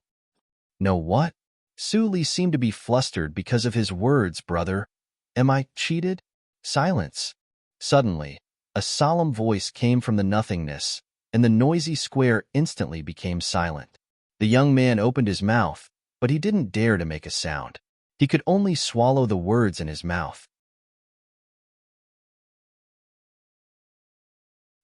Know what? Suli seemed to be flustered because of his words, brother. Am I cheated? Silence. Suddenly, a solemn voice came from the nothingness, and the noisy square instantly became silent. The young man opened his mouth, but he didn't dare to make a sound. He could only swallow the words in his mouth.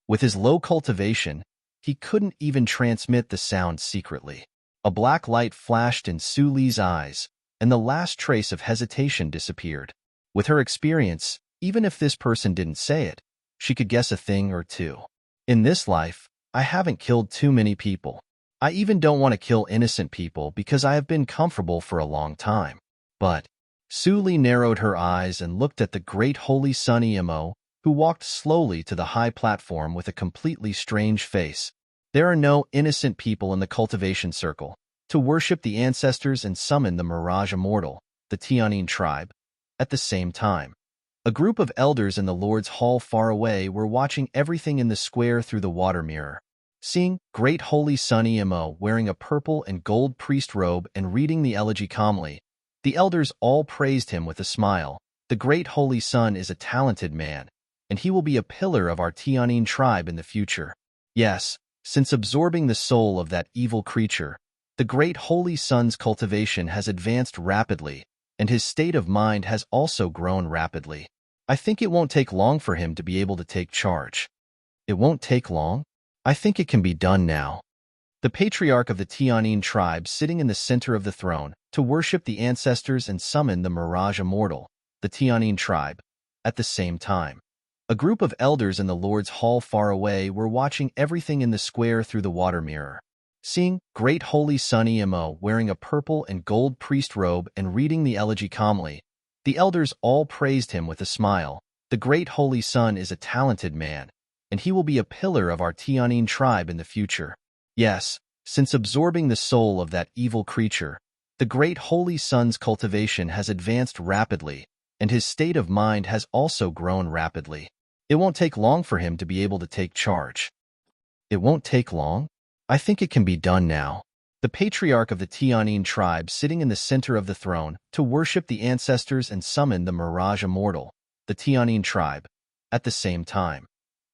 With his low cultivation, he couldn't even transmit the sound secretly. A black light flashed in Suli's eyes, and the last trace of hesitation disappeared. With her experience, even if this person didn't say it, she could guess a thing or two. In this life, I haven't killed too many people. I even don't want to kill innocent people because I have been comfortable for a long time. But Suli narrowed her eyes and looked at the great holy son Emo, who who walked slowly to the high platform with a completely strange face. There are no innocent people in the cultivation circle. To worship the ancestors and summon the Mirage Immortal, the Tianyin tribe. At the same time, a group of elders in the Lord's Hall far away were watching everything in the square through the water mirror. Seeing Great Holy Sun Emo wearing a purple and gold priest robe and reading the elegy calmly, the elders all praised him with a smile. The Great Holy Sun is a talented man, and he will be a pillar of our Tianyin tribe in the future. Yes, since absorbing the soul of that evil creature, the Great Holy Sun's cultivation has advanced rapidly, and his state of mind has also grown rapidly. I think it won't take long for him to be able to take charge. It won't take long? I think it can be done now. The patriarch of the Tianyin tribe sitting in the center of the throne to worship the ancestors and summon the Mirage Immortal, the Tianyin tribe. At the same time, a group of elders in the Lord's Hall far away were watching everything in the square through the water mirror. Seeing Great Holy Sun Emo wearing a purple and gold priest robe and reading the elegy calmly, the elders all praised him with a smile. The Great Holy Sun is a talented man, and he will be a pillar of our Tianyin tribe in the future. Yes, since absorbing the soul of that evil creature, the Great Holy Sun's cultivation has advanced rapidly, and his state of mind has also grown rapidly. It won't take long for him to be able to take charge. It won't take long? I think it can be done now. The patriarch of the Tianyin tribe sitting in the center of the throne to worship the ancestors and summon the Mirage Immortal, the Tianyin tribe. At the same time,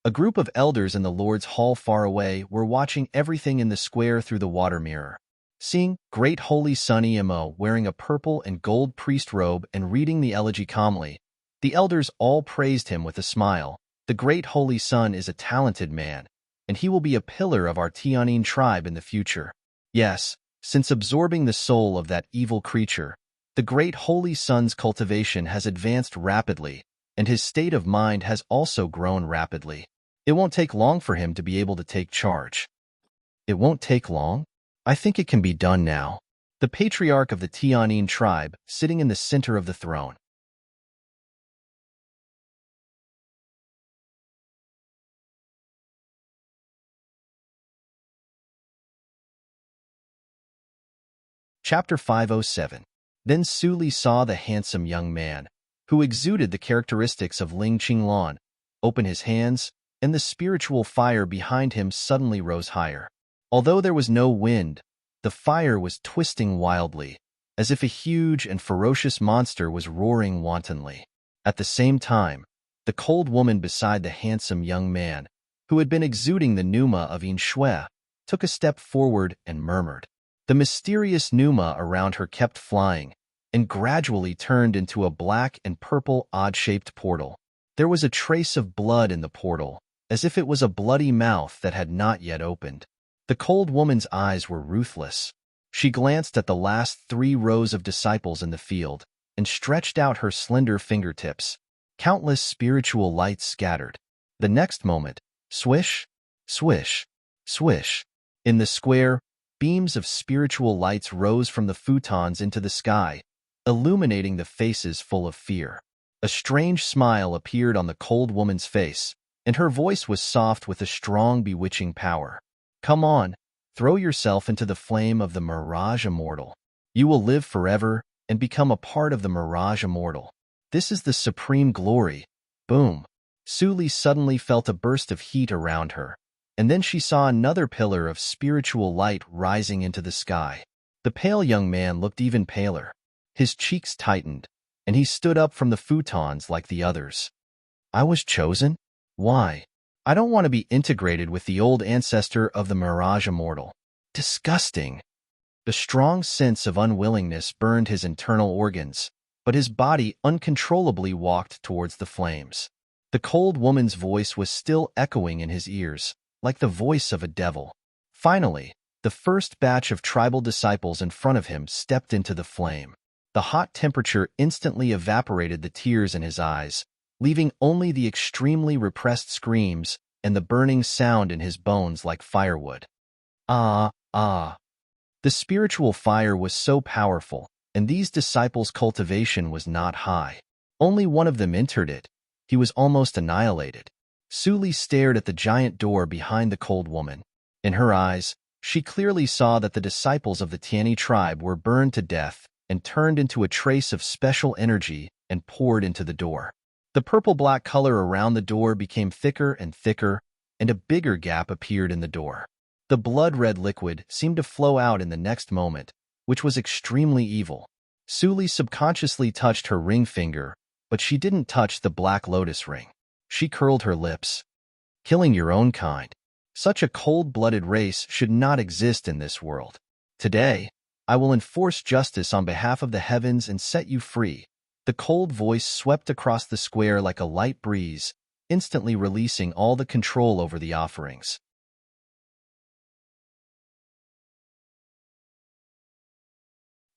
a group of elders in the Lord's Hall far away were watching everything in the square through the water mirror. Seeing Great Holy Sun Emo wearing a purple and gold priest robe and reading the elegy calmly, the elders all praised him with a smile. The Great Holy Sun is a talented man, and he will be a pillar of our Tianyin tribe in the future. Yes, since absorbing the soul of that evil creature, the Great Holy Sun's cultivation has advanced rapidly, and his state of mind has also grown rapidly. It won't take long for him to be able to take charge. It won't take long? I think it can be done now. The patriarch of the Tianyin tribe sitting in the center of the throne. Chapter 507. Then Su Li saw the handsome young man, who exuded the characteristics of Ling Qinglan, open his hands, and the spiritual fire behind him suddenly rose higher. Although there was no wind, the fire was twisting wildly, as if a huge and ferocious monster was roaring wantonly. At the same time, the cold woman beside the handsome young man, who had been exuding the pneuma of Yin Shui, took a step forward and murmured. The mysterious pneuma around her kept flying, and gradually turned into a black and purple odd-shaped portal. There was a trace of blood in the portal, as if it was a bloody mouth that had not yet opened. The cold woman's eyes were ruthless. She glanced at the last 3 rows of disciples in the field, and stretched out her slender fingertips. Countless spiritual lights scattered. The next moment, swish, swish, swish. In the square, beams of spiritual lights rose from the futons into the sky, illuminating the faces full of fear. A strange smile appeared on the cold woman's face, and her voice was soft with a strong, bewitching power. Come on, throw yourself into the flame of the Mirage Immortal. You will live forever and become a part of the Mirage Immortal. This is the supreme glory. Boom. Su Li suddenly felt a burst of heat around her, and then she saw another pillar of spiritual light rising into the sky. The pale young man looked even paler. His cheeks tightened, and he stood up from the futons like the others. I was chosen? Why? I don't want to be integrated with the old ancestor of the Mirage Immortal. Disgusting. The strong sense of unwillingness burned his internal organs, but his body uncontrollably walked towards the flames. The cold woman's voice was still echoing in his ears, like the voice of a devil. Finally, the first batch of tribal disciples in front of him stepped into the flame. The hot temperature instantly evaporated the tears in his eyes, leaving only the extremely repressed screams and the burning sound in his bones like firewood. Ah, ah. The spiritual fire was so powerful, and these disciples' cultivation was not high. Only one of them entered it, He was almost annihilated. Suli stared at the giant door behind the cold woman. In her eyes, she clearly saw that the disciples of the Tiani tribe were burned to death and turned into a trace of special energy and poured into the door. The purple-black color around the door became thicker and thicker, and a bigger gap appeared in the door. The blood-red liquid seemed to flow out in the next moment, which was extremely evil. Suli subconsciously touched her ring finger, but she didn't touch the black lotus ring. She curled her lips. Killing your own kind. Such a cold-blooded race should not exist in this world. Today, I will enforce justice on behalf of the heavens and set you free. The cold voice swept across the square like a light breeze, instantly releasing all the control over the offerings.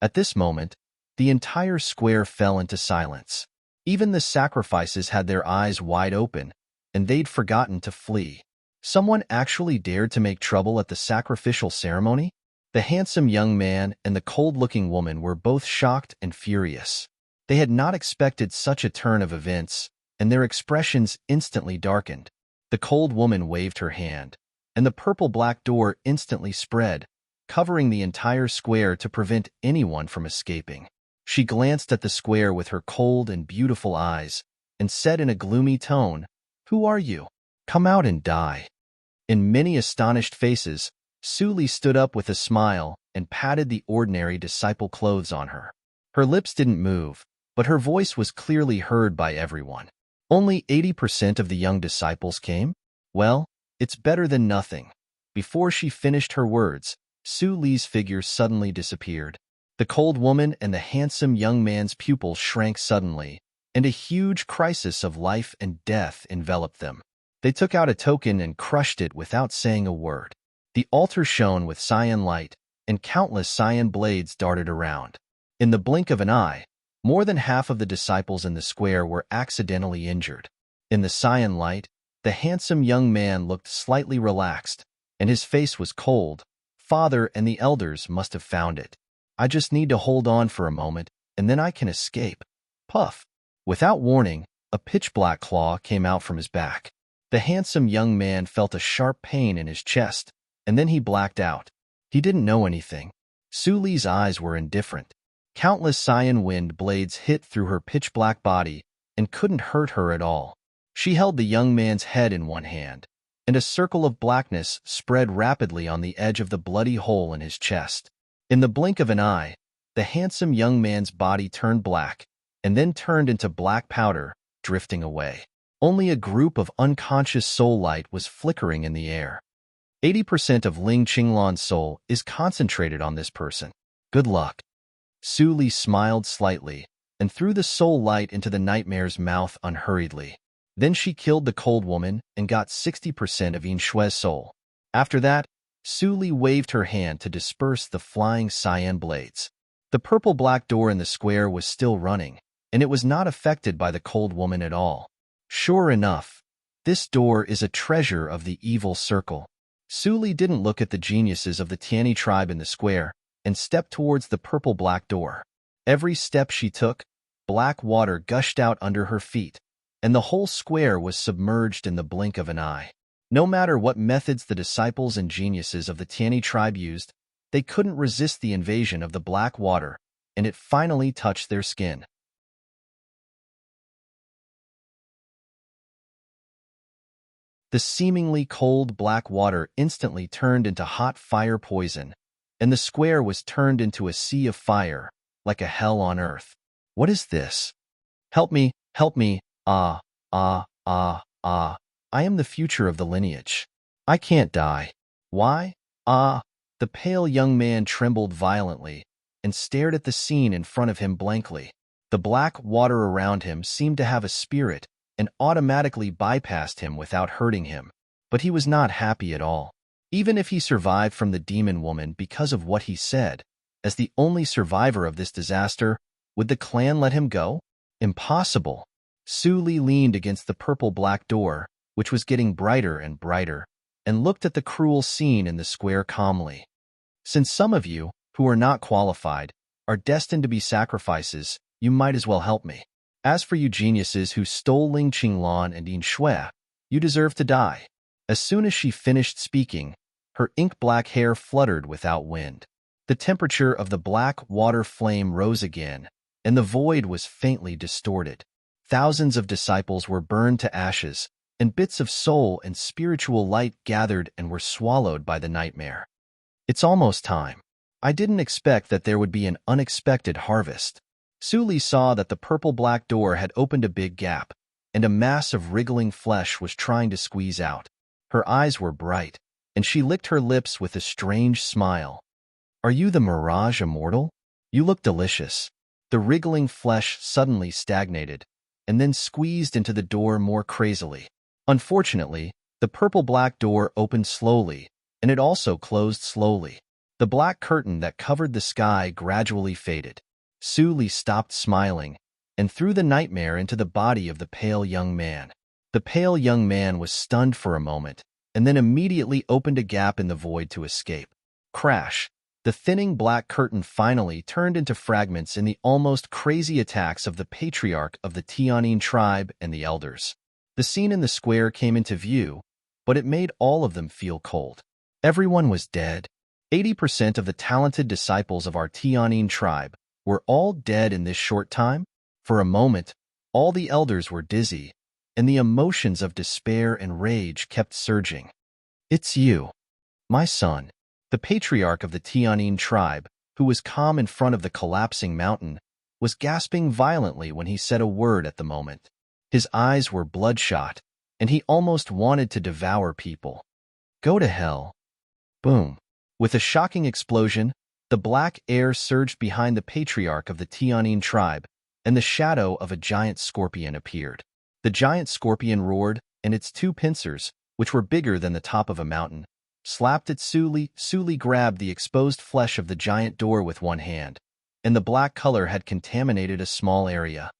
At this moment, the entire square fell into silence. Even the sacrifices had their eyes wide open, and they'd forgotten to flee. Someone actually dared to make trouble at the sacrificial ceremony? The handsome young man and the cold-looking woman were both shocked and furious. They had not expected such a turn of events, and their expressions instantly darkened. The cold woman waved her hand, and the purple-black door instantly spread, covering the entire square to prevent anyone from escaping. She glanced at the square with her cold and beautiful eyes, and said in a gloomy tone, "Who are you? Come out and die." In many astonished faces, Suli stood up with a smile and patted the ordinary disciple clothes on her. Her lips didn't move, but her voice was clearly heard by everyone. Only 80% of the young disciples came? Well, it's better than nothing. Before she finished her words, Suli's figure suddenly disappeared. The cold woman and the handsome young man's pupils shrank suddenly, and a huge crisis of life and death enveloped them. They took out a token and crushed it without saying a word. The altar shone with cyan light, and countless cyan blades darted around. In the blink of an eye, more than half of the disciples in the square were accidentally injured. In the cyan light, the handsome young man looked slightly relaxed, and his face was cold. Father and the elders must have found it. I just need to hold on for a moment, and then I can escape. Puff. Without warning, a pitch-black claw came out from his back. The handsome young man felt a sharp pain in his chest, and then he blacked out. He didn't know anything. Suli's eyes were indifferent. Countless cyan wind blades hit through her pitch-black body and couldn't hurt her at all. She held the young man's head in one hand, and a circle of blackness spread rapidly on the edge of the bloody hole in his chest. In the blink of an eye, the handsome young man's body turned black, and then turned into black powder, drifting away. Only a group of unconscious soul light was flickering in the air. 80% of Ling Qinglan's soul is concentrated on this person. Good luck. Suli smiled slightly, and threw the soul light into the nightmare's mouth unhurriedly. Then she killed the cold woman and got 60% of Yinshue's soul. After that, Suli waved her hand to disperse the flying cyan blades. The purple-black door in the square was still running, and it was not affected by the cold woman at all. Sure enough, this door is a treasure of the evil circle. Suli didn't look at the geniuses of the Tiani tribe in the square, and stepped towards the purple-black door. Every step she took, black water gushed out under her feet, and the whole square was submerged in the blink of an eye. No matter what methods the disciples and geniuses of the Tiani tribe used, they couldn't resist the invasion of the black water, and it finally touched their skin. The seemingly cold black water instantly turned into hot fire poison, and the square was turned into a sea of fire, like a hell on earth. What is this? Help me, ah, ah, ah, ah. I am the future of the lineage. I can't die. Why? Ah. The pale young man trembled violently and stared at the scene in front of him blankly. The black water around him seemed to have a spirit and automatically bypassed him without hurting him. But he was not happy at all. Even if he survived from the demon woman because of what he said, as the only survivor of this disaster, would the clan let him go? Impossible. Suli leaned against the purple-black door, which was getting brighter and brighter, and looked at the cruel scene in the square calmly. Since some of you, who are not qualified, are destined to be sacrifices, you might as well help me. As for you geniuses who stole Ling Qinglan and Yin Shui, you deserve to die." As soon as she finished speaking, her ink-black hair fluttered without wind. The temperature of the black water flame rose again, and the void was faintly distorted. Thousands of disciples were burned to ashes, and bits of soul and spiritual light gathered and were swallowed by the nightmare. It's almost time. I didn't expect that there would be an unexpected harvest. Su Li saw that the purple-black door had opened a big gap, and a mass of wriggling flesh was trying to squeeze out. Her eyes were bright, and she licked her lips with a strange smile. "Are you the Mirage Immortal? You look delicious." The wriggling flesh suddenly stagnated, and then squeezed into the door more crazily. Unfortunately, the purple-black door opened slowly, and it also closed slowly. The black curtain that covered the sky gradually faded. Su Li stopped smiling and threw the nightmare into the body of the pale young man. The pale young man was stunned for a moment, and then immediately opened a gap in the void to escape. Crash! The thinning black curtain finally turned into fragments in the almost crazy attacks of the patriarch of the Tianyin tribe and the elders. The scene in the square came into view, but it made all of them feel cold. Everyone was dead. 80% of the talented disciples of our Tianyin tribe were all dead in this short time. For a moment, all the elders were dizzy, and the emotions of despair and rage kept surging. "It's you, my son." The patriarch of the Tianyin tribe, who was calm in front of the collapsing mountain, was gasping violently when he said a word at the moment. His eyes were bloodshot, and he almost wanted to devour people. "Go to hell." Boom. With a shocking explosion, the black air surged behind the patriarch of the Tianyin tribe, and the shadow of a giant scorpion appeared. The giant scorpion roared, and its two pincers, which were bigger than the top of a mountain, slapped at Su Li. Su Li grabbed the exposed flesh of the giant door with one hand, and the black color had contaminated a small area.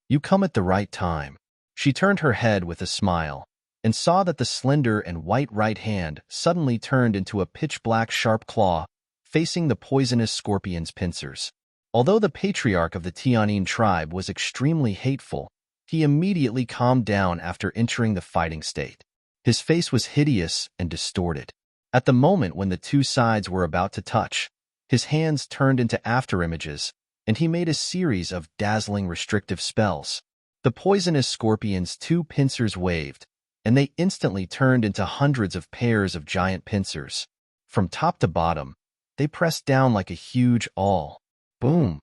"You come at the right time." She turned her head with a smile, and saw that the slender and white right hand suddenly turned into a pitch-black sharp claw, facing the poisonous scorpion's pincers. Although the patriarch of the Tianyin tribe was extremely hateful, he immediately calmed down after entering the fighting state. His face was hideous and distorted. At the moment when the two sides were about to touch, his hands turned into afterimages, and he made a series of dazzling restrictive spells. The poisonous scorpion's two pincers waved, and they instantly turned into hundreds of pairs of giant pincers. From top to bottom, they pressed down like a huge awl. Boom!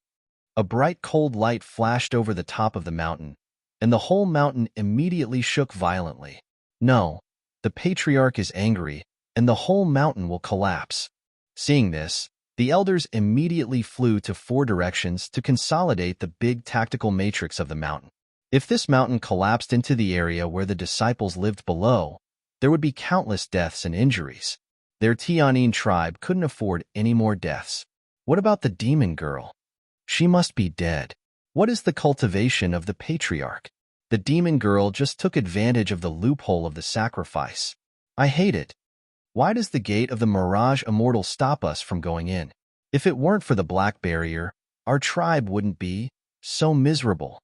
A bright cold light flashed over the top of the mountain, and the whole mountain immediately shook violently. "No, the patriarch is angry, and the whole mountain will collapse." Seeing this, the elders immediately flew to 4 directions to consolidate the big tactical matrix of the mountain. If this mountain collapsed into the area where the disciples lived below, there would be countless deaths and injuries. Their Tianyin tribe couldn't afford any more deaths. What about the demon girl? She must be dead. What is the cultivation of the patriarch? The demon girl just took advantage of the loophole of the sacrifice. I hate it. Why does the gate of the Mirage Immortal stop us from going in? If it weren't for the black barrier, our tribe wouldn't be so miserable.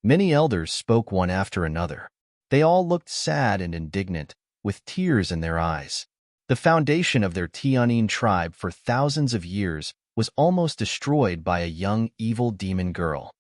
Many elders spoke one after another. They all looked sad and indignant, with tears in their eyes. The foundation of their Tianyin tribe for thousands of years was almost destroyed by a young, evil demon girl.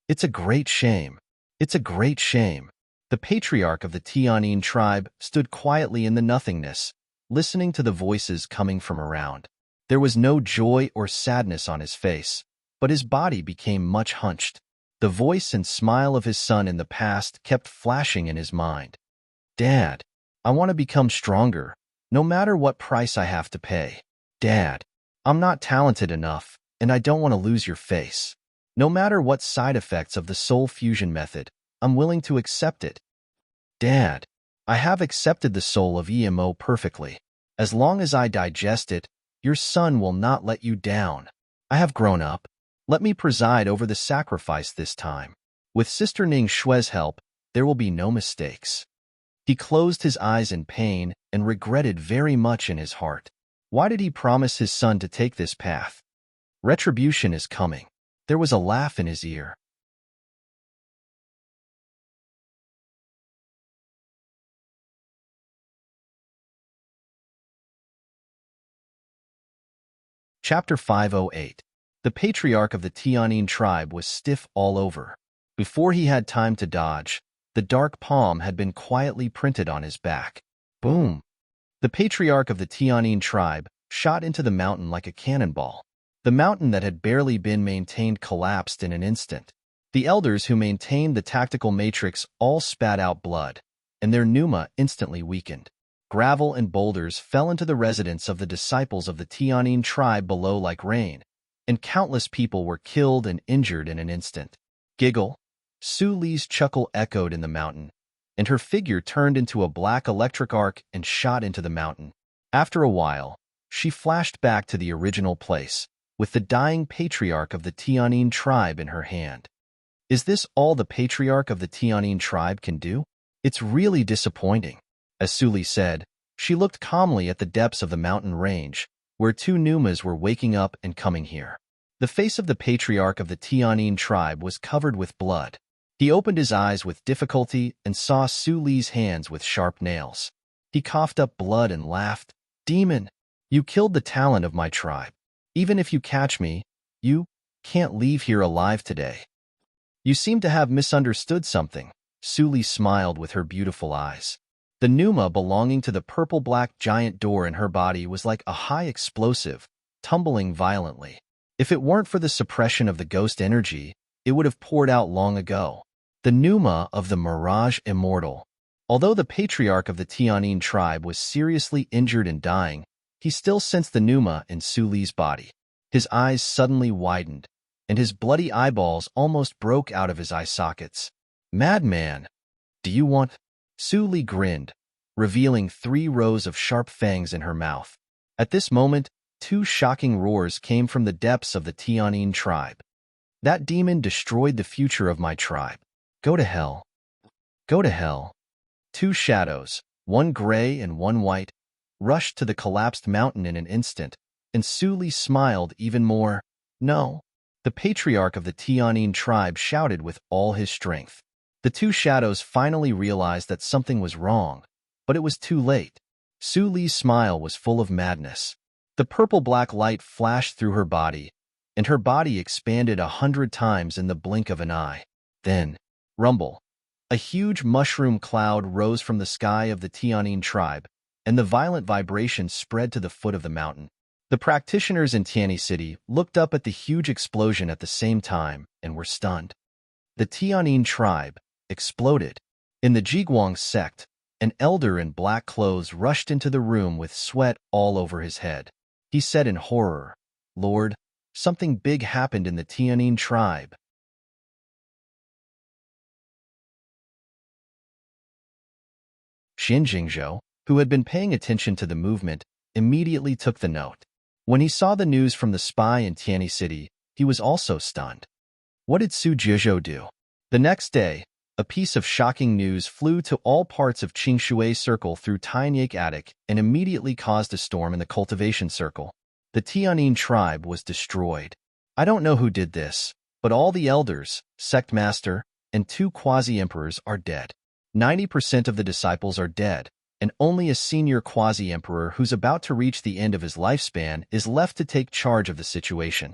It's a great shame. It's a great shame. The patriarch of the Tianyin tribe stood quietly in the nothingness, listening to the voices coming from around. There was no joy or sadness on his face, but his body became much hunched. The voice and smile of his son in the past kept flashing in his mind. "Dad, I want to become stronger, no matter what price I have to pay. Dad, I'm not talented enough, and I don't want to lose your face. No matter what side effects of the soul fusion method, I'm willing to accept it. Dad, I have accepted the soul of EMO perfectly. As long as I digest it, your son will not let you down. I have grown up. Let me preside over the sacrifice this time. With Sister Ning Shui's help, there will be no mistakes." He closed his eyes in pain and regretted very much in his heart. Why did he promise his son to take this path? Retribution is coming. There was a laugh in his ear. Chapter 508. The patriarch of the Tianyin tribe was stiff all over. Before he had time to dodge, the dark palm had been quietly printed on his back. Boom! The patriarch of the Tianyin tribe shot into the mountain like a cannonball. The mountain that had barely been maintained collapsed in an instant. The elders who maintained the tactical matrix all spat out blood, and their pneuma instantly weakened. Gravel and boulders fell into the residence of the disciples of the Tianyin tribe below like rain, and countless people were killed and injured in an instant. Giggle. Su Li's chuckle echoed in the mountain, and her figure turned into a black electric arc and shot into the mountain. After a while, she flashed back to the original place, with the dying patriarch of the Tianyin tribe in her hand. Is this all the patriarch of the Tianyin tribe can do? It's really disappointing. As Su Li said, she looked calmly at the depths of the mountain range, where two pneumas were waking up and coming here. The face of the patriarch of the Tianyin tribe was covered with blood. He opened his eyes with difficulty and saw Su Li's hands with sharp nails. He coughed up blood and laughed. Demon, you killed the talent of my tribe. Even if you catch me, you can't leave here alive today. You seem to have misunderstood something. Su Li smiled with her beautiful eyes. The pneuma belonging to the purple-black giant door in her body was like a high explosive, tumbling violently. If it weren't for the suppression of the ghost energy, it would have poured out long ago. The pneuma of the Mirage Immortal. Although the patriarch of the Tianyin tribe was seriously injured and dying, he still sensed the pneuma in Su Li's body. His eyes suddenly widened, and his bloody eyeballs almost broke out of his eye sockets. Madman! Do you want... Su Li grinned, revealing 3 rows of sharp fangs in her mouth. At this moment, 2 shocking roars came from the depths of the Tianyin tribe. That demon destroyed the future of my tribe. Go to hell. Go to hell. 2 shadows, one gray and one white, rushed to the collapsed mountain in an instant, and Su Li smiled even more. No. The patriarch of the Tianyin tribe shouted with all his strength. The 2 shadows finally realized that something was wrong, but it was too late. Su Li's smile was full of madness. The purple-black light flashed through her body, and her body expanded 100 times in the blink of an eye. Then, rumble. A huge mushroom cloud rose from the sky of the Tianyin tribe, and the violent vibration spread to the foot of the mountain. The practitioners in Tianyi City looked up at the huge explosion at the same time and were stunned. The Tianyin tribe exploded. In the Jiguang sect, an elder in black clothes rushed into the room with sweat all over his head. He said in horror, "Lord, something big happened in the Tianyin tribe." Xin Jingzhou, who had been paying attention to the movement, immediately took the note. When he saw the news from the spy in Tianyi City, he was also stunned. What did Su Jizhou do? The next day, a piece of shocking news flew to all parts of Qingshui Circle through Tainyake Attic and immediately caused a storm in the cultivation circle. The Tianyin tribe was destroyed. I don't know who did this, but all the elders, sect master, and 2 quasi-emperors are dead. 90% of the disciples are dead, and only a senior quasi-emperor who's about to reach the end of his lifespan is left to take charge of the situation.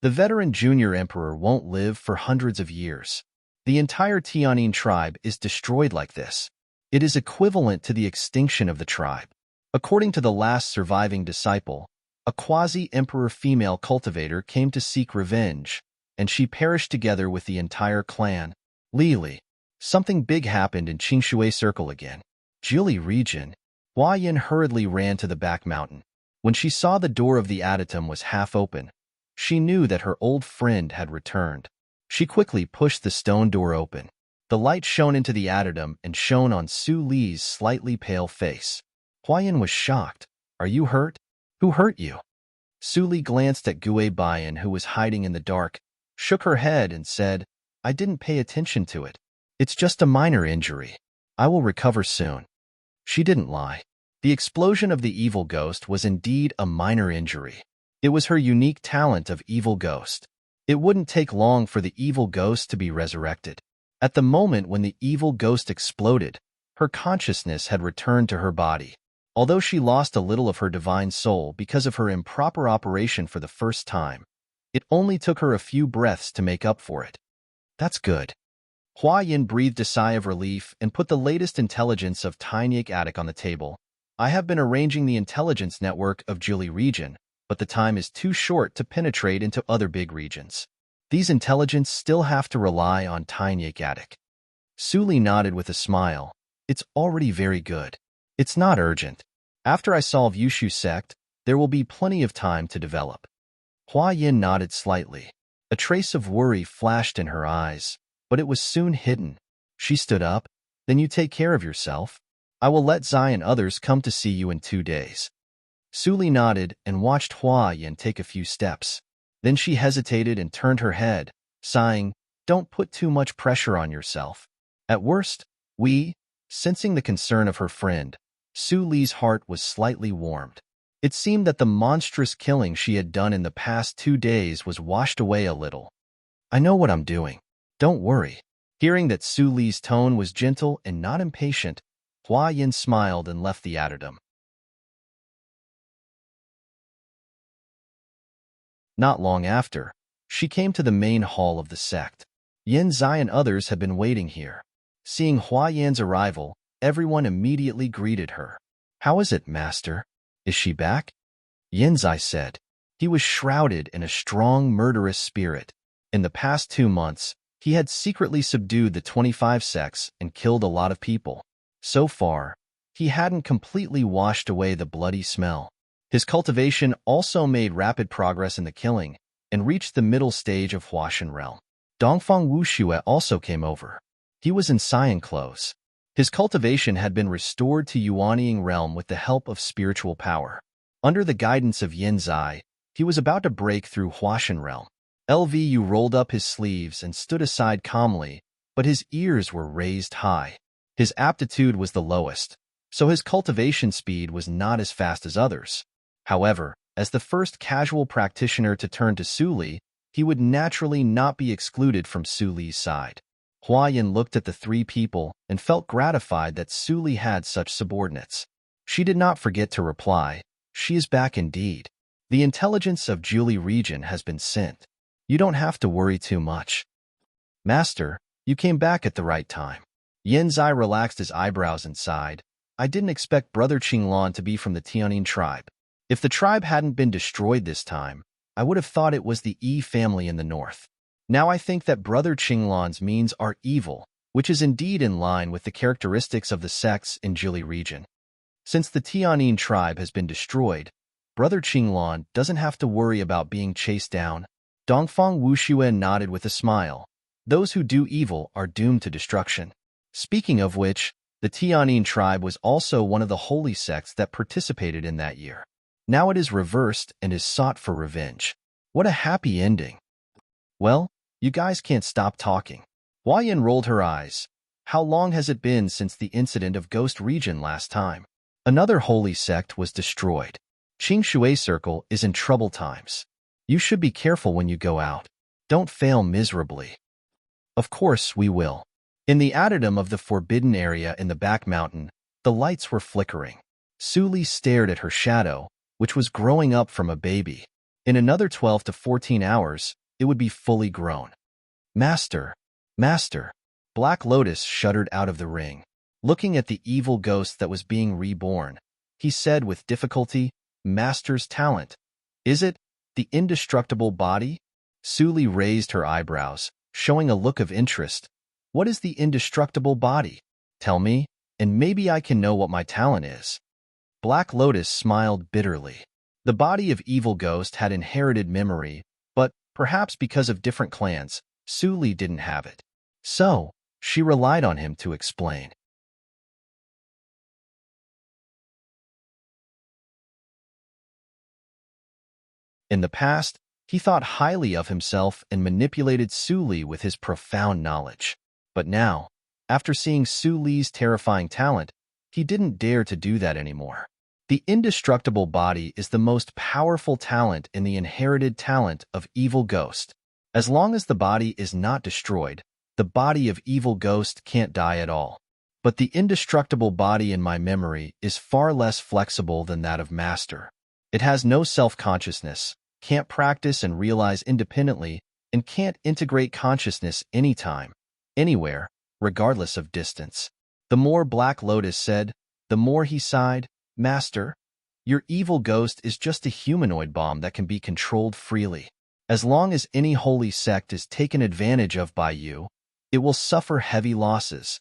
The veteran junior emperor won't live for hundreds of years. The entire Tianyin tribe is destroyed like this. It is equivalent to the extinction of the tribe. According to the last surviving disciple, a quasi-emperor female cultivator came to seek revenge, and she perished together with the entire clan. Li. Something big happened in Qingshui Circle again. Jili region. Hua Yin hurriedly ran to the back mountain. When she saw the door of the adytum was half open, she knew that her old friend had returned. She quickly pushed the stone door open. The light shone into the adytum and shone on Su Li's slightly pale face. Hua Yin was shocked. Are you hurt? Who hurt you? Su Li glanced at Gue Baiyan, who was hiding in the dark, shook her head and said, I didn't pay attention to it. It's just a minor injury. I will recover soon. She didn't lie. The explosion of the evil ghost was indeed a minor injury. It was her unique talent of evil ghost. It wouldn't take long for the evil ghost to be resurrected. At the moment when the evil ghost exploded, her consciousness had returned to her body. Although she lost a little of her divine soul because of her improper operation for the first time, it only took her a few breaths to make up for it. That's good. Hua Yin breathed a sigh of relief and put the latest intelligence of Tynic Attic on the table. I have been arranging the intelligence network of Jili region, but the time is too short to penetrate into other big regions. These intelligence still have to rely on Tynic Attic. Suli nodded with a smile. It's already very good. It's not urgent. After I solve Yushu sect, there will be plenty of time to develop. Hua Yin nodded slightly. A trace of worry flashed in her eyes, but it was soon hidden. She stood up. Then you take care of yourself. I will let Zai and others come to see you in 2 days. Suli nodded and watched Hua Yin take a few steps. Then she hesitated and turned her head, sighing, "Don't put too much pressure on yourself. At worst, sensing the concern of her friend, Su Li's heart was slightly warmed. It seemed that the monstrous killing she had done in the past 2 days was washed away a little. I know what I'm doing. Don't worry." Hearing that Su Li's tone was gentle and not impatient, Hua Yin smiled and left the adderdom. Not long after, she came to the main hall of the sect. Yin Zai and others had been waiting here. Seeing Hua Yan's arrival, everyone immediately greeted her. "How is it, Master? Is she back?" Yin Zai said. He was shrouded in a strong, murderous spirit. In the past 2 months, he had secretly subdued the 25 sects and killed a lot of people. So far, he hadn't completely washed away the bloody smell. His cultivation also made rapid progress in the killing and reached the middle stage of Huashan realm. Dongfang Wuxue also came over. He was in cyan clothes. His cultivation had been restored to Yuanying realm with the help of spiritual power. Under the guidance of Yin Zai, he was about to break through Huashan realm. Lvu rolled up his sleeves and stood aside calmly, but his ears were raised high. His aptitude was the lowest, so his cultivation speed was not as fast as others. However, as the first casual practitioner to turn to Su Li, he would naturally not be excluded from Su Li's side. Hua Yin looked at the 3 people and felt gratified that Su Li had such subordinates. She did not forget to reply, "She is back indeed. The intelligence of Jili region has been sent. You don't have to worry too much." "Master, you came back at the right time." Yin Zai relaxed his eyebrows and sighed. "I didn't expect Brother Qinglan to be from the Tianyin tribe. If the tribe hadn't been destroyed this time, I would have thought it was the Yi family in the north. Now I think that Brother Qinglan's means are evil, which is indeed in line with the characteristics of the sects in Jili region. Since the Tianyin tribe has been destroyed, Brother Qinglan doesn't have to worry about being chased down." Dongfang Wuxue nodded with a smile. "Those who do evil are doomed to destruction." Speaking of which, the Tianyin tribe was also one of the holy sects that participated in that year. Now it is reversed and is sought for revenge. What a happy ending. "Well, you guys can't stop talking." Hua Yin rolled her eyes. "How long has it been since the incident of Ghost Region last time? Another holy sect was destroyed. Qing Shui Circle is in trouble times. You should be careful when you go out. Don't fail miserably." "Of course we will." In the addendum of the forbidden area in the back mountain, the lights were flickering. Su Li stared at her shadow, which was growing up from a baby. In another 12 to 14 hours, it would be fully grown. "Master, Master." Black Lotus shuddered out of the ring. Looking at the evil ghost that was being reborn, he said with difficulty, "Master's talent. Is it the indestructible body?" Su Li raised her eyebrows, showing a look of interest. "What is the indestructible body? Tell me, and maybe I can know what my talent is." Black Lotus smiled bitterly. The body of Evil Ghost had inherited memory, but perhaps because of different clans, Su Li didn't have it. So, she relied on him to explain. In the past, he thought highly of himself and manipulated Su Li with his profound knowledge. But now, after seeing Su Li's terrifying talent, he didn't dare to do that anymore. The indestructible body is the most powerful talent in the inherited talent of Evil Ghost. As long as the body is not destroyed, the body of Evil Ghost can't die at all. But the indestructible body in my memory is far less flexible than that of Master. It has no self-consciousness, can't practice and realize independently, and can't integrate consciousness anytime, anywhere, regardless of distance. The more Black Lotus said, the more he sighed, Master, your Evil Ghost is just a humanoid bomb that can be controlled freely. As long as any holy sect is taken advantage of by you, it will suffer heavy losses.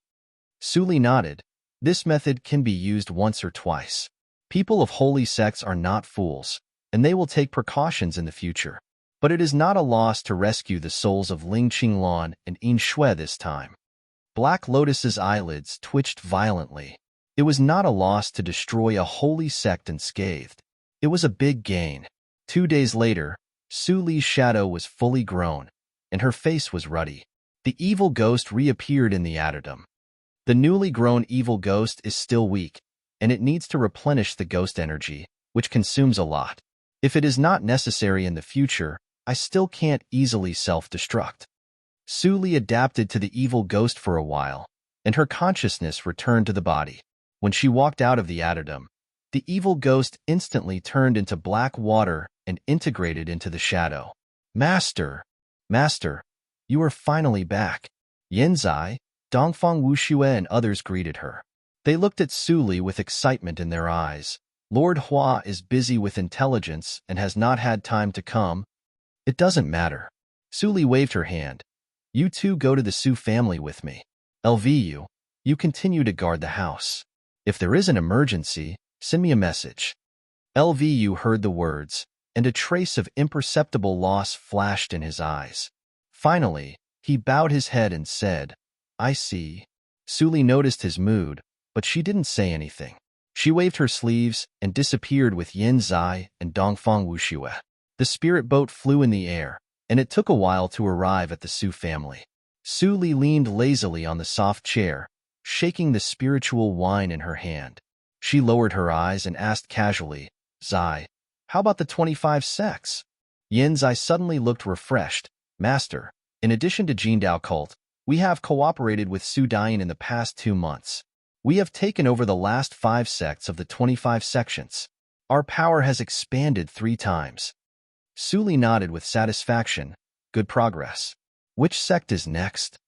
Suli nodded. This method can be used once or twice. People of holy sects are not fools, and they will take precautions in the future. But it is not a loss to rescue the souls of Ling Qinglan and Yin Shui this time. Black Lotus's eyelids twitched violently. It was not a loss to destroy a holy sect unscathed. It was a big gain. 2 days later, Su Li's shadow was fully grown, and her face was ruddy. The Evil Ghost reappeared in the adderdom. The newly grown Evil Ghost is still weak, and it needs to replenish the ghost energy, which consumes a lot. If it is not necessary in the future, I still can't easily self-destruct. Su Li adapted to the Evil Ghost for a while, and her consciousness returned to the body. When she walked out of the adderdom, the Evil Ghost instantly turned into black water and integrated into the shadow. Master, you are finally back. Yanzai, Dongfang Wuxue and others greeted her. They looked at Su Li with excitement in their eyes. Lord Hua is busy with intelligence and has not had time to come. It doesn't matter. Su Li waved her hand. You two go to the Su family with me. LVU, you continue to guard the house. If there is an emergency, send me a message. LVU heard the words, and a trace of imperceptible loss flashed in his eyes. Finally, he bowed his head and said, I see. Su Li noticed his mood, but she didn't say anything. She waved her sleeves and disappeared with Yin Zai and Dongfang Wuxue. The spirit boat flew in the air, and it took a while to arrive at the Su family. Su Li leaned lazily on the soft chair, shaking the spiritual wine in her hand. She lowered her eyes and asked casually, Zai, how about the 25 sects? Yin Zai suddenly looked refreshed. Master, in addition to Jindao cult, we have cooperated with Su Dain in the past 2 months. We have taken over the last 5 sects of the 25 sections. Our power has expanded 3 times. Su Li nodded with satisfaction. Good progress. Which sect is next?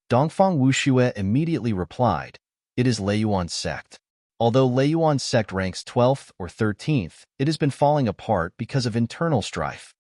Dongfang Wuxue immediately replied, it is Leiyuan sect. Although Leiyuan sect ranks 12th or 13th, it has been falling apart because of internal strife.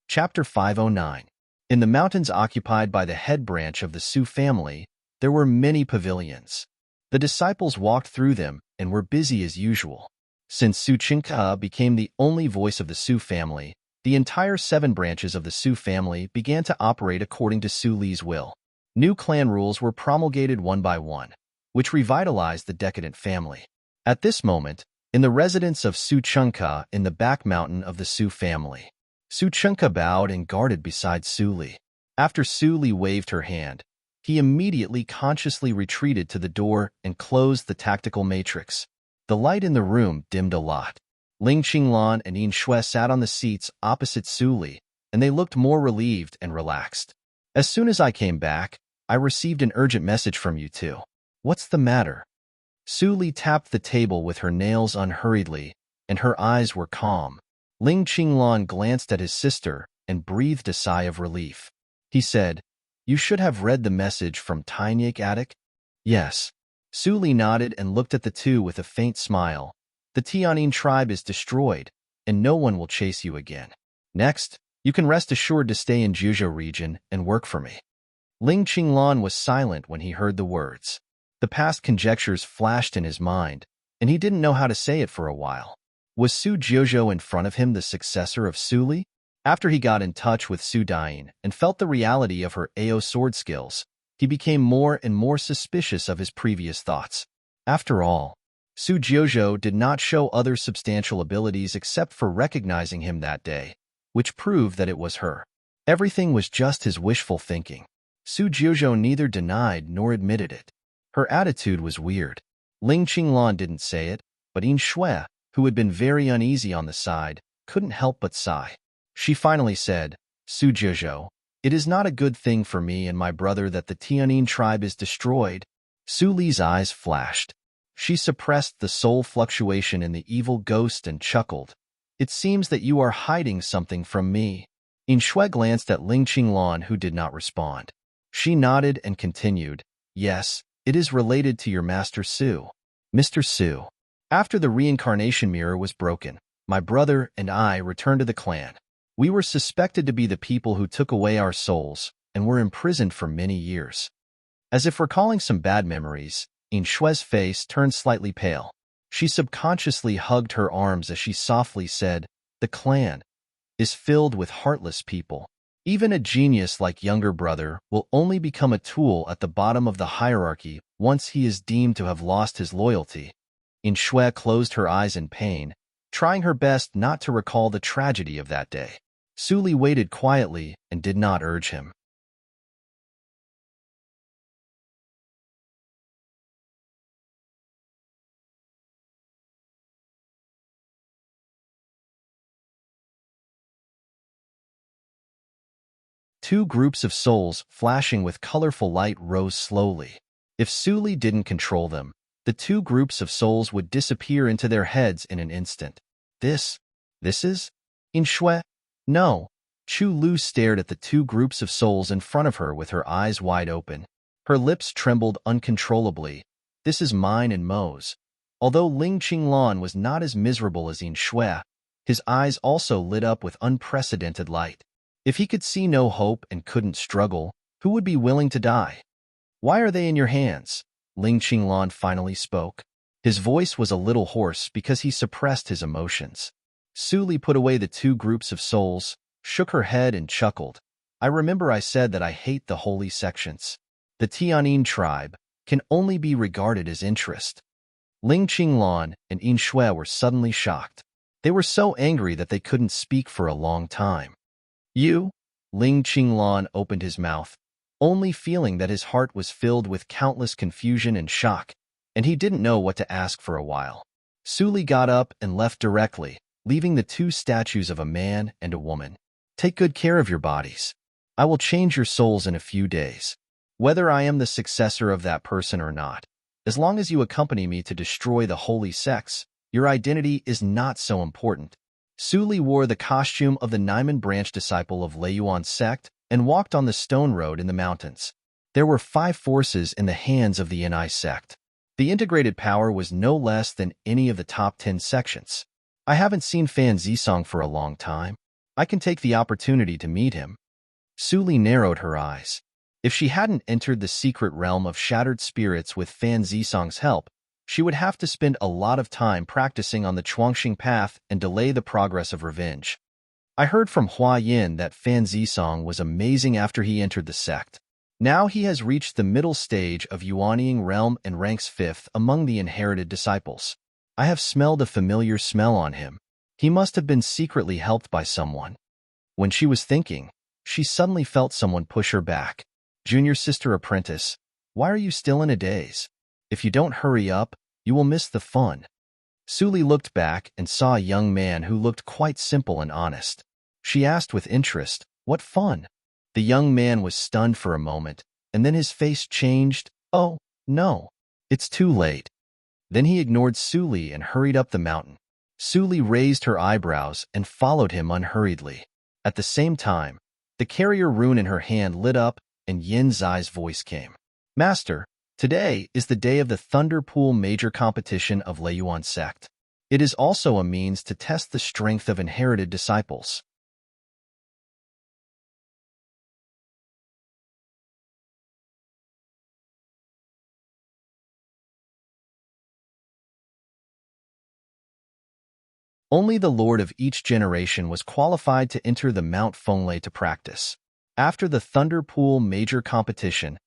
Chapter 509. In the mountains occupied by the head branch of the Su family, there were many pavilions. The disciples walked through them and were busy as usual. Since Su Qingke became the only voice of the Su family, the entire 7 branches of the Su family began to operate according to Su Li's will. New clan rules were promulgated one by one, which revitalized the decadent family. At this moment, in the residence of Su Qingke in the back mountain of the Su family, Su Qingke bowed and guarded beside Su Li. After Su Li waved her hand, he immediately consciously retreated to the door and closed the tactical matrix. The light in the room dimmed a lot. Ling Qinglan and Yin Shui sat on the seats opposite Su Li, and they looked more relieved and relaxed. As soon as I came back, I received an urgent message from you two. What's the matter? Su Li tapped the table with her nails unhurriedly, and her eyes were calm. Ling Qinglan glanced at his sister and breathed a sigh of relief. He said, You should have read the message from Tainyik Attic? Yes. Su Li nodded and looked at the two with a faint smile. The Tianyin tribe is destroyed, and no one will chase you again. Next, you can rest assured to stay in Juzhou region and work for me. Ling Qinglan was silent when he heard the words. The past conjectures flashed in his mind, and he didn't know how to say it for a while. Was Su Jiuzhou in front of him the successor of Su Li? After he got in touch with Su Dain and felt the reality of her AO sword skills, he became more and more suspicious of his previous thoughts. After all, Su Jiuzhou did not show other substantial abilities except for recognizing him that day, which proved that it was her. Everything was just his wishful thinking. Su Jiuzhou neither denied nor admitted it. Her attitude was weird. Ling Qinglan didn't say it, but Yin Shui, who had been very uneasy on the side, couldn't help but sigh. She finally said, Su Jiuzhou, it is not a good thing for me and my brother that the Tianyin tribe is destroyed. Su Li's eyes flashed. She suppressed the soul fluctuation in the evil ghost and chuckled. It seems that you are hiding something from me. Yin Shui glanced at Ling Qinglan, who did not respond. She nodded and continued, yes, it is related to your master Su. Mr. Su. After the reincarnation mirror was broken, my brother and I returned to the clan. We were suspected to be the people who took away our souls and were imprisoned for many years. As if recalling some bad memories, Yin Shui's face turned slightly pale. She subconsciously hugged her arms as she softly said, the clan is filled with heartless people. Even a genius like younger brother will only become a tool at the bottom of the hierarchy once he is deemed to have lost his loyalty. Yin Shui closed her eyes in pain, trying her best not to recall the tragedy of that day. Su Li waited quietly and did not urge him. Two groups of souls flashing with colorful light rose slowly. If Su Li didn't control them, the two groups of souls would disappear into their heads in an instant. This is? Yin Shui? No. Chu Lu stared at the two groups of souls in front of her with her eyes wide open. Her lips trembled uncontrollably. This is mine and Mo's. Although Ling Qinglan was not as miserable as Yin Shui, his eyes also lit up with unprecedented light. If he could see no hope and couldn't struggle, who would be willing to die? Why are they in your hands? Ling Qinglan finally spoke. His voice was a little hoarse because he suppressed his emotions. Su Li put away the two groups of souls, shook her head and chuckled. I remember I said that I hate the holy sections. The Tianyin tribe can only be regarded as interest. Ling Qinglan and Yin Shui were suddenly shocked. They were so angry that they couldn't speak for a long time. You? Ling Qinglan opened his mouth, only feeling that his heart was filled with countless confusion and shock, and he didn't know what to ask for a while. Su Li got up and left directly, leaving the two statues of a man and a woman. Take good care of your bodies. I will change your souls in a few days. Whether I am the successor of that person or not, as long as you accompany me to destroy the holy sects, your identity is not so important. Su Li wore the costume of the Naiman branch disciple of Lei Yuan sect and walked on the stone road in the mountains. There were 5 forces in the hands of the Ni sect. The integrated power was no less than any of the top 10 sections. I haven't seen Fan Zisong for a long time. I can take the opportunity to meet him. Su Li narrowed her eyes. If she hadn't entered the secret realm of shattered spirits with Fan Zisong's help, she would have to spend a lot of time practicing on the Chuangxing path and delay the progress of revenge. I heard from Hua Yin that Fan Zisong was amazing after he entered the sect. Now he has reached the middle stage of Yuanying realm and ranks 5th among the inherited disciples. I have smelled a familiar smell on him. He must have been secretly helped by someone. When she was thinking, she suddenly felt someone push her back. Junior sister apprentice, why are you still in a daze? If you don't hurry up, you will miss the fun. Su Li looked back and saw a young man who looked quite simple and honest. She asked with interest, what fun? The young man was stunned for a moment, and then his face changed. Oh, no, it's too late. Then he ignored Su Li and hurried up the mountain. Su Li raised her eyebrows and followed him unhurriedly. At the same time, the carrier rune in her hand lit up and Yin Zai's voice came. Master, today is the day of the Thunder Pool Major Competition of Lei Yuan sect. It is also a means to test the strength of inherited disciples. Only the lord of each generation was qualified to enter the Mount Fenglei to practice. After the Thunder Pool Major Competition,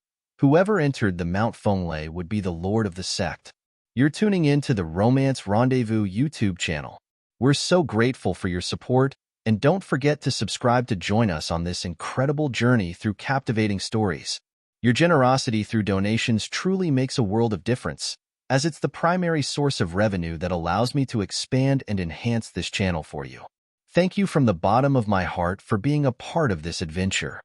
Whoever entered the Mount Fenglei would be the lord of the sect. You're tuning in to the Romance Rendezvous YouTube channel. We're so grateful for your support, and don't forget to subscribe to join us on this incredible journey through captivating stories. Your generosity through donations truly makes a world of difference, as it's the primary source of revenue that allows me to expand and enhance this channel for you. Thank you from the bottom of my heart for being a part of this adventure.